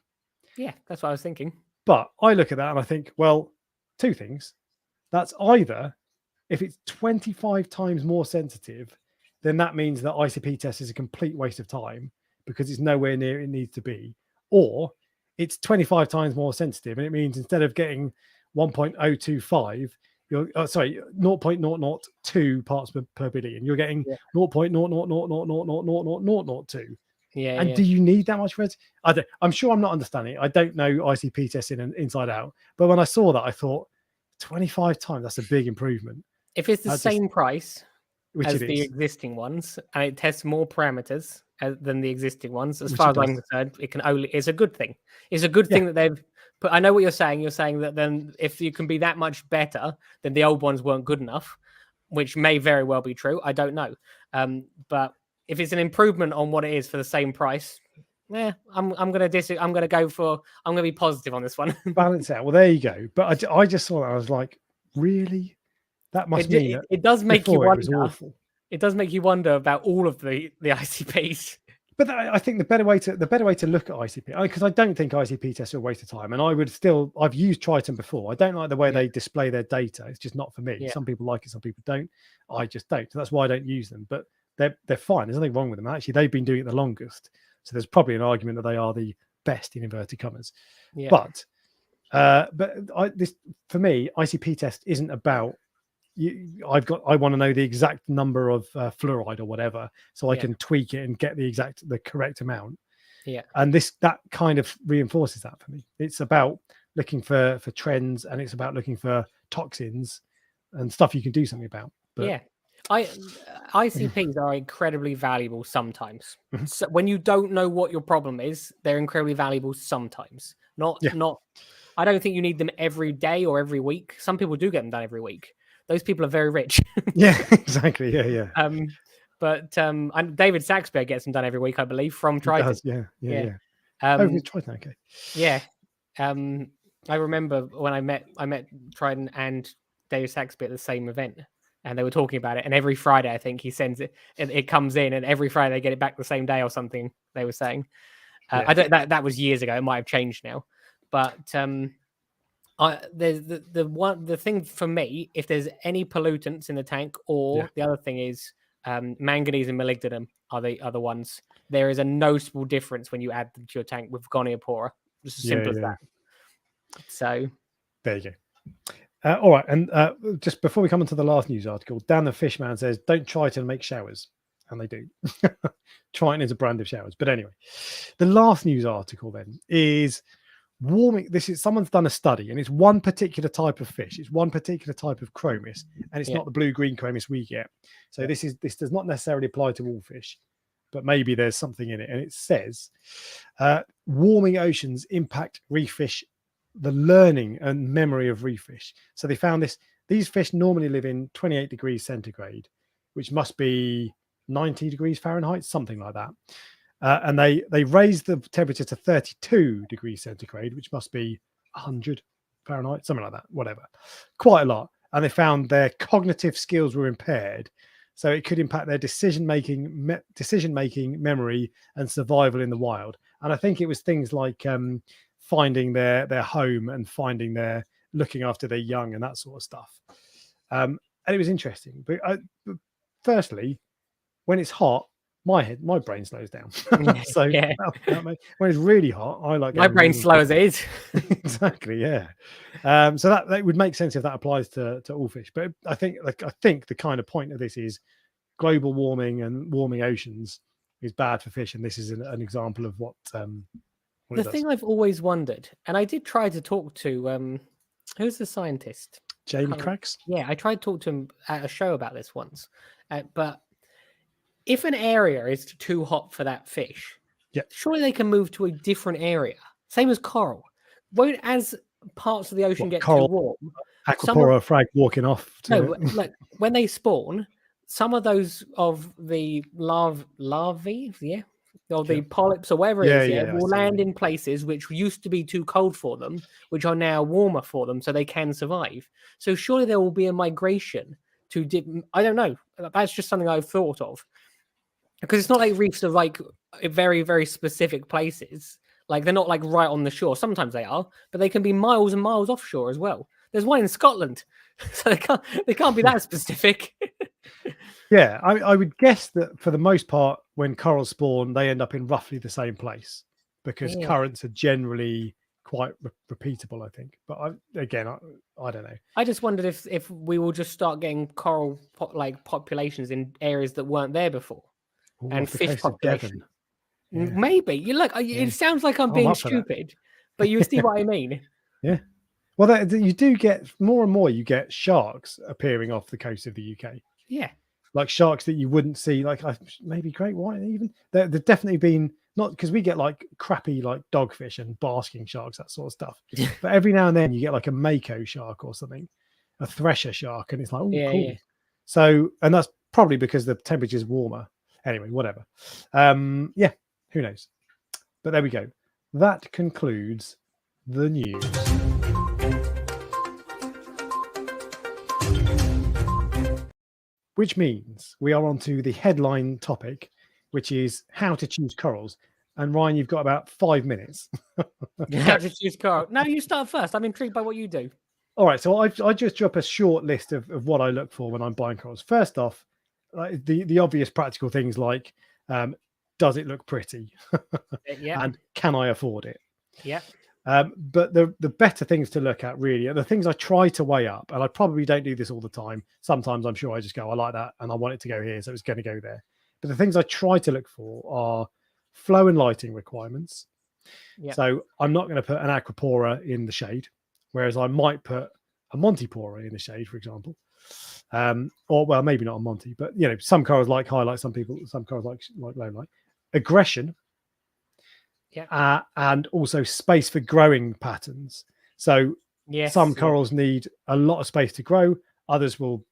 Speaker 3: Yeah, that's what I was thinking.
Speaker 1: But I look at that and I think, well, two things. That's either, if it's 25 times more sensitive, then that means that ICP test is a complete waste of time because it's nowhere near it needs to be. Or it's 25 times more sensitive, and it means instead of getting 1.025, you're 0.002 parts per billion, you're getting 0.000000002.
Speaker 3: Yeah.
Speaker 1: And do you need that much red? I'm sure I'm not understanding it. I don't know ICP testing inside out, but when I saw that, I thought 25 times, that's a big improvement.
Speaker 3: If it's the same price as the existing ones, and it tests more parameters than the existing ones, as far as I'm concerned, it's a good thing. It's a good thing that they've put. I know what you're saying. You're saying that then if you can be that much better, then the old ones weren't good enough, which may very well be true. I don't know. But if it's an improvement on what it is for the same price, I'm gonna be positive on this one.
Speaker 1: Balance out. Well, there you go. But I just saw that. I was like, really? That must mean that
Speaker 3: it does make you wonder.
Speaker 1: It was awful.
Speaker 3: It does make you wonder about all of the ICPs.
Speaker 1: But I think the better way to look at ICP, because I don't think ICP tests are a waste of time, and I've used Triton before. I don't like the way they display their data. It's just not for me. Some people like it, some people don't. I just don't. So that's why I don't use them. But they're fine. There's nothing wrong with them. Actually, they've been doing it the longest. So there's probably an argument that they are the best in inverted commas. Yeah. But for me, ICP test isn't about I want to know the exact number of fluoride or whatever, so I can tweak it and get the correct amount. Yeah. And that kind of reinforces that for me. It's about looking for trends, and it's about looking for toxins and stuff you can do something about. But
Speaker 3: ICPs are incredibly valuable sometimes. So when you don't know what your problem is, they're incredibly valuable sometimes. Not I don't think you need them every day or every week. Some people do get them done every week. Those people are very rich.
Speaker 1: Yeah, exactly. Yeah.
Speaker 3: But David Saxberg gets them done every week, I believe, from Triton.
Speaker 1: Yeah. Triton, okay.
Speaker 3: Yeah. I remember when I met Triton and David Saxberg at the same event, and they were talking about it. And every Friday, I think he sends it, and it comes in, and every Friday they get it back the same day or something. They were saying, I don't. That was years ago. It might have changed now, but there's the thing for me, if there's any pollutants in the tank, or the other thing is manganese and molybdenum are the ones. There is a noticeable difference when you add them to your tank with Goniopora. Just as simple as that. So
Speaker 1: there you go. All right, and just before we come into the last news article, Dan the Fishman says, "Don't Triton make showers," and they do. Triton is a brand of showers, but anyway, the last news article then is warming. Someone's done a study, and it's one particular type of fish. It's one particular type of Chromis, and it's not the blue-green Chromis we get. So this does not necessarily apply to all fish, but maybe there's something in it. And it says, warming oceans impact reef fish, the learning and memory of reef fish. So they found these fish normally live in 28 degrees centigrade, which must be 90 degrees Fahrenheit, something like that. And they raised the temperature to 32 degrees centigrade, which must be 100 Fahrenheit, something like that, whatever. Quite a lot. And they found their cognitive skills were impaired. So it could impact their decision-making, memory, and survival in the wild. And I think it was things like finding their home and looking after their young and that sort of stuff. And it was interesting. But firstly, when it's hot, my brain slows down. So
Speaker 3: Yeah.
Speaker 1: when it's really hot, I like
Speaker 3: My brain's slow as it is.
Speaker 1: Exactly, yeah. So that would make sense if that applies to all fish. But I think the kind of point of this is global warming and warming oceans is bad for fish, and this is an example of what
Speaker 3: The thing I've always wondered, and I did try to talk to who's the scientist?
Speaker 1: Jamie Craggs.
Speaker 3: Yeah, I tried to talk to him at a show about this once. But if an area is too hot for that fish, surely they can move to a different area. Same as coral. Won't as parts of the ocean get too warm?
Speaker 1: Aquapora frag walking off.
Speaker 3: No, like when they spawn, some of those of the larvae, or the polyps or whatever it is, will land in places which used to be too cold for them, which are now warmer for them, so they can survive. So surely there will be a migration to I don't know. That's just something I've thought of. Because it's not like reefs are like very, very specific places. Like they're not like right on the shore. Sometimes they are, but they can be miles and miles offshore as well. There's one in Scotland, so they can't be that specific.
Speaker 1: Yeah, I would guess that for the most part, when corals spawn, they end up in roughly the same place because currents are generally quite repeatable, I think. But I don't know.
Speaker 3: I just wondered if we will just start getting coral populations in areas that weren't there before.
Speaker 1: Ooh,
Speaker 3: and fish population.
Speaker 1: Yeah.
Speaker 3: Maybe you look. It sounds like I'm being stupid, but you see what I mean.
Speaker 1: Yeah. Well, you do get more and more. You get sharks appearing off the coast of the UK.
Speaker 3: Yeah.
Speaker 1: Like sharks that you wouldn't see, like maybe great white even. They've definitely been, not because we get like crappy like dogfish and basking sharks, that sort of stuff. But every now and then you get like a mako shark or something, a thresher shark, and it's like, oh, cool. Yeah. So, and that's probably because the temperature is warmer. Anyway, whatever. Yeah, who knows? But there we go. That concludes the news. Which means we are on to the headline topic, which is how to choose corals. And Ryan, you've got about 5 minutes.
Speaker 3: How to choose coral. No, you start first. I'm intrigued by what you do.
Speaker 1: All right. So I just drop a short list of what I look for when I'm buying corals. First off, the obvious practical things like, does it look pretty? And can I afford it?
Speaker 3: Yeah.
Speaker 1: But the better things to look at really are the things I try to weigh up, and I probably don't do this all the time. Sometimes I'm sure I just go, I like that and I want it to go here, so it's going to go there. But the things I try to look for are flow and lighting requirements. So I'm not going to put an aquapora in the shade, whereas I might put a montipora in the shade, for example. Or well, maybe not a monty, but some corals like highlight, some corals like low light. Aggression. And also space for growing patterns. So some corals need a lot of space to grow. Others will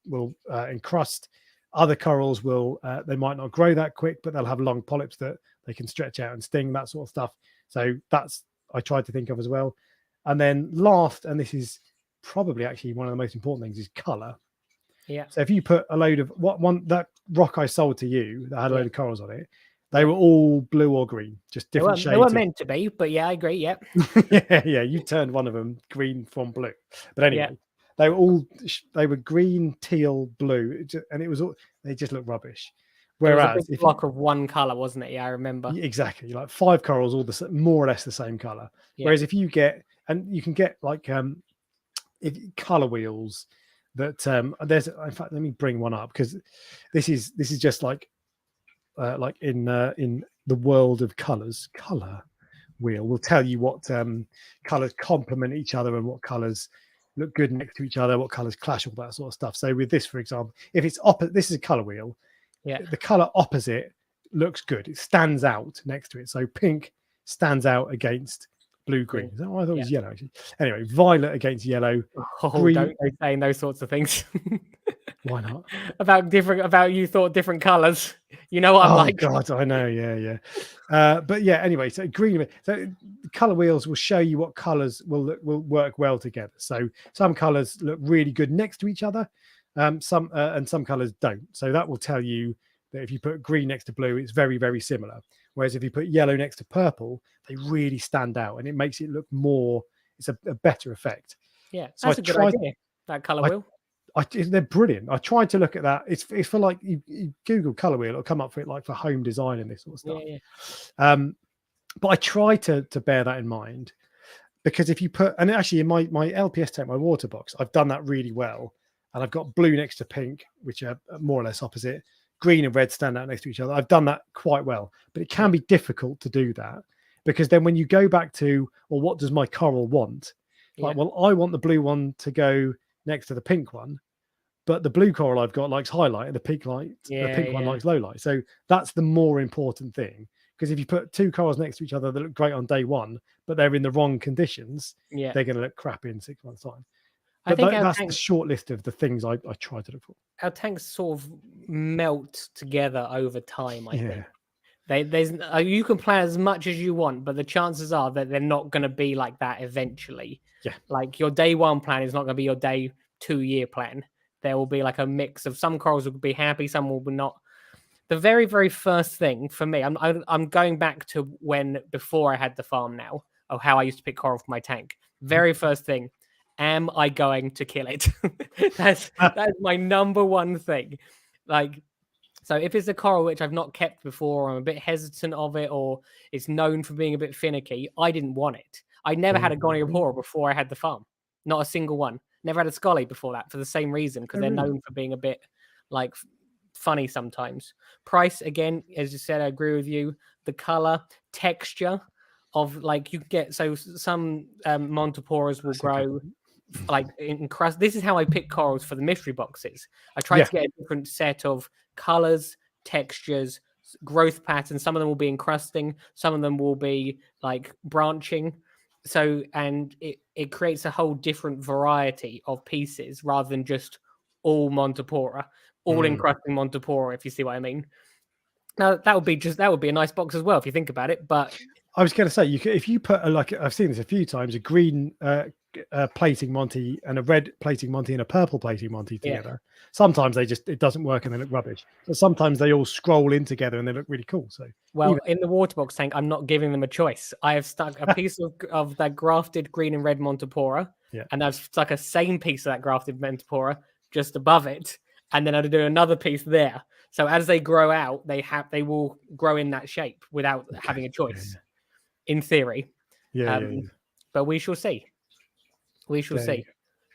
Speaker 1: encrust. Other corals will they might not grow that quick, but they'll have long polyps that they can stretch out and sting, that sort of stuff. So that's I tried to think of as well. And then last, and this is probably actually one of the most important things, is color.
Speaker 3: Yeah.
Speaker 1: So if you put a load of that rock I sold to you that had a load of corals on it, they were all blue or green, just different shades.
Speaker 3: They weren't meant to be, but yeah, I agree. Yeah.
Speaker 1: yeah. You turned one of them green from blue, but anyway, they were green, teal, blue, and it was all. They just looked rubbish. Whereas
Speaker 3: a block of one color, wasn't it? Yeah, I remember.
Speaker 1: Exactly, like 5 corals, all more or less the same color. Yeah. Whereas if you get, and you can get like color wheels that there's. In fact, let me bring one up because this is just like in the world of colors. Color wheel will tell you what colors complement each other and what colors look good next to each other, what colors clash, all that sort of stuff. So with this, for example, if it's opposite, this is a color wheel. Yeah, the color opposite looks good. It stands out next to it. So pink stands out against blue green. Is that what I thought it was yellow? Actually. Anyway, violet against yellow.
Speaker 3: Green. Don't be saying those sorts of things.
Speaker 1: Why not?
Speaker 3: About you thought different colors. You know what I'm like.
Speaker 1: Oh God, I know. Yeah. But yeah. Anyway, so green. So color wheels will show you what colors will work well together. So some colors look really good next to each other. Some colors don't. So that will tell you that if you put green next to blue, it's very, very similar. Whereas if you put yellow next to purple, they really stand out, and it makes it look more. It's a better effect.
Speaker 3: Yeah, so that's a good idea. That color wheel.
Speaker 1: they're brilliant. I tried to look at that. It's for like you Google color wheel, it'll come up for it like for home design and this sort of stuff. But I try to bear that in mind, because if you put, and actually in my LPS tank, my water box, I've done that really well, and I've got blue next to pink, which are more or less opposite. Green and red stand out next to each other. I've done that quite well, but it can be difficult to do that, because then when you go back to, well, what does my coral want? Like, well, I want the blue one to go next to the pink one, but the blue coral I've got likes highlight, and the pink one likes low light. So that's the more important thing, because if you put two corals next to each other that look great on day one, but they're in the wrong conditions, they're going to look crap in 6 months' time. But I think that's the short list of the things I try to look for.
Speaker 3: Our tanks sort of melt together over time, I think. You can plan as much as you want, but the chances are that they're not going to be like that eventually.
Speaker 1: Yeah.
Speaker 3: Like your day one plan is not going to be your day 2 year plan. There will be like a mix of, some corals will be happy, some will not. The very, very first thing for me, I'm going back to before I had the farm now, of how I used to pick coral for my tank. Very first thing, am I going to kill it? That's my number one thing. Like, so if it's a coral which I've not kept before, or I'm a bit hesitant of it, or it's known for being a bit finicky, I didn't want it. I never had a Goniopora before I had the farm. Not a single one. Never had a Scully before that, for the same reason, because they're known for being a bit like funny sometimes. Price, again, as you said, I agree with you. The color, texture of, like, you get, so some Montoporas will grow like in crust. This is how I pick corals for the mystery boxes. I try to get a different set of colors, textures, growth patterns. Some of them will be encrusting, some of them will be like branching. So, and it creates a whole different variety of pieces rather than just all Montopora, all encrusting Montopora, if you see what I mean. Now that would be a nice box as well if you think about it. But
Speaker 1: I was going to say, if you put like, I've seen this a few times, a green plating Monty and a red plating Monty and a purple plating Monty together. Sometimes it doesn't work and they look rubbish. But sometimes they all scroll in together and they look really cool. So,
Speaker 3: well, in the water box tank, I'm not giving them a choice. I have stuck a piece of that grafted green and red Montopora, and I've stuck a same piece of that grafted Montopora just above it, and then I'll do another piece there. So as they grow out, they will grow in that shape without having a choice, in theory. But we shall see. We shall see.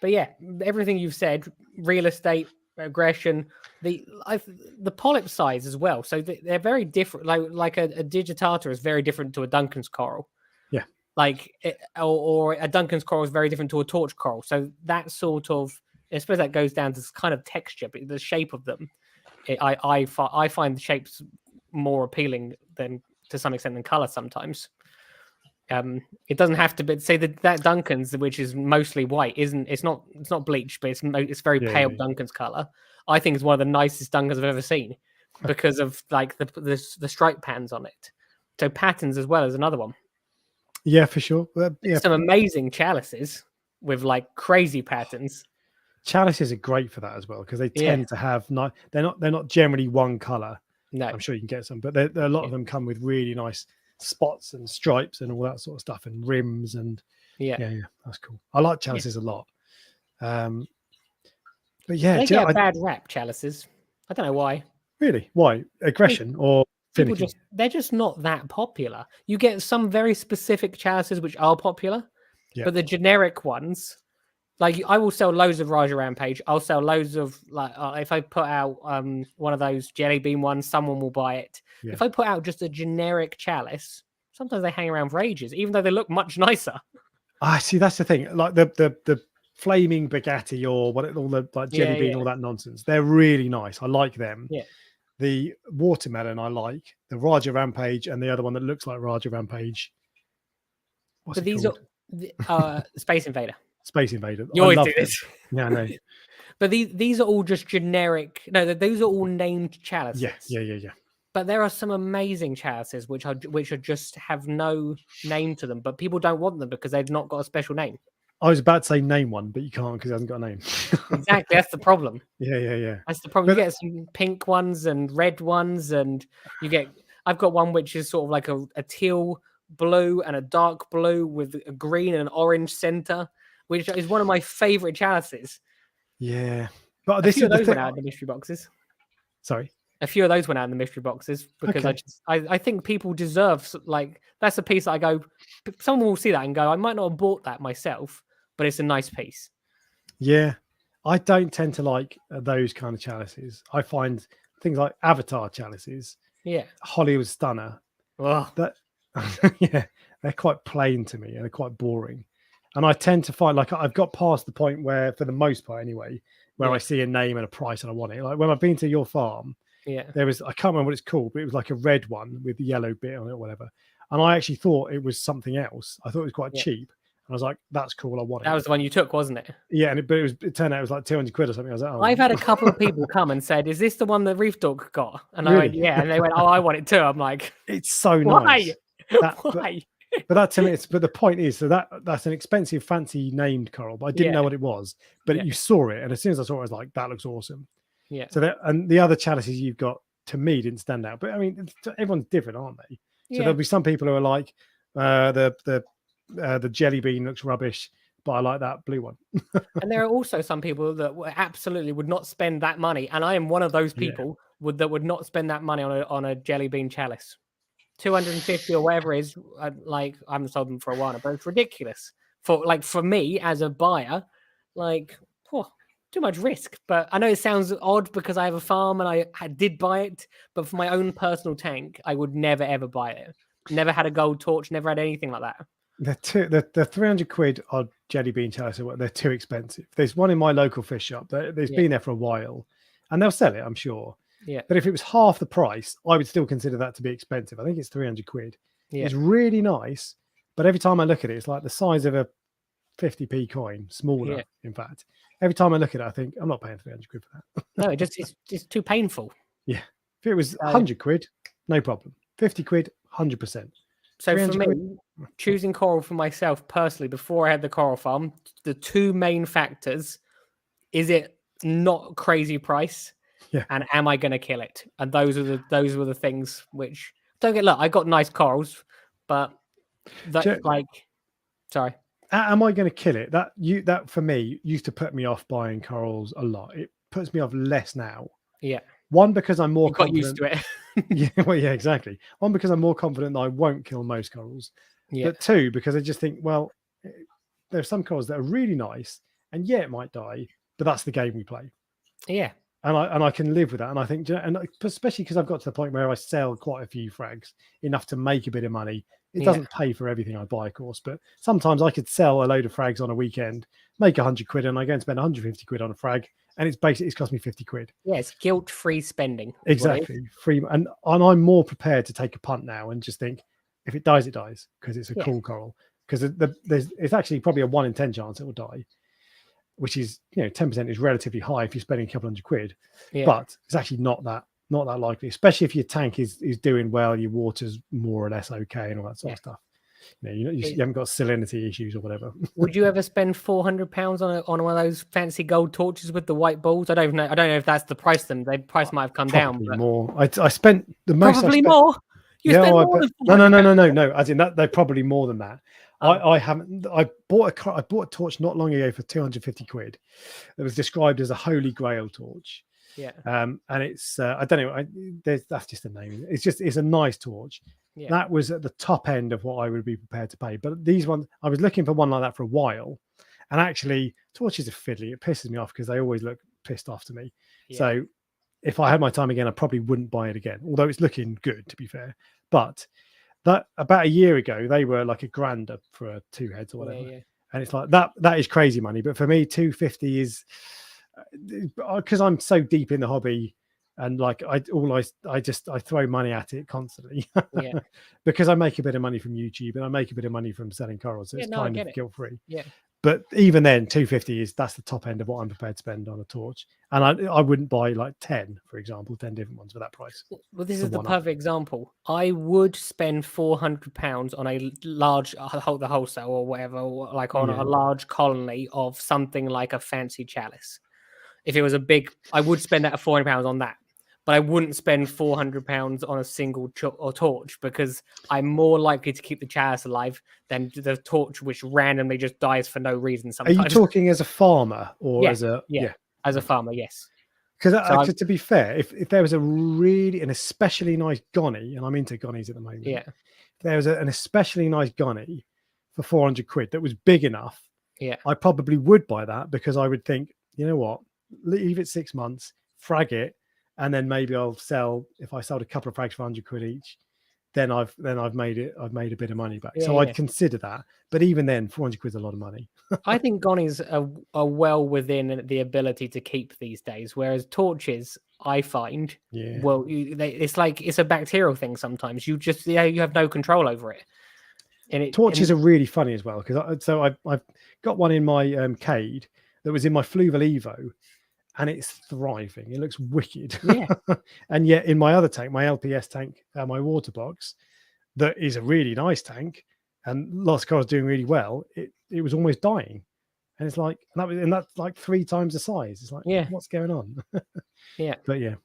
Speaker 3: But yeah, everything you've said, real estate, aggression, the polyp size as well. So they're very different. Like a digitata is very different to a Duncan's coral. Yeah. Or a Duncan's coral is very different to a torch coral. So that sort of, I suppose that goes down to this kind of texture, but the shape of them, I find the shapes more appealing than, to some extent, than color sometimes. It doesn't have to be, say that Duncan's, which is mostly white, it's not bleached, but it's very pale Duncan's color. I think it's one of the nicest Duncan's I've ever seen because of like the stripe patterns on it. So patterns as well as another one.
Speaker 1: Yeah, for sure.
Speaker 3: Some amazing chalices with like crazy patterns.
Speaker 1: Chalices are great for that as well, because they tend to have they're not generally one color. No, I'm sure you can get some, but a lot of them come with really nice spots and stripes and all that sort of stuff, and rims, and that's cool. I like chalices a lot. But
Speaker 3: they get a bad rap, chalices. I don't know why.
Speaker 1: Really? Why? Aggression or finicky?
Speaker 3: They're just not that popular. You get some very specific chalices which are popular, but the generic ones, like I will sell loads of Raja Rampage. I'll sell loads of, like, if I put out one of those jelly bean ones, someone will buy it. Yeah. If I put out just a generic chalice, sometimes they hang around for ages, even though they look much nicer.
Speaker 1: I see. That's the thing. Like the flaming Bugatti or all the like jelly bean, all that nonsense. They're really nice. I like them. Yeah. The watermelon I like. The Raja Rampage and the other one that looks like Raja Rampage.
Speaker 3: But these are Space Invader.
Speaker 1: Space Invader.
Speaker 3: You always do this.
Speaker 1: Yeah, I know.
Speaker 3: But these are all just generic. No, those are all named chalices.
Speaker 1: Yeah.
Speaker 3: But there are some amazing chalices which are just have no name to them, but people don't want them because they've not got a special name.
Speaker 1: I was about to say name one, but you can't because it hasn't got a name.
Speaker 3: Exactly, that's the problem.
Speaker 1: Yeah.
Speaker 3: That's the problem. You get some pink ones and red ones, and I've got one which is sort of like a teal blue and a dark blue with a green and an orange center, which is one of my favorite chalices.
Speaker 1: Yeah. But
Speaker 3: A
Speaker 1: this
Speaker 3: few
Speaker 1: is
Speaker 3: of
Speaker 1: the
Speaker 3: those went
Speaker 1: thing.
Speaker 3: out in the mystery boxes.
Speaker 1: Sorry.
Speaker 3: A few of those went out in the mystery boxes because
Speaker 1: Okay.
Speaker 3: I think people deserve, like, that's a piece that I go, someone will see that and go, I might not have bought that myself, but it's a nice piece.
Speaker 1: Yeah, I don't tend to like those kind of chalices. I find things like Avatar chalices,
Speaker 3: Yeah.
Speaker 1: Hollywood Stunner,
Speaker 3: Ugh.
Speaker 1: that yeah, they're quite plain to me and they're quite boring. And I tend to find like I've got past the point where, for the most part anyway, where I see a name and a price and I want it. Like when I've been to your farm,
Speaker 3: Yeah.
Speaker 1: there was, I can't remember what it's called, but it was like a red one with the yellow bit on it or whatever. And I actually thought it was something else. I thought it was quite cheap. And I was like, that's cool. I want it.
Speaker 3: That was the one you took, wasn't it?
Speaker 1: Yeah, and it turned out it was like 200 quid or something. I was like, oh.
Speaker 3: I've had a couple of people come and said, "Is this the one that Reef Dork got?" And I
Speaker 1: Really?
Speaker 3: went, "Yeah," and they went, "Oh, I want it too." I'm like,
Speaker 1: it's so
Speaker 3: "Why?
Speaker 1: nice.
Speaker 3: Why?"
Speaker 1: But that to me, but the point is, so that's an expensive, fancy named coral, but I didn't know what it was. But you saw it, and as soon as I saw it, I was like, that looks awesome.
Speaker 3: Yeah.
Speaker 1: So that, and the other chalices you've got, to me, didn't stand out. But I mean, everyone's different, aren't they? So there'll be some people who are like, the jelly bean looks rubbish, but I like that blue one.
Speaker 3: And there are also some people that absolutely would not spend that money, and I am one of those people that would not spend that money on a jelly bean chalice. 250 or whatever it is, like, I haven't sold them for a while, but it's ridiculous for me as a buyer. Like, too much risk. But I know it sounds odd because I have a farm and I did buy it, but for my own personal tank, I would never ever buy it. Never had a gold torch, never had anything like that.
Speaker 1: The 300 quid odd jelly bean chalice, they're too expensive. There's one in my local fish shop. There's been there for a while, and they'll sell it, I'm sure.
Speaker 3: Yeah.
Speaker 1: But if it was half the price, I would still consider that to be expensive. I think it's 300 quid.
Speaker 3: Yeah.
Speaker 1: It's really nice, but every time I look at it, it's like the size of a 50p coin, smaller, in fact. Every time I look at it, I think, I'm not paying 300 quid for that.
Speaker 3: No, it's too painful.
Speaker 1: Yeah. If it was 100 quid, no problem. 50 quid, 100%.
Speaker 3: So for me, choosing coral for myself personally, before I had the coral farm, the two main factors, is it not crazy price?
Speaker 1: Yeah.
Speaker 3: And am I going to kill it? And those were the things which, look, I got nice corals, but sorry.
Speaker 1: Am I going to kill it? That for me used to put me off buying corals a lot. It puts me off less now.
Speaker 3: Yeah.
Speaker 1: One, because I'm more confident.
Speaker 3: Got used to it.
Speaker 1: yeah, exactly. One, because I'm more confident that I won't kill most corals.
Speaker 3: Yeah.
Speaker 1: But two, because I just think, well, there are some corals that are really nice, and it might die, but that's the game we play.
Speaker 3: Yeah.
Speaker 1: And I can live with that. And I think, and especially because I've got to the point where I sell quite a few frags, enough to make a bit of money. It doesn't pay for everything I buy, of course, but sometimes I could sell a load of frags on a weekend, make 100 quid, and I go and spend 150 quid on a frag, and it's cost me 50 quid.
Speaker 3: Yeah, it's guilt-free spending.
Speaker 1: Exactly. Free. And I'm more prepared to take a punt now and just think, if it dies, it dies, because it's a cool coral. Because it's actually probably a 1 in 10 chance it will die, which is, 10% is relatively high if you're spending a couple hundred quid, but it's actually not that likely, especially if your tank is doing well, your water's more or less okay, and all that sort of stuff. You haven't got salinity issues or whatever.
Speaker 3: Would you ever spend £400 on one of those fancy gold torches with the white balls? I don't know if that's the price. Then the price might have come down.
Speaker 1: But more. I spent the most.
Speaker 3: Probably more.
Speaker 1: No. As in that, they're probably more than that. I haven't. I bought a torch not long ago for 250 quid. That was described as a holy grail torch.
Speaker 3: Yeah.
Speaker 1: And it's I don't know. That's just a name. It's a nice torch. Yeah. That was at the top end of what I would be prepared to pay. But these ones, I was looking for one like that for a while, and actually, torches are fiddly. It pisses me off because they always look pissed off to me. Yeah. So, if I had my time again, I probably wouldn't buy it again. Although it's looking good, to be fair. But that about a year ago, they were like $1,000 for 2 heads or whatever, and it's like that is crazy money. But for me, 250 is because I'm so deep in the hobby. And like I throw money at it constantly, because I make a bit of money from YouTube and I make a bit of money from selling corals, so it's kind of guilt free.
Speaker 3: Yeah.
Speaker 1: But even then, 250 that's the top end of what I'm prepared to spend on a torch, and I wouldn't buy like 10, for example, 10 different ones for that price.
Speaker 3: Well, this is the perfect example. I would spend £400 on a large the wholesale or whatever, like on a large colony of something like a fancy chalice. If it was a big, I would spend that £400 on that. But I wouldn't spend £400 on a single torch, because I'm more likely to keep the chalice alive than the torch which randomly just dies for no reason sometimes.
Speaker 1: Are you talking as a farmer or as a...
Speaker 3: Yeah. As a farmer, yes.
Speaker 1: Because to be fair, if there was an especially nice gonny, and I'm into gonnies at the moment,
Speaker 3: Yeah.
Speaker 1: if there was an especially nice gonny for 400 quid that was big enough,
Speaker 3: Yeah.
Speaker 1: I probably would buy that, because I would think, you know what, leave it 6 months, frag it, and then maybe I'll sell. If I sold a couple of frags for 100 quid each, then I've made a bit of money back. So I'd consider that. But even then, 400 quid's a lot of money.
Speaker 3: I think gonnies are well within the ability to keep these days, whereas torches, I find, well, it's like it's a bacterial thing sometimes. You just you have no control over it.
Speaker 1: Torches are really funny as well, because I've got one in my Cade that was in my Fluval Evo, and it's thriving. It looks wicked.
Speaker 3: Yeah.
Speaker 1: And yet in my other tank, my LPS tank, my water box, that is a really nice tank, and lots of cars doing really well, it was almost dying. And it's like, that's like 3 times the size. It's like, what's going on?
Speaker 3: Yeah.
Speaker 1: But yeah.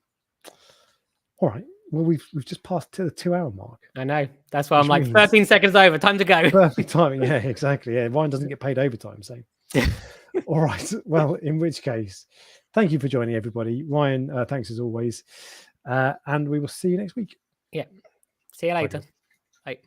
Speaker 1: All right. Well, we've just passed to the 2-hour mark.
Speaker 3: I know. That's why I'm like 13 seconds over. Time to go.
Speaker 1: Perfect timing. Yeah, exactly. Yeah. Ryan doesn't get paid overtime. So, all right. Well, in which case, thank you for joining, everybody. Ryan, thanks as always. And we will see you next week.
Speaker 3: Yeah. See you later. Bye.